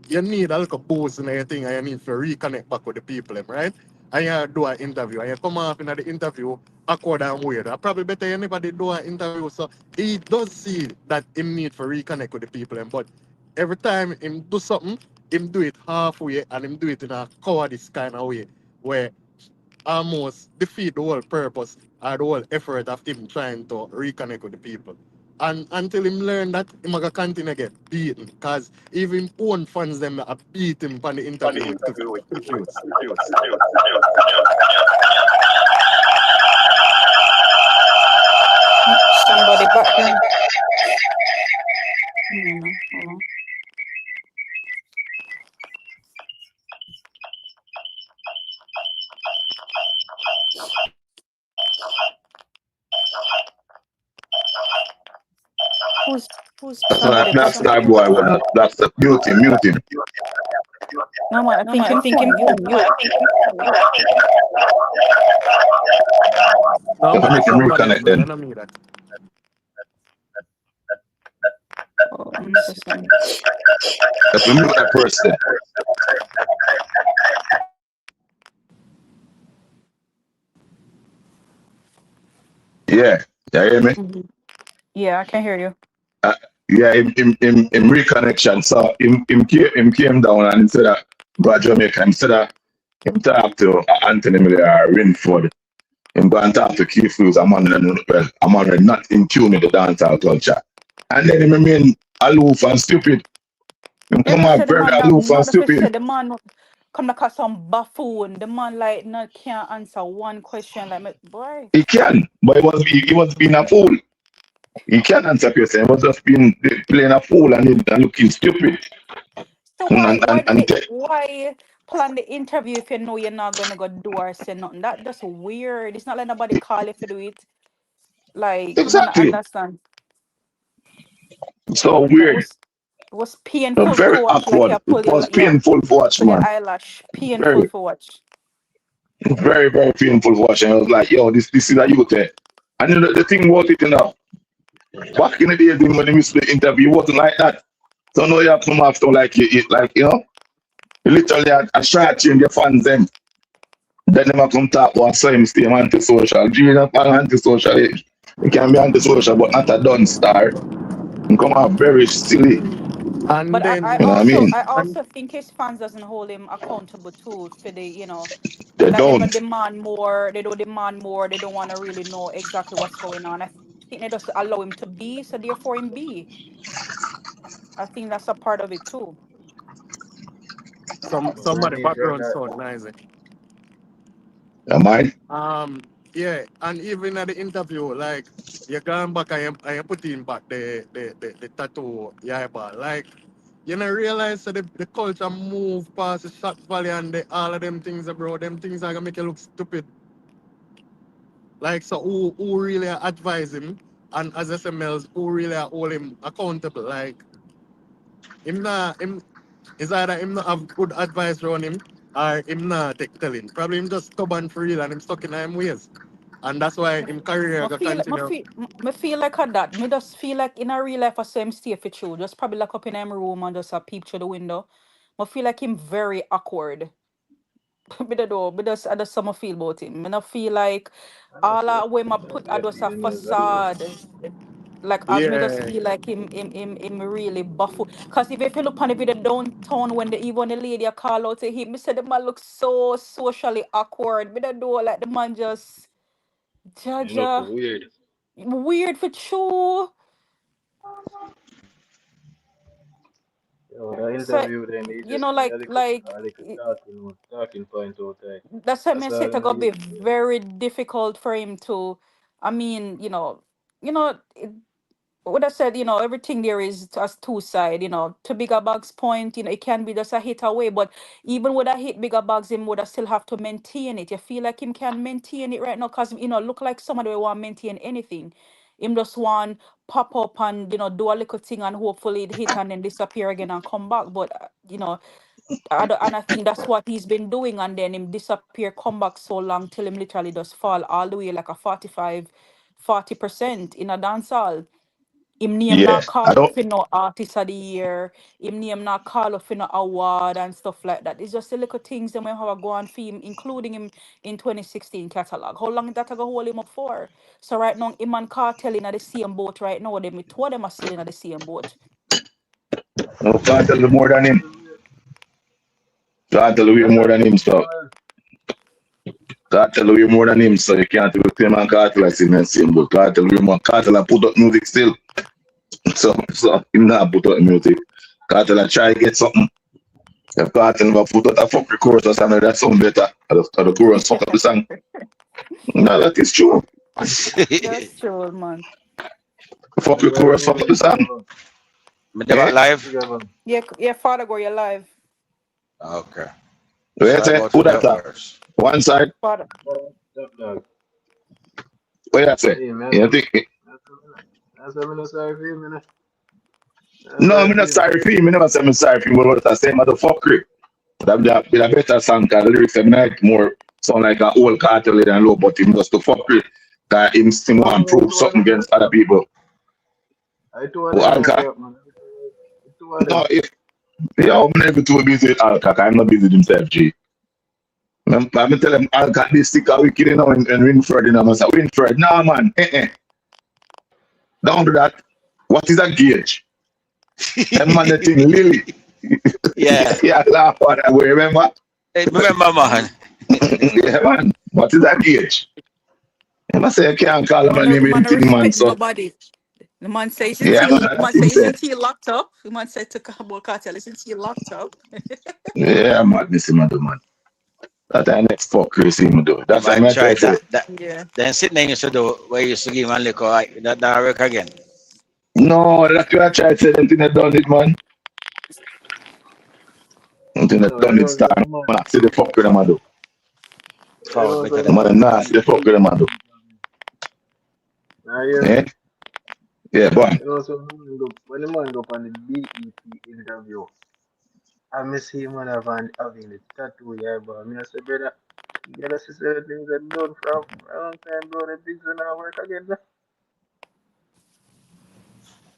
you need a little boost in your thing and you need to reconnect back with the people, right? And you do an interview and you come off in the interview awkward and weird. I probably better you never did do an interview. So he does see that him need to reconnect with the people, but every time him do something, him do it halfway and him do it in a cowardice kind of way where almost defeat the whole purpose or the whole effort of him trying to reconnect with the people. And until him learn that, him gonna continue get beaten. Because even him own fans them are beat him on the interview with confused. Somebody background. No, hold on. Who's That's not somebody that's that background? boy. That's the mute him. No man, I No, think man, I him think phone him mute. phone mute. No, Let but me make it's him somebody reconnect else, man. I then. don't mean that. Oh, let me see some. Let me mute that person. Yeah. You hear me? Mhm. Yeah, I can hear you. Uh, yeah, in reconnection. So him came down and instead of go to Jamaica, instead of him talk to Anthony Miller or Winford, him go and talk to Keith Hughes. I'm already not in tune with the dancehall culture. And then he remain aloof and stupid. Him Yeah, come me out say the very man have aloof and nothing to say. stupid. The man come like a some buffoon. The man like not can't answer one question. Like me, boy. He can, but he was being a fool. He can answer question. He was just being playing a fool and looking stupid. So And, why and, do and the te- why plan the interview if you know you're not gonna go do or say nothing? That just weird. It's not like nobody call you to do it. Like I don't exactly. understand. So That weird. was painful to Very watch. Like awkward. you It pull was your painful to watch, pull your man. eyelash. Painful Very, to watch. very painful to watch. And I was like, yo, this is a youth. And the thing about it. Back in the days when they used to interview, it wasn't like that. So now you have come after like you literally a try to change your fans them. Then never come talk about same same antisocial. Gene up antisocial. You can be antisocial but not a done star. You come out very silly. And But I then You know what I also mean? I and also think his fans doesn't hold him accountable too for the They like them a don't. demand more. They don't demand more. They don't want to really know exactly what's going on. I think they just allow him to be. So therefore him be. I think that's a part of it too. We somebody need background journal. sound nice. You mind? Um, yeah, and even at the interview, like you gone back and you put in back the tattoo, yeah, but like you know realize that the culture move past the shot valley and all of them things, bro. Them things are gonna make you look stupid. Like so, who really advise him, and as SMLs, who really hold him accountable? Like him not him is either him not have good advice around him, or him not take telling. Probably him just stubborn for real and him stuck in him ways. And that's why him career I go feel, I continue. feel, I feel like a that. Me just feel like in a real life, I saw him stay for true. Just probably lock up in him room and just a peep through the window. I feel like him very awkward. Me don't know. I just some feel about him. Me not feel like I don't all say, that way I man, put I get just the a news that way. facade. Like I me just Yeah. feel like him really buffo. Cause if you look on the video downtown when the even the lady a call out to him, me said the man look so socially awkward. Me don't know like the man just You look Jaja weird. weird for true. Yo, the So interview then he you just know give me a little, like talking point out there. that's why That's I all say I it know gonna you be can do. very difficult for him to. I mean, you know, what I said, everything there is has two side. To bigger bags point, it can be just a hit away, but even with a hit bigger bags, him would still have to maintain it. You feel like him can maintain it right now, cause look like somebody will want maintain anything. Him just want pop up and do a little thing and hopefully it hit and then disappear again and come back. But and I think that's what he's been doing, and then him disappear, come back so long till him literally just fall all the way like a 40% in a dance hall. Him name Yeah, not I call up don't. for no artist of the year. Him name not call up for no award and stuff like that. It's just the little things that we have a go on for him, including him in 2016 catalog. How long that I go hold him up for? So right now, him and Cartel in the same boat right now. Them two of them are still in the same boat. No, can't tell you more than him. Can't tell you That's more what than him. So can't tell you way more than him. So you can't even claim and cartel as in the same boat. Can't tell you more. Cartel and put up music still. So him not put up music. Cartel and try to get something. If Cartel never put out a fuck the chorus or something, that's something better. The chorus fuck up the song. No, that is true. That's true, man. Fuck you the guys chorus, fuck up the moving song. together. Me Eh? about live. Together. Yeah, yeah, Father, go, you're live. Okay. Where you Sorry say? about Who for that that talk? words. One side? Father. Top dog. Where you say? Hey, man, You think? that's what I'm not sorry for you, man. That's No, sorry I'm for not you. sorry for him. I never say I'm sorry for him, but I say motherfucker. That be a better song because the lyrics are like more sound like an old cartel than low, but him just to fuck with. That him still No, want to man, prove two of something them against like other that. people. I two of Who them like Alka? that, man. Two of No, them. if yeah, I'm never too busy with Alka. I'm not busy with himself, G. I'm tell him Alka this stick a wicked, and Winfred, I say Winfred, nah, man, don't do that. What is a gauge? That man, the thing, Lily. Yeah. Yeah, laugh at that. Remember? Hey, remember, man. Yeah, man. What is a gauge? I must say, I can't call him a The name man no anything, man. respect So, nobody. The man say since yeah, he man, the man that's him say say. since he locked up. The man said to Cabo Cartel since he locked up. Yeah, madness him a do, man. That I next fuck crazy him do. You That's why might I tell try you, say, that. Yeah. Then sitting there used to do where you used to give man liquor, right? That work again. no, that's why I try to say them thing that done it, man. Them thing that No, you done it, know, start, so man. man. See the fuck with them I do. You Forward know, better so The than man man, backward. I nasty, the fuck with them I do. now hear me. Eh? Yeah, boy. You know, so when the man go on the BET interview, I miss him and having the tattoo, yeah, but I mean, I said, brother, you gotta see certain things that done from a long time, bro, the things will not work again, nah.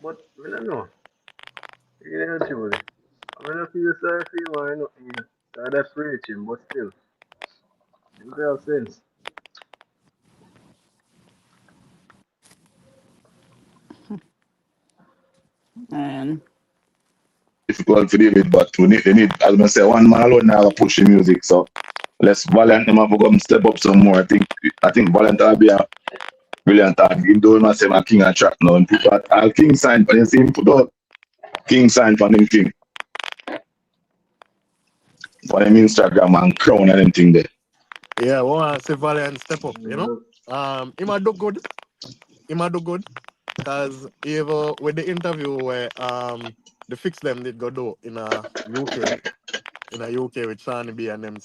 But, I don't know. You know, truly. I mean, I feel sorry for you, I know, so that's preaching, but still, it have sense. And Difficult for David, but they need, as I say, one man alone now push the music. So let's Valiant them have to come step up some more. I think Valiant will be a brilliant tag. Even though I say my King and track now, and people are King sign, but you see him put out King sign for them King for them Instagram and crown and them thing there. Yeah, we want to see Valiant step up, you know? Mm, He might do good. He might do good. Because even with the interview where the fix them did go do in a UK, with Shawnee B and them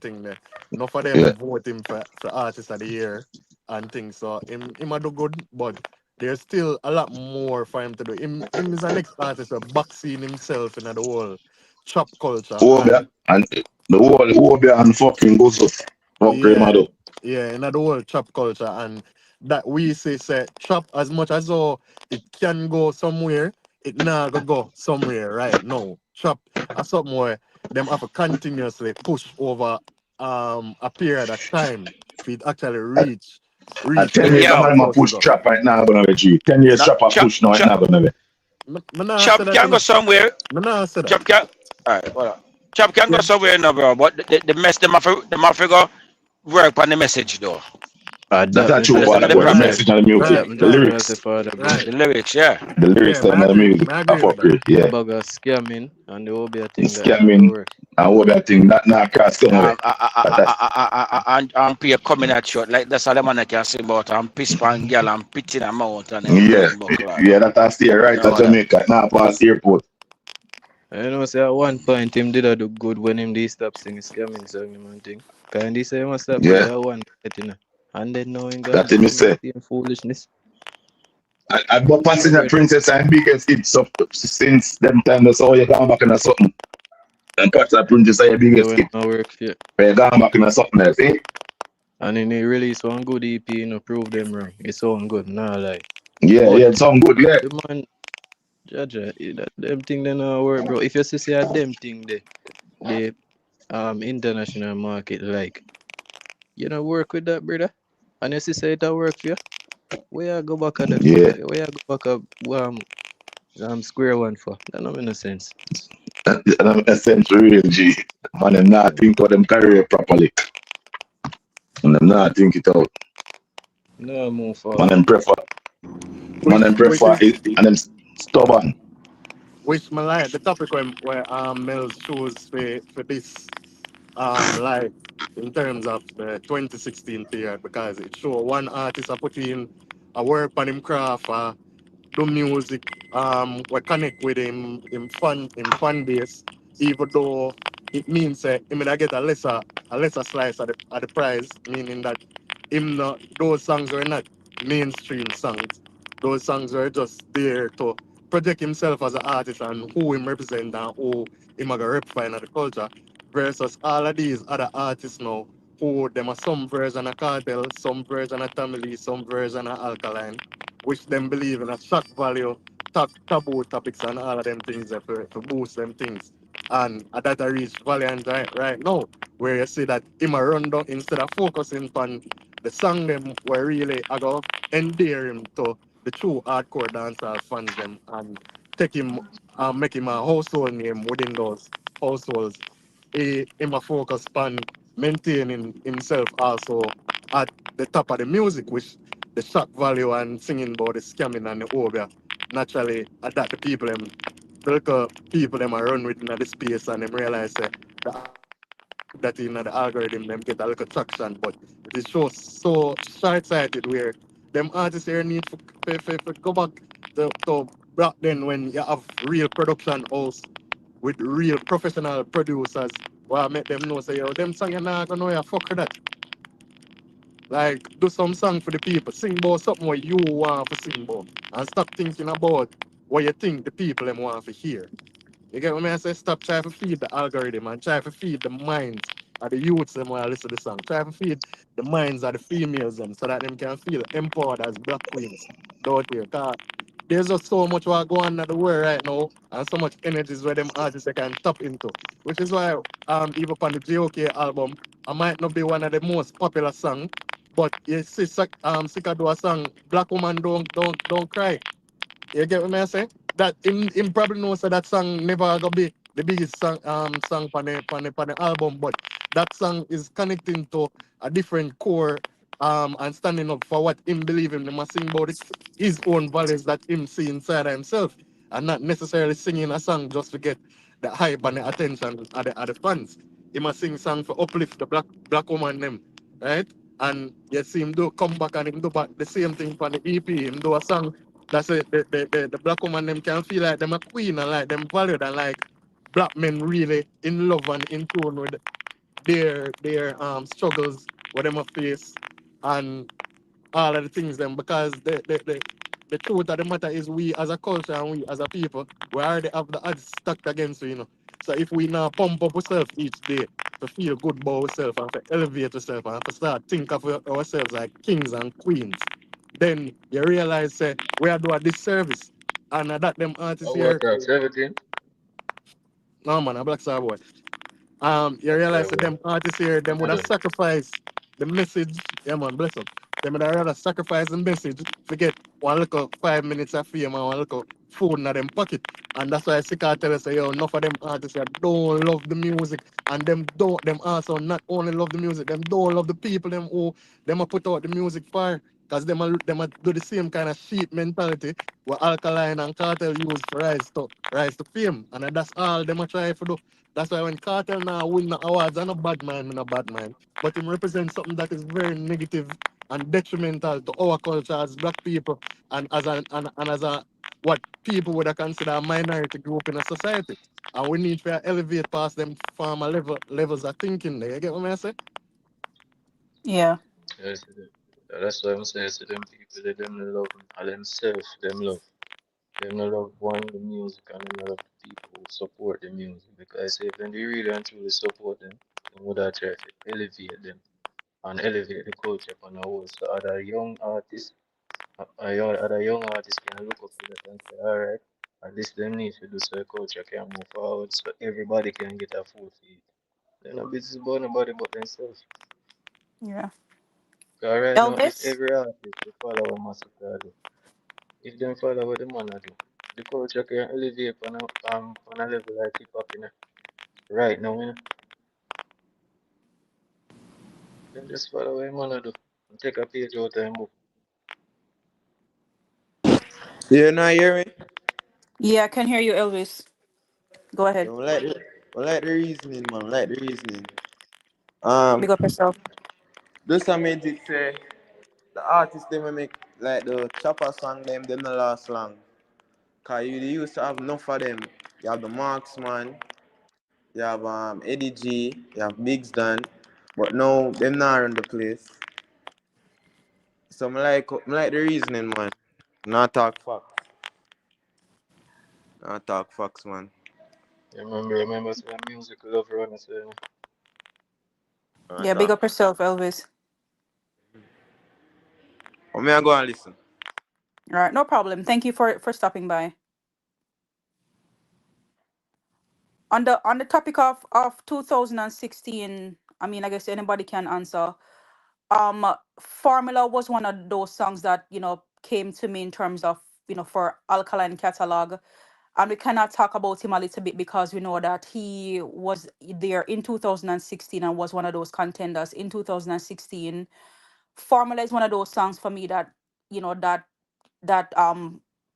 thing there. Enough of them Yeah. vote him for artist of the year and things. So him a do good, but there's still a lot more for him to do. Him is an next artist, a backseeing himself in the whole trap culture Oh, yeah. and And The whole be and fucking goes up. Fuck Yeah, Remado. yeah, in the whole trap culture, and that we say trap as much as though it can go somewhere, it not go go somewhere right now. Trap are something where them have to continuously push over a period of time for it actually At, at reach 10 where years, it's I'm Yo, gonna supposed to push go. trap right now, gonna be G. 10 years That trap a chop, push now, right chop, now, gonna be. me nah say chop that can go somewhere. me nah say that. Chop can. All right, hold on. Chop can go Yeah, somewhere, no, bro. But the mess, them have to go work on the message, though. That's That not me true, just Understand but what say I'm the one right, saying? message and the music, right, me the just right, want to say lyrics, further, bro. right. The lyrics, yeah. the lyrics Yeah, me them and the agree. music. Me I agree with fuck that. with, The yeah. bag of scamming and the whole be a The thing that not go scamming work. and all that thing, not cross come away. But that's And people coming at you like that's all the man I can say about and piss pan girl and pitching them out and yeah, everything buckle out. yeah, that I stay You right know at what that? Jamaica, now past airport. I know say at one point him did a do good when him did stop singing scamming song him and thing. Cause he say he must stop do Yeah, that one night, you know. And then now he gone that back me to the say. same foolishness. I but Yeah, passing the brother. princess and biggest hits up since them time that's all you come back in a something. And catch that princess are your So biggest when hit. I work for you. But you gone back in a something else, eh? And then he release one good EP, you know, prove them wrong. It's sound good, nah lie. Yeah, But yeah, it sound good, yeah. the man, Jaja, that them thing they not work, bro. If you see a them thing the international market like, you know, work with that, brother. And you see say it a work for you. Where I go back at that for? Yeah. Where I go back at square one for? That don't make no sense. And I'm essential real G. Man, them not think of them career properly. And them not think it out. No move Man, forward. them prefer. Man, them Which prefer is it. And them stubborn. which my like the topic where Mills chose for this live in terms of the 2016 period because it show one artist I put in a work on him craft do music we connect with him fan base even though it means him I get a lesser slice of the prize meaning that him not those songs were not mainstream songs. Those songs were just there to project himself as an artist and who him represent and who him a go represent in the culture versus all of these other artists now who them are some version of cartel, some version of family, some version of alkaline, which them believe in a shock value, taboo topics and all of them things there for boost them things. And that I reach Valiant right now, where you see that him a run down instead of focusing on the song them were really I go endear him to the true hardcore dancehall fans them and take him and make him a household name within those households. Him a focus on maintaining himself also at the top of the music, which the shock value and singing about the scamming and the obia. Naturally, at that the people them the little people them are run within the space and them realize the put that in the algorithm, them get a little traction, but it is so short-sighted where them artists here need for go back to back then when you have real production house with real professional producers. Well, I make them know say yo, them song you not gonna know you fuck with that. Like do some song for the people. Sing about something what you want to sing about. And stop thinking about what you think the people them want to hear. You get what I say? Stop trying to feed the algorithm and try to feed the minds of the youths them when I listen to the song. Try to feed the minds of the females them so that them can feel empowered as black queens out here. Cause there's just so much what go on in the world right now and so much energies where them artists they can tap into. Which is why even on the JOK album, I might not be one of the most popular songs, but you see Sika do a song, Black Woman Don't Cry. You get what I say? That him probably knows that that song never gonna be the biggest song on the album, but that song is connecting to a different core and standing up for what him believe in. He must sing about his own values that him see inside himself and not necessarily singing a song just to get the hype and the attention of the fans. He must sing song for uplift the black woman them, right? And you see him do come back and him do back the same thing for the EP. Him do a song that's it. The black woman them can feel like them a queen and like them valued and like black men really in love and in tune with their struggles, what them a face and all of the things them because the truth of the matter is we as a culture and we as a people we already have the odds stacked against we, you know. So if we now pump up ourselves each day to feel good about ourselves and to elevate ourselves and to start think of ourselves like kings and queens. Then you realize we are doing a disservice. And that them I artists work here, out 17. no man, a black star boy. You Okay, realize that well, them artists here, them what would you have done? sacrificed the message. Yeah, man, bless them. Them would have rather sacrifice the message to get one little 5 minutes of fame and one little food in them pocket. And that's why Sika tell us, yo, enough of them artists that don't love the music. And them also not only love the music, them don't love the people, them who, them a put out the music for. Because them a do the same kind of sheep mentality what Alkaline and Cartel use for rise to fame. And that's all them a try to do. That's why when Cartel now win the awards, I'm a bad man, I'm a bad man. But him represents something that is very negative and detrimental to our culture as black people and as a what people would have considered a minority group in a society. And we need to elevate past them former levels of thinking there. You get what I say? Yeah. Yes, it is. That's what I'm saying to them people, they them no love themselves, them love. Them no love one the music and them no love the people who support the music. Because if they really and truly support them, they would have tried to elevate them and elevate the culture on the whole. So other young artists can look up to that and say, all right, at least them need to do so the culture can move forward so everybody can get a full feed. They're not business about nobody but themselves. Yeah. Because right now, if Elvis? every artist they follow a Masicka do, if them follow what the man a do, the culture can elevate on a level like hip hop, right now, Them just follow what the man a do and take a page out of him book. You not hear me? Yeah, I can hear you, Elvis. Go ahead. Don't like the reasoning, man. Like the reasoning. Um, Big up yourself. just I made it say the artists they may make like the chopper song them the last long. Cause you used to have enough of them. You have the Marksman, you have Eddie G, you have Biggs Dan, but now them not run the place. So I like the reasoning, man. Not talk facts. Not talk facts, man. Remember, say music love run, say, Not Yeah, big talk up facts. yourself, Elvis. But me I go and listen. All right, no problem. Thank you for stopping by. On the topic of 2016, I mean, I guess anybody can answer. Formula was one of those songs that, came to me in terms of, for Alkaline Catalog. And we cannot talk about him a little bit because we know that he was there in 2016 and was one of those contenders in 2016. Formula is one of those songs for me that, you know, that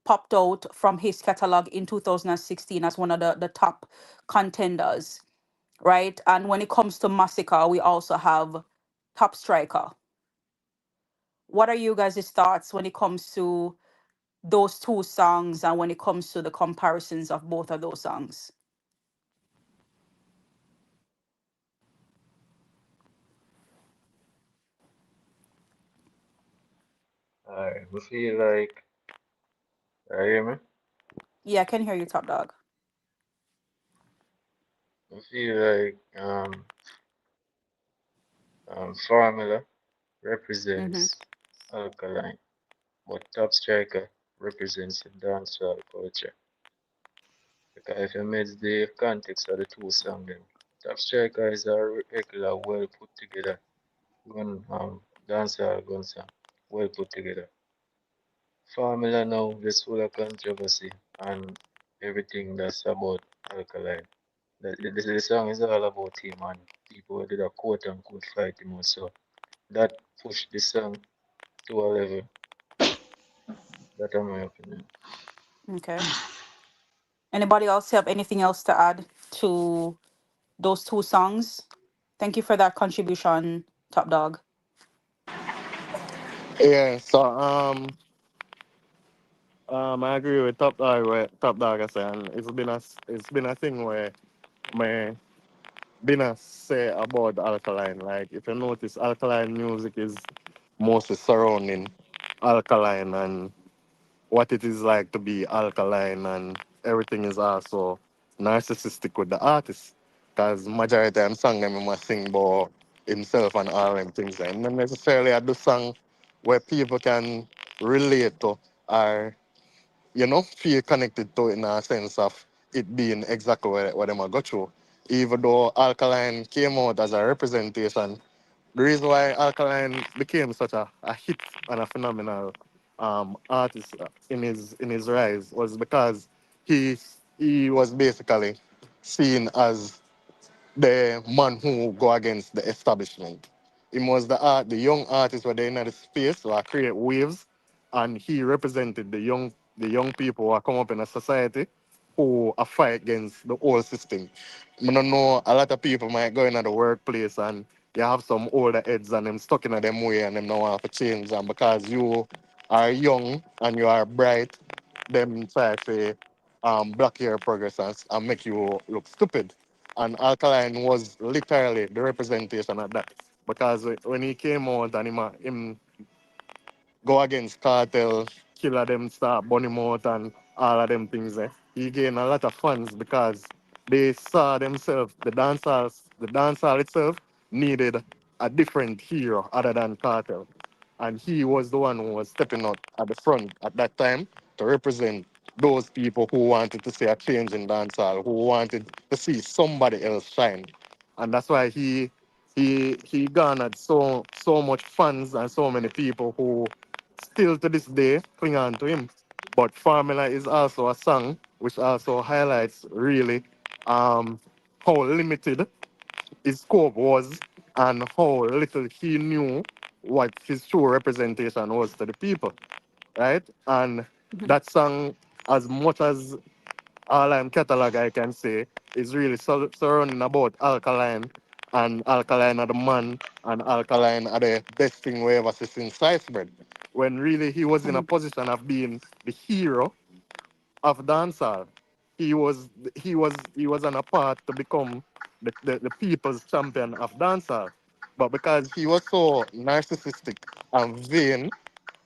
popped out from his catalog in 2016 as one of the top contenders, right? And when it comes to Masicka, we also have Top Striker. What are you guys' thoughts when it comes to those two songs and when it comes to the comparisons of both of those songs? we feel like, hear me? Yeah, I can hear you, Top Dog. We feel like Formula Mm-hmm. represents Alkaline, but Top Striker represents the dancehall culture. Because if you mix the context of the two songs, then Top Striker is a regular, well put together dancehall gun song, well put together. Formula now is full of controversy and everything that's about Alkaline. The song is all about him and people did a quote unquote fight him also. That pushed the song to a level. That is my opinion. Okay. Anybody else have anything else to add to those two songs? Thank you for that contribution, Top Dog. Yeah, so I agree with Top Dog what Top Dog I say, and it's been a thing where my been a say about Alkaline. Like if you notice Alkaline music is mostly surrounding Alkaline and what it is like to be alkaline, and everything is also narcissistic with the artist. because majority of them song them he must sing about himself and all them things. And not necessarily I do song where people can relate to or feel connected to it in a sense of it being exactly what them are go through. Even though Alkaline came out as a representation, the reason why Alkaline became such a hit and a phenomenal artist in his rise was because he he was basically seen as the man who go against the establishment. He was the young artist where they in the space who are create waves, and he represented the young people who are come up in a society who are fight against the old system. I don't know, a lot of people might go into the workplace and you have some older heads and them stuck in a them way and them now want to change, and because you are young and you are bright, them try to block your progress and make you look stupid. And Alkaline was literally the representation of that. Because when he came out and him go against cartel, killer them, start bunny mouth and all of them things. He gained a lot of fans because they saw themselves, the dancehall itself needed a different hero other than cartel. And he was the one who was stepping out at the front at that time to represent those people who wanted to see a change in dancehall, who wanted to see somebody else shine. And that's why he garnered so much fans and so many people who still to this day cling on to him. But Formula is also a song which also highlights really um, how limited his scope was and how little he knew what his true representation was to the people, right? And Mhm. that song, as much as all I'm catalog I can say is really surrounding about Alkaline, and Alkaline are the man, and Alkaline are the best thing we ever see since sliced bread. When really he was in a Mhm. position of being the hero of dancehall. He was on a path to become the people's champion of dancehall. But because he was so narcissistic and vain,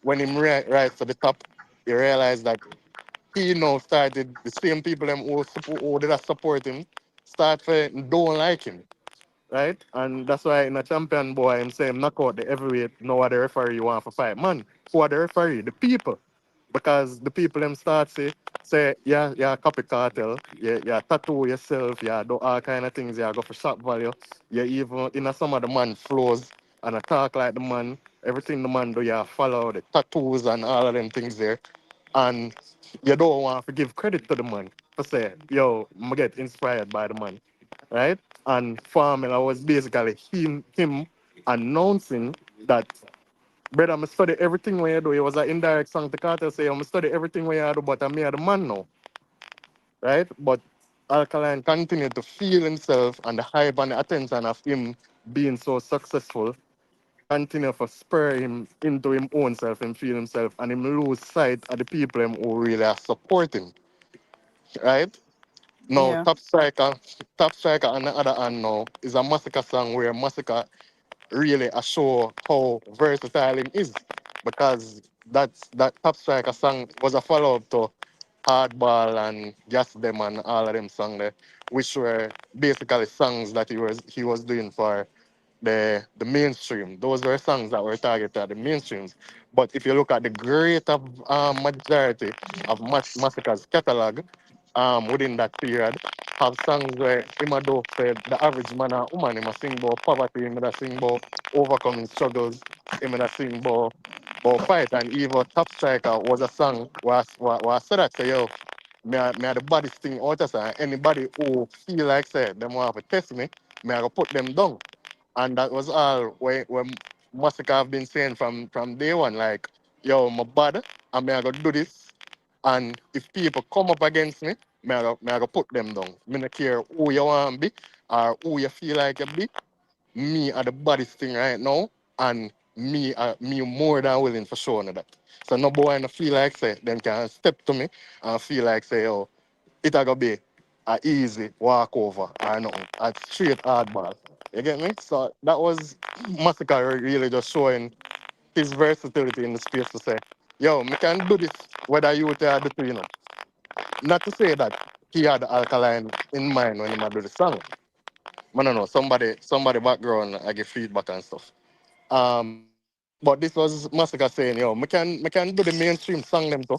when he rise to the top, he realized that he now started the same people them who did not support him start to don't like him, right? And that's why in a champion boy, I'm saying knock out the heavyweight, no other referee you want for fight. Man, who are the referee? The people. Because the people them start say, yeah, yeah, copy cartel, yeah, tattoo yourself, yeah, do all kind of things, yeah, go for shop value, yeah, even in a some of the man flows and talk like the man, everything the man do, yeah, follow the tattoos and all of them things there. And you don't want to give credit to the man for say, yo, I get inspired by the man, right? And Formula was basically him announcing that, brother, I study everything where you do. It was an indirect song to Carter say, I'm study everything where you do, but I'm here the man now, right? But Alkaline continued to feel himself and the hype and the attention of him being so successful continue to spur him into him own self and feel himself and him lose sight of the people him who really are support him, right? Now, Yeah. Top Striker on the other hand now is a Masicka song where Masicka really a show how versatile him is, because that Top Striker song was a follow up to Hardball and Gas Them and all of them songs there, which were basically songs that he was doing for the mainstream. Those were songs that were targeted at the mainstreams. But if you look at the greater majority of Massacre's catalog, within that period, have songs where him a do say the average man or woman, him a sing about poverty, him a sing about overcoming struggles, him a sing about fight, and even Top Striker was a song was said that say yo, me a the baddest thing out of say, anybody who feel like say them want to test me, me I go put them down. And that was all when Masika have been saying from day one, like, yo, my bad, I'm gonna do this. And if people come up against me, me I go put them down. Me not care who you want to be or who you feel like you be. Me are the baddest thing right now, and me more than willing for showing that. So no boy no feel like say them can step to me and feel like say, oh, it a go be a easy walkover or nothing. A straight hardball. You get me? So that was Massacre really just showing his versatility in the space to say, yo, me can do this whether you are the two, Not to say that he had Alkaline in mind when he do the song, I don't know, somebody background I give feedback and stuff. But this was Masicka saying, yo, me can do the mainstream song them too.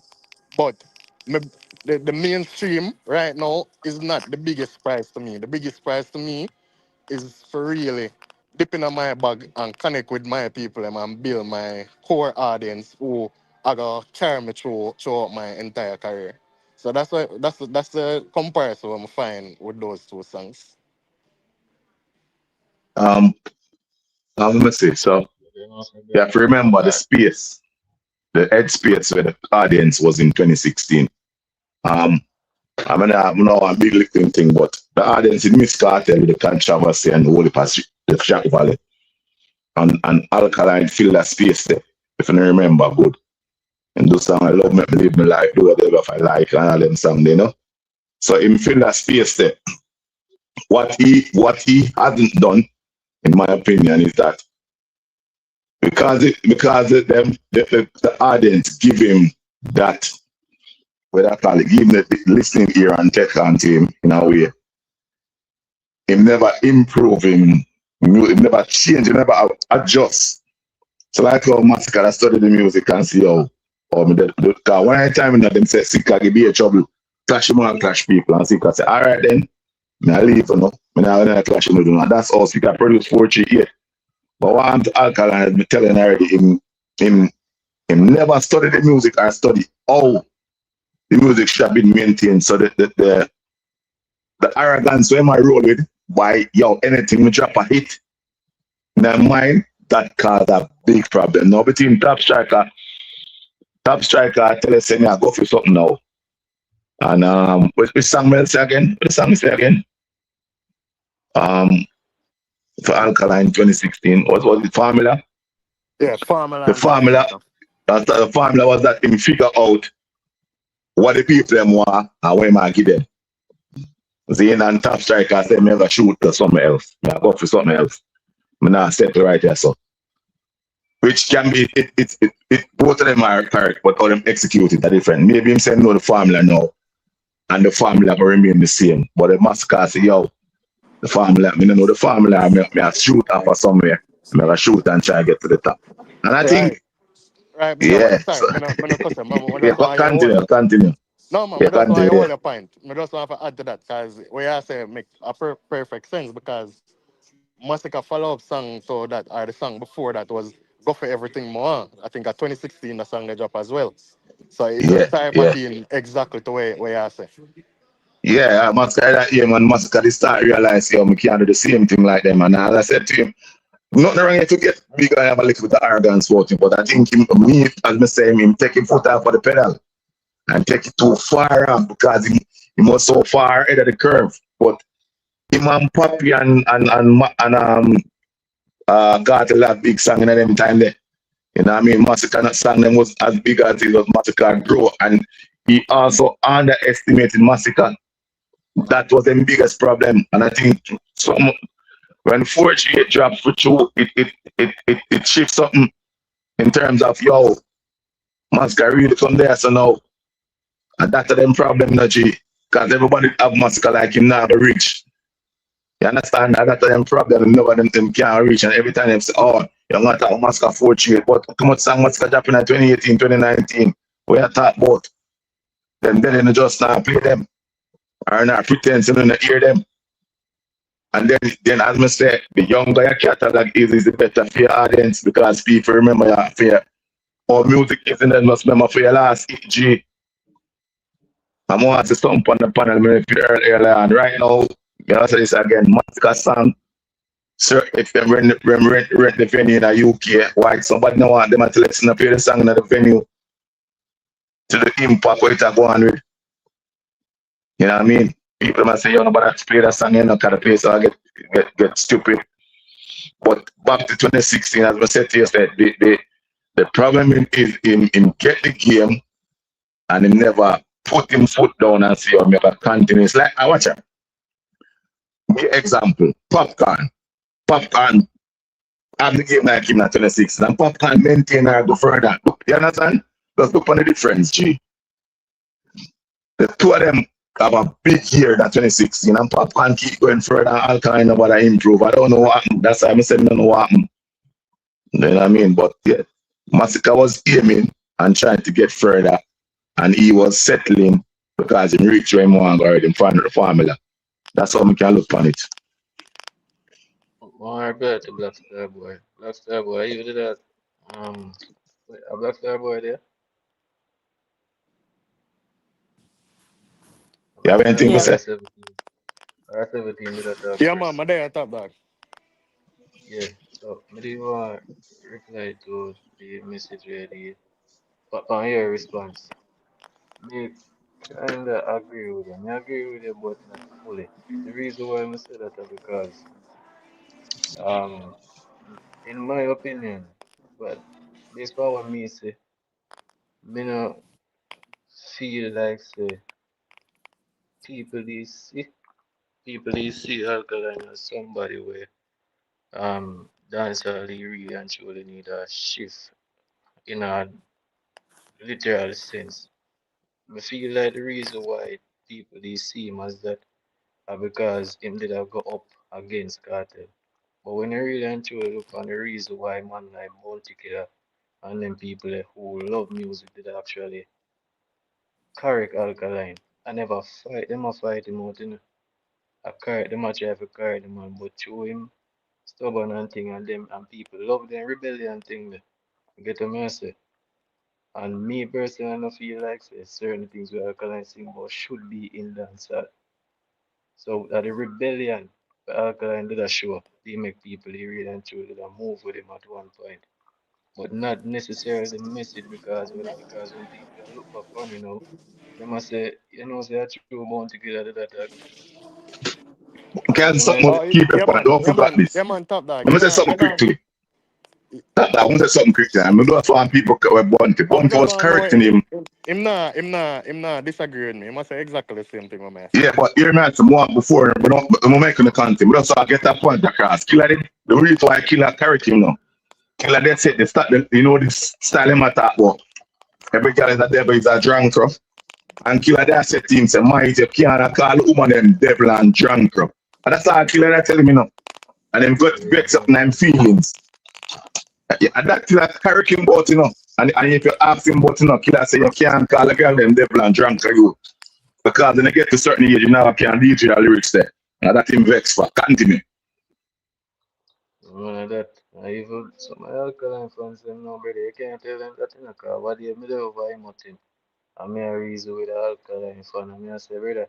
But me, the mainstream right now is not the biggest prize to me. The biggest prize to me is for really dip in my bag and connect with my people and build my core audience who are gonna carry me throughout my entire career. So that's the comparison I'm find with those two songs. Um, let me see. So you have to remember the space, the head space where the audience was in 2016. Um, I'm not a big lifting thing, but the audience in Miss Cartel with the controversy and the Holy Pass, the Shack Valley, and Alkaline fill that space there. If you don't remember, good. And do song I love, make me live my life, do whatever if I like, and all them songs, you know. So him fill that space there. What he hasn't done, in my opinion, is that the audience give him that, what I call it, give him the listening ear and take on to him in a way. Him never improve him never change, him never adjust. So like how Masicka study the music and see how me cause one time them say Sicka give be a trouble, clash him and clash people and Sicka say, alright then, me I leave you know. Me now gonna clash him with you. And that's all Sicka produce 438. But what I'm to Alkaline, me telling already him never study the music or study how the music should have been maintained. So the arrogance when I roll with, why yo anything we drop a hit in their mind, that cause a big problem. Now between top striker tell us say me I go for something now. And which song will say again? Which song say again? Um for Alkaline 2016. What was it formula? Yeah, Formula The and Time formula Maker. the formula was that him figure out what the people them want and when I give them. Zane and top striker said me ever shoot to somewhere else. Me I go for something else. Me not settle right here so. Which can be it both of them are correct, but how them execute it are different. Maybe him saying no the formula now and the formula will remain the same. But the Masicka say, yo, the formula, me don't know the formula, me I shoot off of somewhere. Me I shoot and try to get to the top. And I think, Right. Right, yeah, yeah, so, sorry, me no cuss him, but I yeah, just want you to hold continue, up. continue. No, man, Yeah, I just want you to continue. hold your point. I just want to add to that, because what you say make a perfect sense, because Masicka follow-up song to that, or the song before that was Go For Everything More. I think at 2016, the song they drop as well. So it Yeah, just type of yeah. thing exactly to where you say. Yeah, Masicka that yeah, man, Masicka they start realize, yo, me can't do the same thing like them. And as I said to him, nothing wrong if you get bigger and have a little bit of arrogance about him, but I think me, as me say, him take him foot off of the pedal and take it too far off because he was so far ahead of the curve. But him and Poppy and Cartel have big song in them time there. You know what I mean? Masicka not song them was as big as it was Masicka grow. And he also underestimated Masicka. That was the biggest problem. And I think some when 4G drops for two, it shifts something in terms of yo, Masicka really come there. So now and that's them problem, no G. Because everybody have Masicka like him now, the rich. You understand? And that's them problem. Nobody them can't reach. And every time they say, oh, you're not talking Masicka 4G. But how much song Masicka dropping in 2018, 2019? We are talking about. Then they just not play them. Or not pretend to not hear them. And then as I say, the younger your catalog is the better for your audience because people remember your for all music isn't the most remember for your last G. I'm going to stump on the panel me feel earlier on. Right now, you know, say this again, Masicka song. Sir, if them rent the venue in the UK, why somebody don't want them to listen to play the song in the venue to the impact what it go on with. You know what I mean? People must say, you know, but play that song, you know, kind of place I get stupid. But back to 2016, as I said to you, the problem is him get the game and him never put him foot down and say, oh, make a continue. It's like, I watch it. Give example, popcorn. Popcorn have the game like him at 2016 and popcorn maintain or go further. You understand? Just look on the difference, G. The two of them have a big year that 2016 and Popcorn keep going further. Alkaline nobody improve. I don't know what happened. That's why I said I don't know what happened. You know what I mean? But yeah, Masicka was aiming and trying to get further, and he was settling because he reached where he want to go already in front of the formula. That's how we can look on it. More better Black Star Boy. Black Star Boy, you did that. Wait, a Black Star Boy there? A You Black have Star anything to Yeah. Boy say? or 17. Or 17 did that talk Yeah, man, first. my day top dog. Yeah, so me do want reply to the message where the but on your response. Me kinda agree with him. I agree with you but not fully. The reason why I say that is because um in my opinion, but based on what me say, me no feel like say people is see alkaline as somebody where dancehall really and truly need a shift in a literal sense. I feel like the reason why people they see him as that are because him did have go up against cartel. But when you really and truly look on the reason why man like Bounty Killer and them people who love music did actually correct alkaline. I never fight them, I fight him out, you know. I carry them, I try to carry them on, but through him stubborn and thing and them and people love them rebellion thing there. You get what I say? And me personally I don't feel like say certain things we alkaline sing about should be in dancehall. So that the rebellion the alkaline did a show, they make people they read and truly did a move with him at one point. But not necessarily the message because when people look back on you know, they must say, you know, say a true bounty killer did attack. Can You know what I something Oh, say? keep up yeah, on. man. Don't forget this. Yeah, man, top dog. I'm gonna say something quickly. I'm gonna say something quickly. I'm gonna do it for people who were Bunty. I'm Bunty just was want to know correcting him. him not disagree with me. He must say exactly the same thing what I say. Yeah, but hear me out some more before we don't make the content. We just get that point across. Killer did the reason why Killer correct him now. Killer they said they start the, you know this style him attack about. Every girl is a devil is a drunk rough. And Killer they said to him say, "Might you can't call woman them devil and drunk rough." And that's all Killer they telling me now. And them got vex up in them feelings. Yeah, and that Killer correct him about And if you ask him about Killer say you can't call a girl them devil and drunk you. Because when you get to a certain age, you now can DJ the lyrics there. And that him vex for. Continue. None of that. I even some of the alkaline fans them know brother. You can't tell them that in a car. What they middle over him out him. I mean a reason with the alkaline fan. I mean I say brother,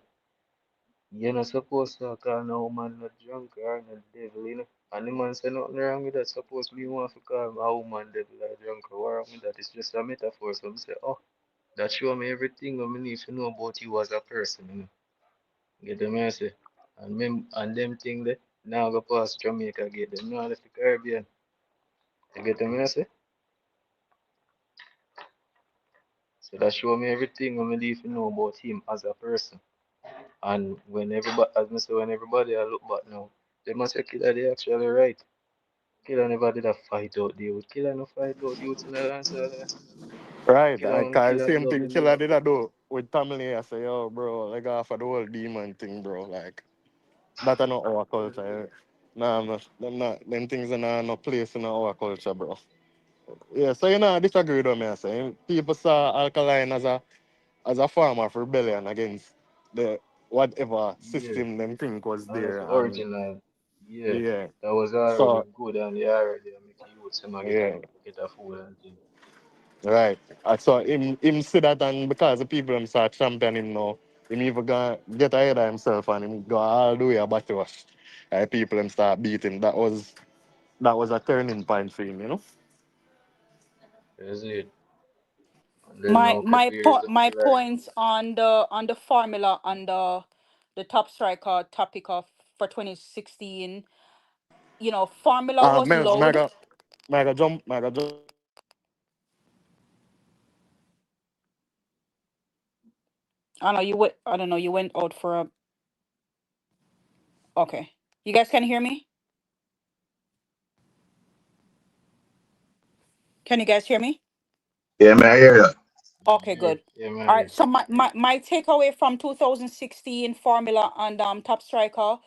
you're not supposed to call no woman not drunk or not devil, you know. And the man say nothing wrong with that. Suppose me want to call a woman devil or drunk or what wrong with that. It's just a metaphor. So I say, oh, that show me everything I need to know about you as a person, you know. Get the message. And them thing there, now go past Jamaica get them. Now left the Caribbean. You get the message? So that show me everything I need to know about him as a person. And when everybody, as I say, when everybody I look back now, they must say Killer they actually right. Killer never did a fight out there. Killer no fight out youths in the dance hall. Right. Killer on Cause Killer same club thing in Killer there. did I do with family. I say, yo, bro, like off of the whole demon thing, bro. Like that are not our culture. Nah, them things are not no place in our culture, bro. Yeah, so you know, I disagree with me. I say people saw alkaline as a form of rebellion against the whatever Yeah, system them think was and there, it's and original. Yeah, yeah. that was already So good and they already make youths them yeah, get a fool and thing. right. I saw him see that, and because the people them start championing him now, him even gonna get ahead of himself and him go all the way about to us. People him start beating. That was a turning point for him, you know. That's it. And then My now my couple years po- down my the line. points on the formula on the top striker topic of for 2016. Formula was Mega, loud. mega, mega jump in there. I don't know, you went out for a okay. You guys can hear me? Can you guys hear me? Yeah, man, I hear that. Okay, Yeah, good. yeah, All right. man. So my takeaway from 2016 Formula and Top Striker,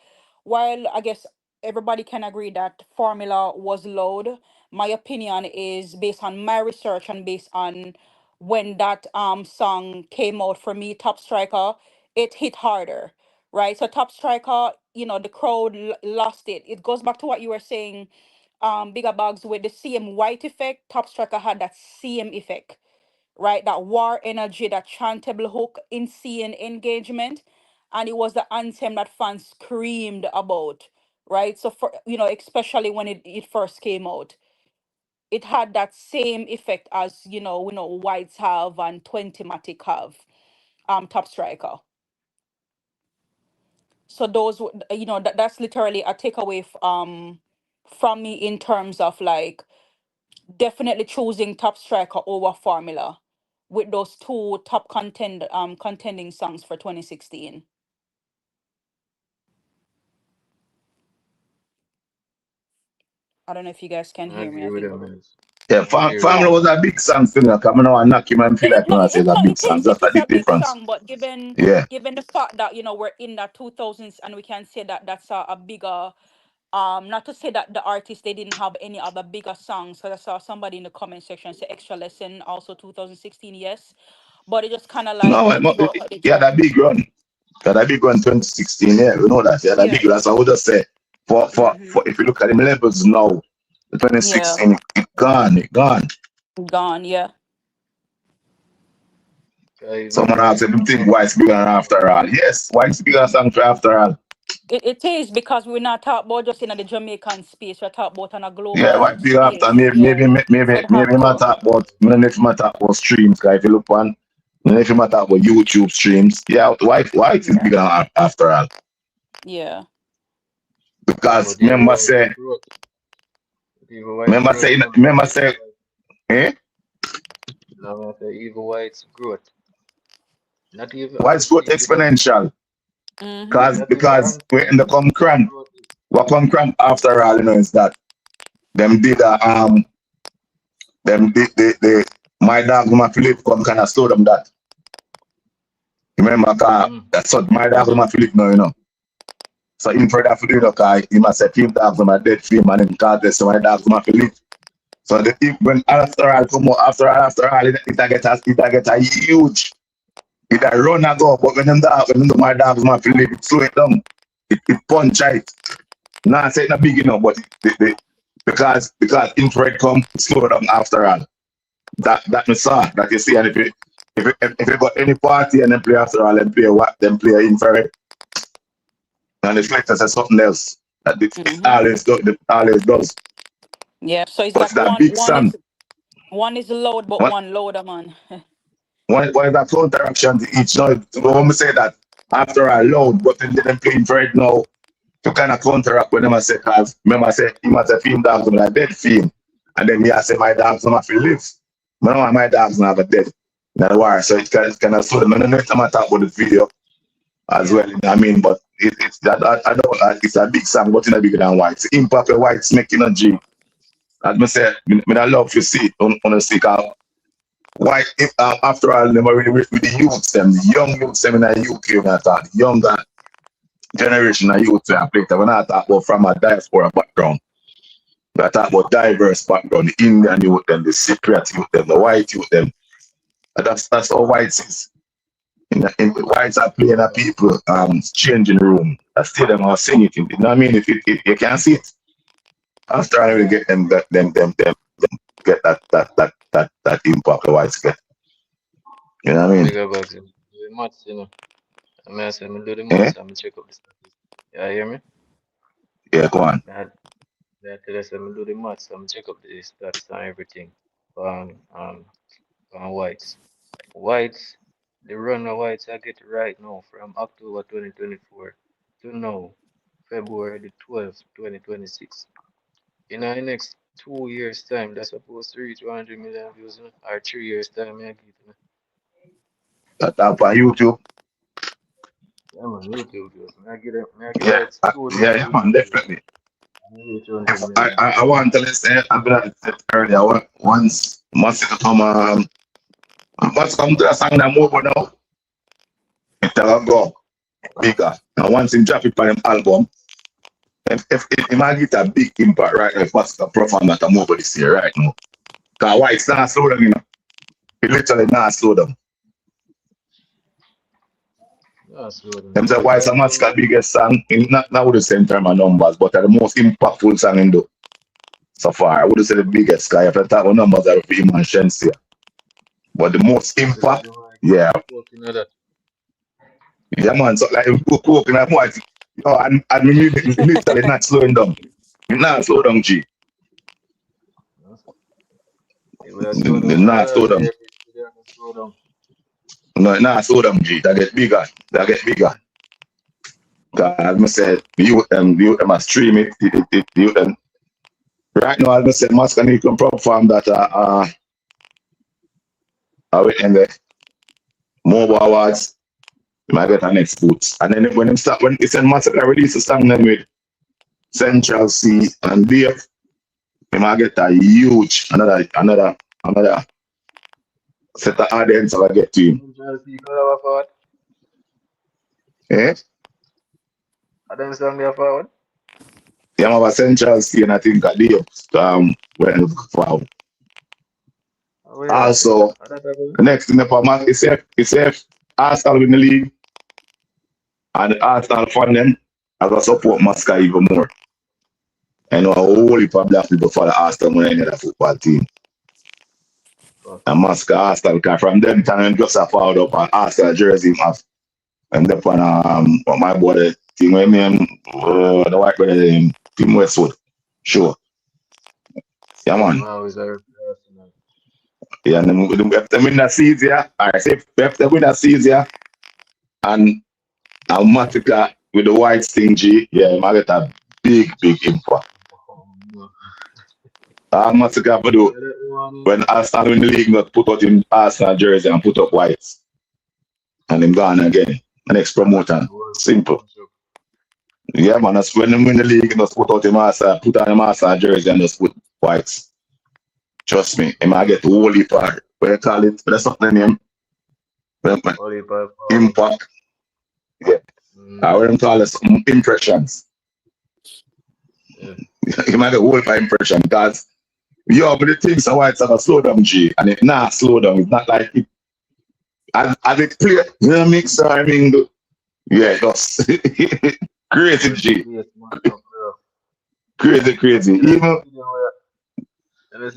while I guess everybody can agree that Formula was load, my opinion is based on my research and based on when that song came out for me, Top Striker, it hit harder. Right. So Top Striker, the crowd lost it. It goes back to what you were saying, Bigger Bugs, with the same white effect, Top Striker had that same effect, right? That war energy, that chantable hook, insane engagement. And it was the anthem that fans screamed about, right? So for especially when it first came out, it had that same effect as Whites have and 20 Matic have, Top Striker. So those that's literally a takeaway from me in terms of like definitely choosing Top Striker over Formula with those two top contending songs for 2016. I don't know if you guys can I hear me. I agree with think them, man. Yeah, I agree with Family them. yeah. was a big song for me. Come on, I knock him and feel like No, when I say it's a no, big song. That's it a is a big big difference. song, but given Yeah. given the fact that we're in the 2000s and we can say that that's a bigger, not to say that the artists they didn't have any other bigger songs, because I saw somebody in the comment section say Extra Lesson also 2016, yes, but it just kind of like No, stood out a yeah, little. that big run. Yeah, that big run 2016, yeah, we know that. Yeah, that Yeah. big run. That's what I would just say. For Mm-hmm. if you look at them levels now, the Yeah. 2016, it gone. Gone. Yeah. Even Someone though asked if you think why it's bigger after all. Yes, why it's bigger song for after all. It is because we're not talking about just in the Jamaican space. We're talking about on a Yeah, why global it's bigger after? space. Yeah. So it Maybe have my to. talk about, I don't know if my talk about streams, guys. If you look on, I don't know if you talk about YouTube streams. Yeah, why it is Yeah. bigger after all? Yeah. Because but even white growth, remember say, eh? now I say even white's growth, not even Why as a it's growth peak because exponential? Mm-hmm. yeah, not even Because on we're in the come his cramp. growth is What come cramp after all, is that them did them did the my dog my Philip come kind of slow them that. Remember, that's what my dog Mm-hmm. my Philip now, So in for that for do cause he must say film dogs my dead film and him call this so my dogs my Philip. So when after all come out, after all, it a huge, it a run and go, but when them my dogs my Philip, it slow it down. It punch it. Nah, say it not big enough, but because infrared come slow down after all. That me saw that you see, and if you got any party and then play after all, then play what, then play infrared, and the selector says something else. That it Mm-hmm. always do, it always does. Yeah. So it's But it's like that one big song. one is load, but One one loader, man. one is that counteraction to each note. When we say that after all loud, but then they play infrared now to kind of counteract when I say, cause remember I say he must have film dogs on a dead film. And then me I say my dogs don't have to live. I know my dogs not have a dead in the war. So it's kind of slow them. And then next time I talk about the video as Yeah. well, but it's that I know it's a big song, but it's not bigger than white. The impact of white making a G. As I said, I love to see it on the stick out. Why after all them already with the youths them, the young youths them in the UK when I talk, the younger generation of youth when I play that when I talk about from a diaspora background. I talk about diverse background, the Indian youth them, the Cypriot youth them, the white youth them. And that's how whites is. In the whites are playing a people changing room. I still them are singing it. You know what I mean? If you can see it, after I will Yeah. get them get that impact the whites get. You know what I mean? bigger bucks. Do the maths, I mean, I say, I do the Eh? maths, I'm check up the statistics. Yeah, you hear me? Yeah, go on. That tell us, I'm do the maths, I'm check up the stats and everything on whites. Whites, the run of whites I get right now from October 2024 to now, February the 12th, 2026. In the next 2 years' time, that's supposed to reach 100 million views, or 3 years' time, I get it. That up on YouTube. Yeah, man, YouTube views. I get Yeah, like 2 days yeah, man, YouTube views. definitely. I reach 100 If million I views. want to say, I've been at it earlier. Once Masicka come I must come to a song that move now. It'll go bigger. And once him drop it on him album, if he might get a big impact right now, if Masicka perform that a move this year right now. Because why it's not slow down, you know. It literally not slow down. That's good. Them say But why it's a Masicka biggest song, not with the same time of numbers, but the most impactful song in the so far. I would say the biggest guy. If I talk about numbers, I would be him and Shensia. But the most impact, yeah, that. yeah, man. So like if you cook and I'm white, you know, and me literally not slowing down. You not slow down, G. It will slow down Not slow down. slow down. No, not slow down, G. That get bigger. That get bigger. As I said, you must stream it. You right now, as I said, Masicka need to perform that in the mobile awards. You might get an next boots. And then when it's in Masicka release a song then with Central C and Dave, you might get a huge another set of audience I get to him. Eh? I don't song there forward. Yeah, I have a Central C and I think a Dave went for. Also, the next thing for Mark is if Arsenal win the league and the Arsenal fan them, I got support Masicka even more. I know a whole heap of black people follow Arsenal when any other football team. And Masicka Arsenal, because from them time just a followed up an Arsenal jersey off. And then on my boy the team with me and the white brother team Westwood. Sure. Yeah man. Yeah, and then if they win that season, I say if they win that season and Masicka with the white stingy, yeah, you might get a big impact. Masicka for do when Arsenal win the league, not put out in Arsenal jersey and put up whites. And him gone again. The next promoter. Simple. Yeah, man, that's when they win the league, just put out him Arsenal, put on him Arsenal jersey and just put whites. Trust me, he might get the whole heap of, what you call it, that's not the name. Impact. Yeah. I wouldn't call it some impressions. Yeah. You might get whole heap of impression because but the things are why it's a slow down, G, and it not slow down. It's not like it. As it play, you know, mix. I mean, yeah, just crazy, G, crazy. Even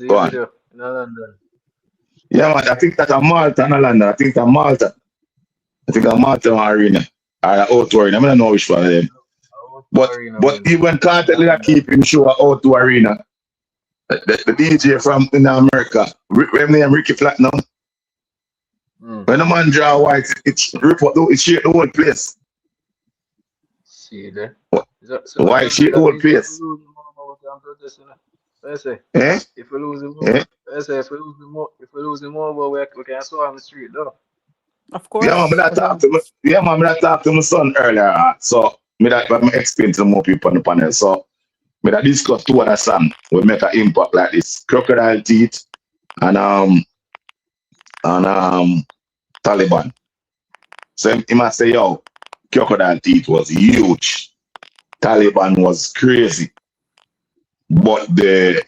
go on. Yeah, man. I think that a Malta, no London. I think a Malta. I think a Malta arena or a outdoor arena. I don't know which one of them. But even can't tell that keep him show a outdoor arena. The DJ from in America, name Ricky Platinum. When the man draw white, it's rip out, it shake the whole place. See there. White shake the whole place. Eh? If we lose him, if we lose him over, we can saw on the street though. Of course. Yeah, man, I talked to my son earlier. So I explain to more people on the panel. So I discuss two other songs will make an impact like this. Crocodile Teeth and Taliban. So he must say, yo, Crocodile Teeth was huge. Taliban was crazy. But the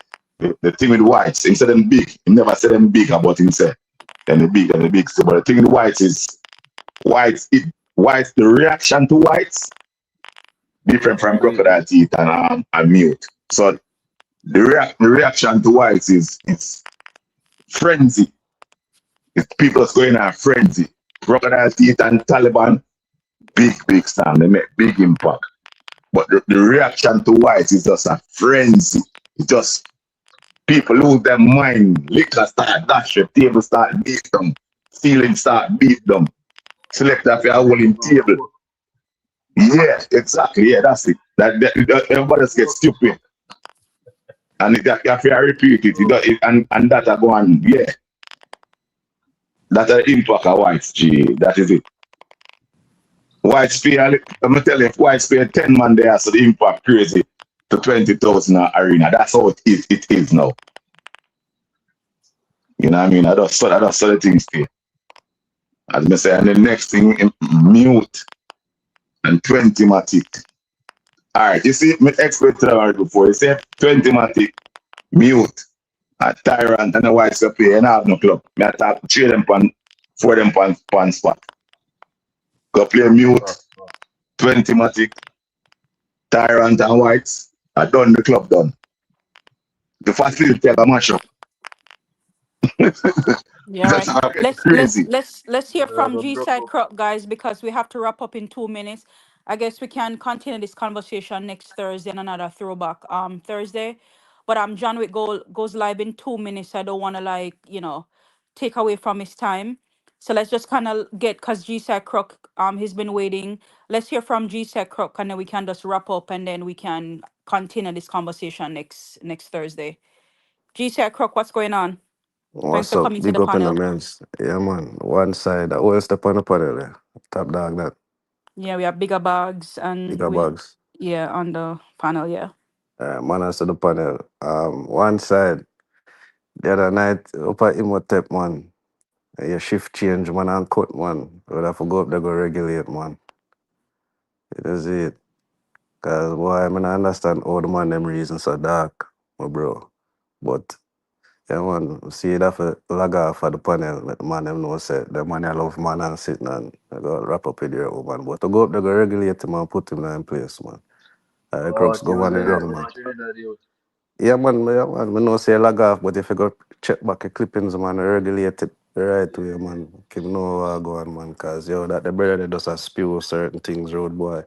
thing with whites, he said them big. He never said them big about himself. And the big. So, but the thing with whites is the reaction to whites different from Crocodile Teeth and Mute. So the reaction to whites is it's frenzy. It's people that's going on frenzy. Crocodile Teeth and Taliban, big stand. They make big impact. But the reaction to whites is just a frenzy. It's just people lose their mind. Liquor start dash, table start beat them, ceiling start beat them. Select that for a holding table. Yeah, exactly. Yeah, that's it. That everybody just gets stupid. And you have to repeat it. And that are going, yeah. That's the impact of whites, G. That is it. Whites pay, I'm going to tell you, if whites pay 10 man there, so the impact crazy to 20,000 arena. That's how it is now. You know what I mean? I just saw the things here. As me say, and the next thing, mute and 20 matic. Alright, you see, me explained to them before. You say 20 matic, mute, a tyrant and a white up here, and I have no club. Me attack three them pan, four them pan spot. Go play mute, Fuck, fuck. 20 matic, tyrant and whites. I done the club done. The facility I mash up. Yeah, That's right. how I get Let's crazy. let's hear from The G broke side up. crop guys because we have to wrap up in 2 minutes. I guess we can continue this conversation next Thursday and another throwback Thursday. But John Wick goes live in 2 minutes. I don't wanna like, take away from his time. So let's just kinda get cause G side crook he's been waiting. Let's hear from G side crook and then we can just wrap up and then we can continue this conversation next Thursday. G side crook, what's going on? Thanks What's for up? coming to Big the up in the panel. men's. Yeah, man. One side, I always step on the panel there. Top dog, that. Yeah, we have bigger bags and Bigger we bags. yeah on the panel. Yeah. Man, I said the panel. One side, the other night, up at Imhotep, man. Your shift change, man, and cut, man. Would have to go up there, go regulate, man. You know, see it. Because, boy, I mean, I understand all the man, them reasons so dark, my bro. But, yeah, man, see it have to log off at the panel. Let the man them know, say, the man I love, man, and sitting and I go wrap up with your woman. But to go up there, go regulate him and put him in place, man. The Oh, crooks to go on the rebel ground, for the man. train that you. Yeah, man. Me know say log off, but if you go check back the clippings, man, regulate it the right way, man. Keep know what go on, man. Cause yo, that the brother that does a spew certain things, road boy.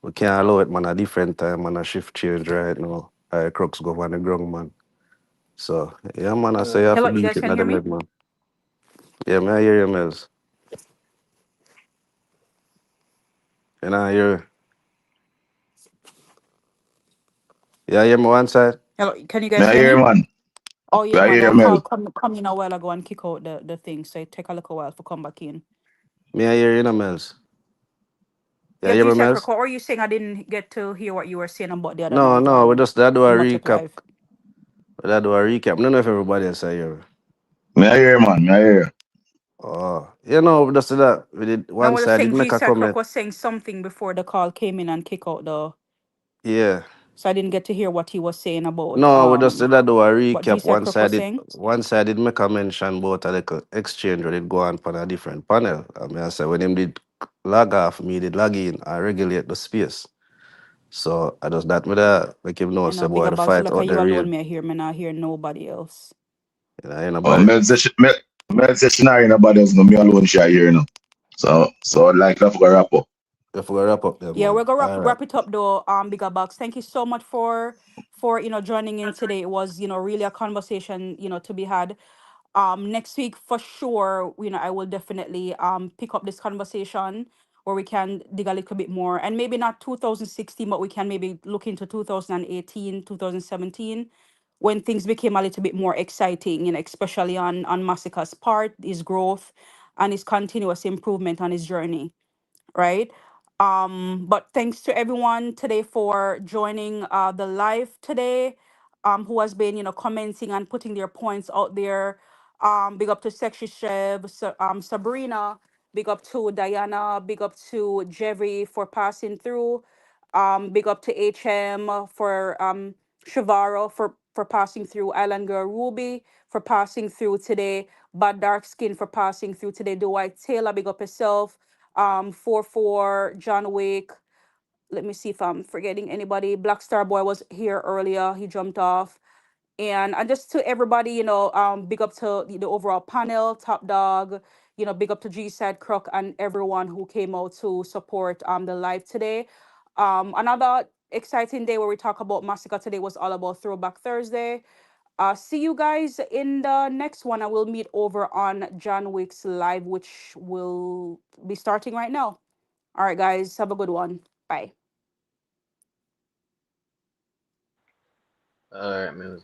We can't allow it, man. A different time, man. A shift change right now. Crooks go on the ground, man. So yeah, man. I say you have Hello, to you beat guys it, can not hear them me? head, man. Yeah, man. I hear you, Mills. And I hear, yeah, I hear me one side. Hello, can you Me guys I hear hear me? man. Oh yeah, I man. hear That Mel. call come in a while ago and kick out the thing. So it take a little while for come back in. Me, I hear you, no, Mills. Yeah, Yeah, you hear G me, Sacre, Mills? what were you saying? I didn't get to hear what you were saying about the other No, night no. We on just that do a Imhotep recap. Live. That do a recap. I don't know if everybody else hear. Me I hear man. Me I hear. Oh, you know, just that we did I one was just side saying did G make a Sacre comment. was saying something before the call came in and kick out the. Yeah. So I didn't get to hear what he was saying about No, we just did that do a what G recap. Sacre was saying. One side did make a mention about a little exchange where it go on for a different panel. I mean I said when him did log off, me did log in and regulate the space. So I just that me that make him know You say know, boy bigger the bags. fight Look at out you the real. alone. Me I hear me not hear nobody else. Ain't Oh, nobody. Mel say she not hear nobody else. No, me alone she hear now. So like that for wrap up. If we wrap up there, Yeah, man. we're gonna All right. wrap it up though. Bigger bucks. Thank you so much for joining in today. It was really a conversation to be had. Next week for sure. I will definitely pick up this conversation where we can dig a little bit more and maybe not 2016, but we can maybe look into 2018, 2017 when things became a little bit more exciting. Especially on Masicka's part, his growth and his continuous improvement on his journey, right? But thanks to everyone today for joining the live today, who has been, commenting and putting their points out there. Big up to Sexy Chev, Sabrina, big up to Diana, big up to Jerry for passing through. Big up to HM for Shavaro for passing through, Island Girl Ruby for passing through today, Bad Dark Skin for passing through today, Dwight Taylor, big up yourself. 4 John Wick. Let me see if I'm forgetting anybody. Black Star Boy was here earlier. He jumped off. And just to everybody, big up to the overall panel, Top Dog, big up to G Side Crook and everyone who came out to support the live today. Another exciting day where we talk about Massacre today was all about Throwback Thursday. See you guys in the next one. I will meet over on John Wick's live, which will be starting right now. All right, guys, have a good one. Bye. Alright, man.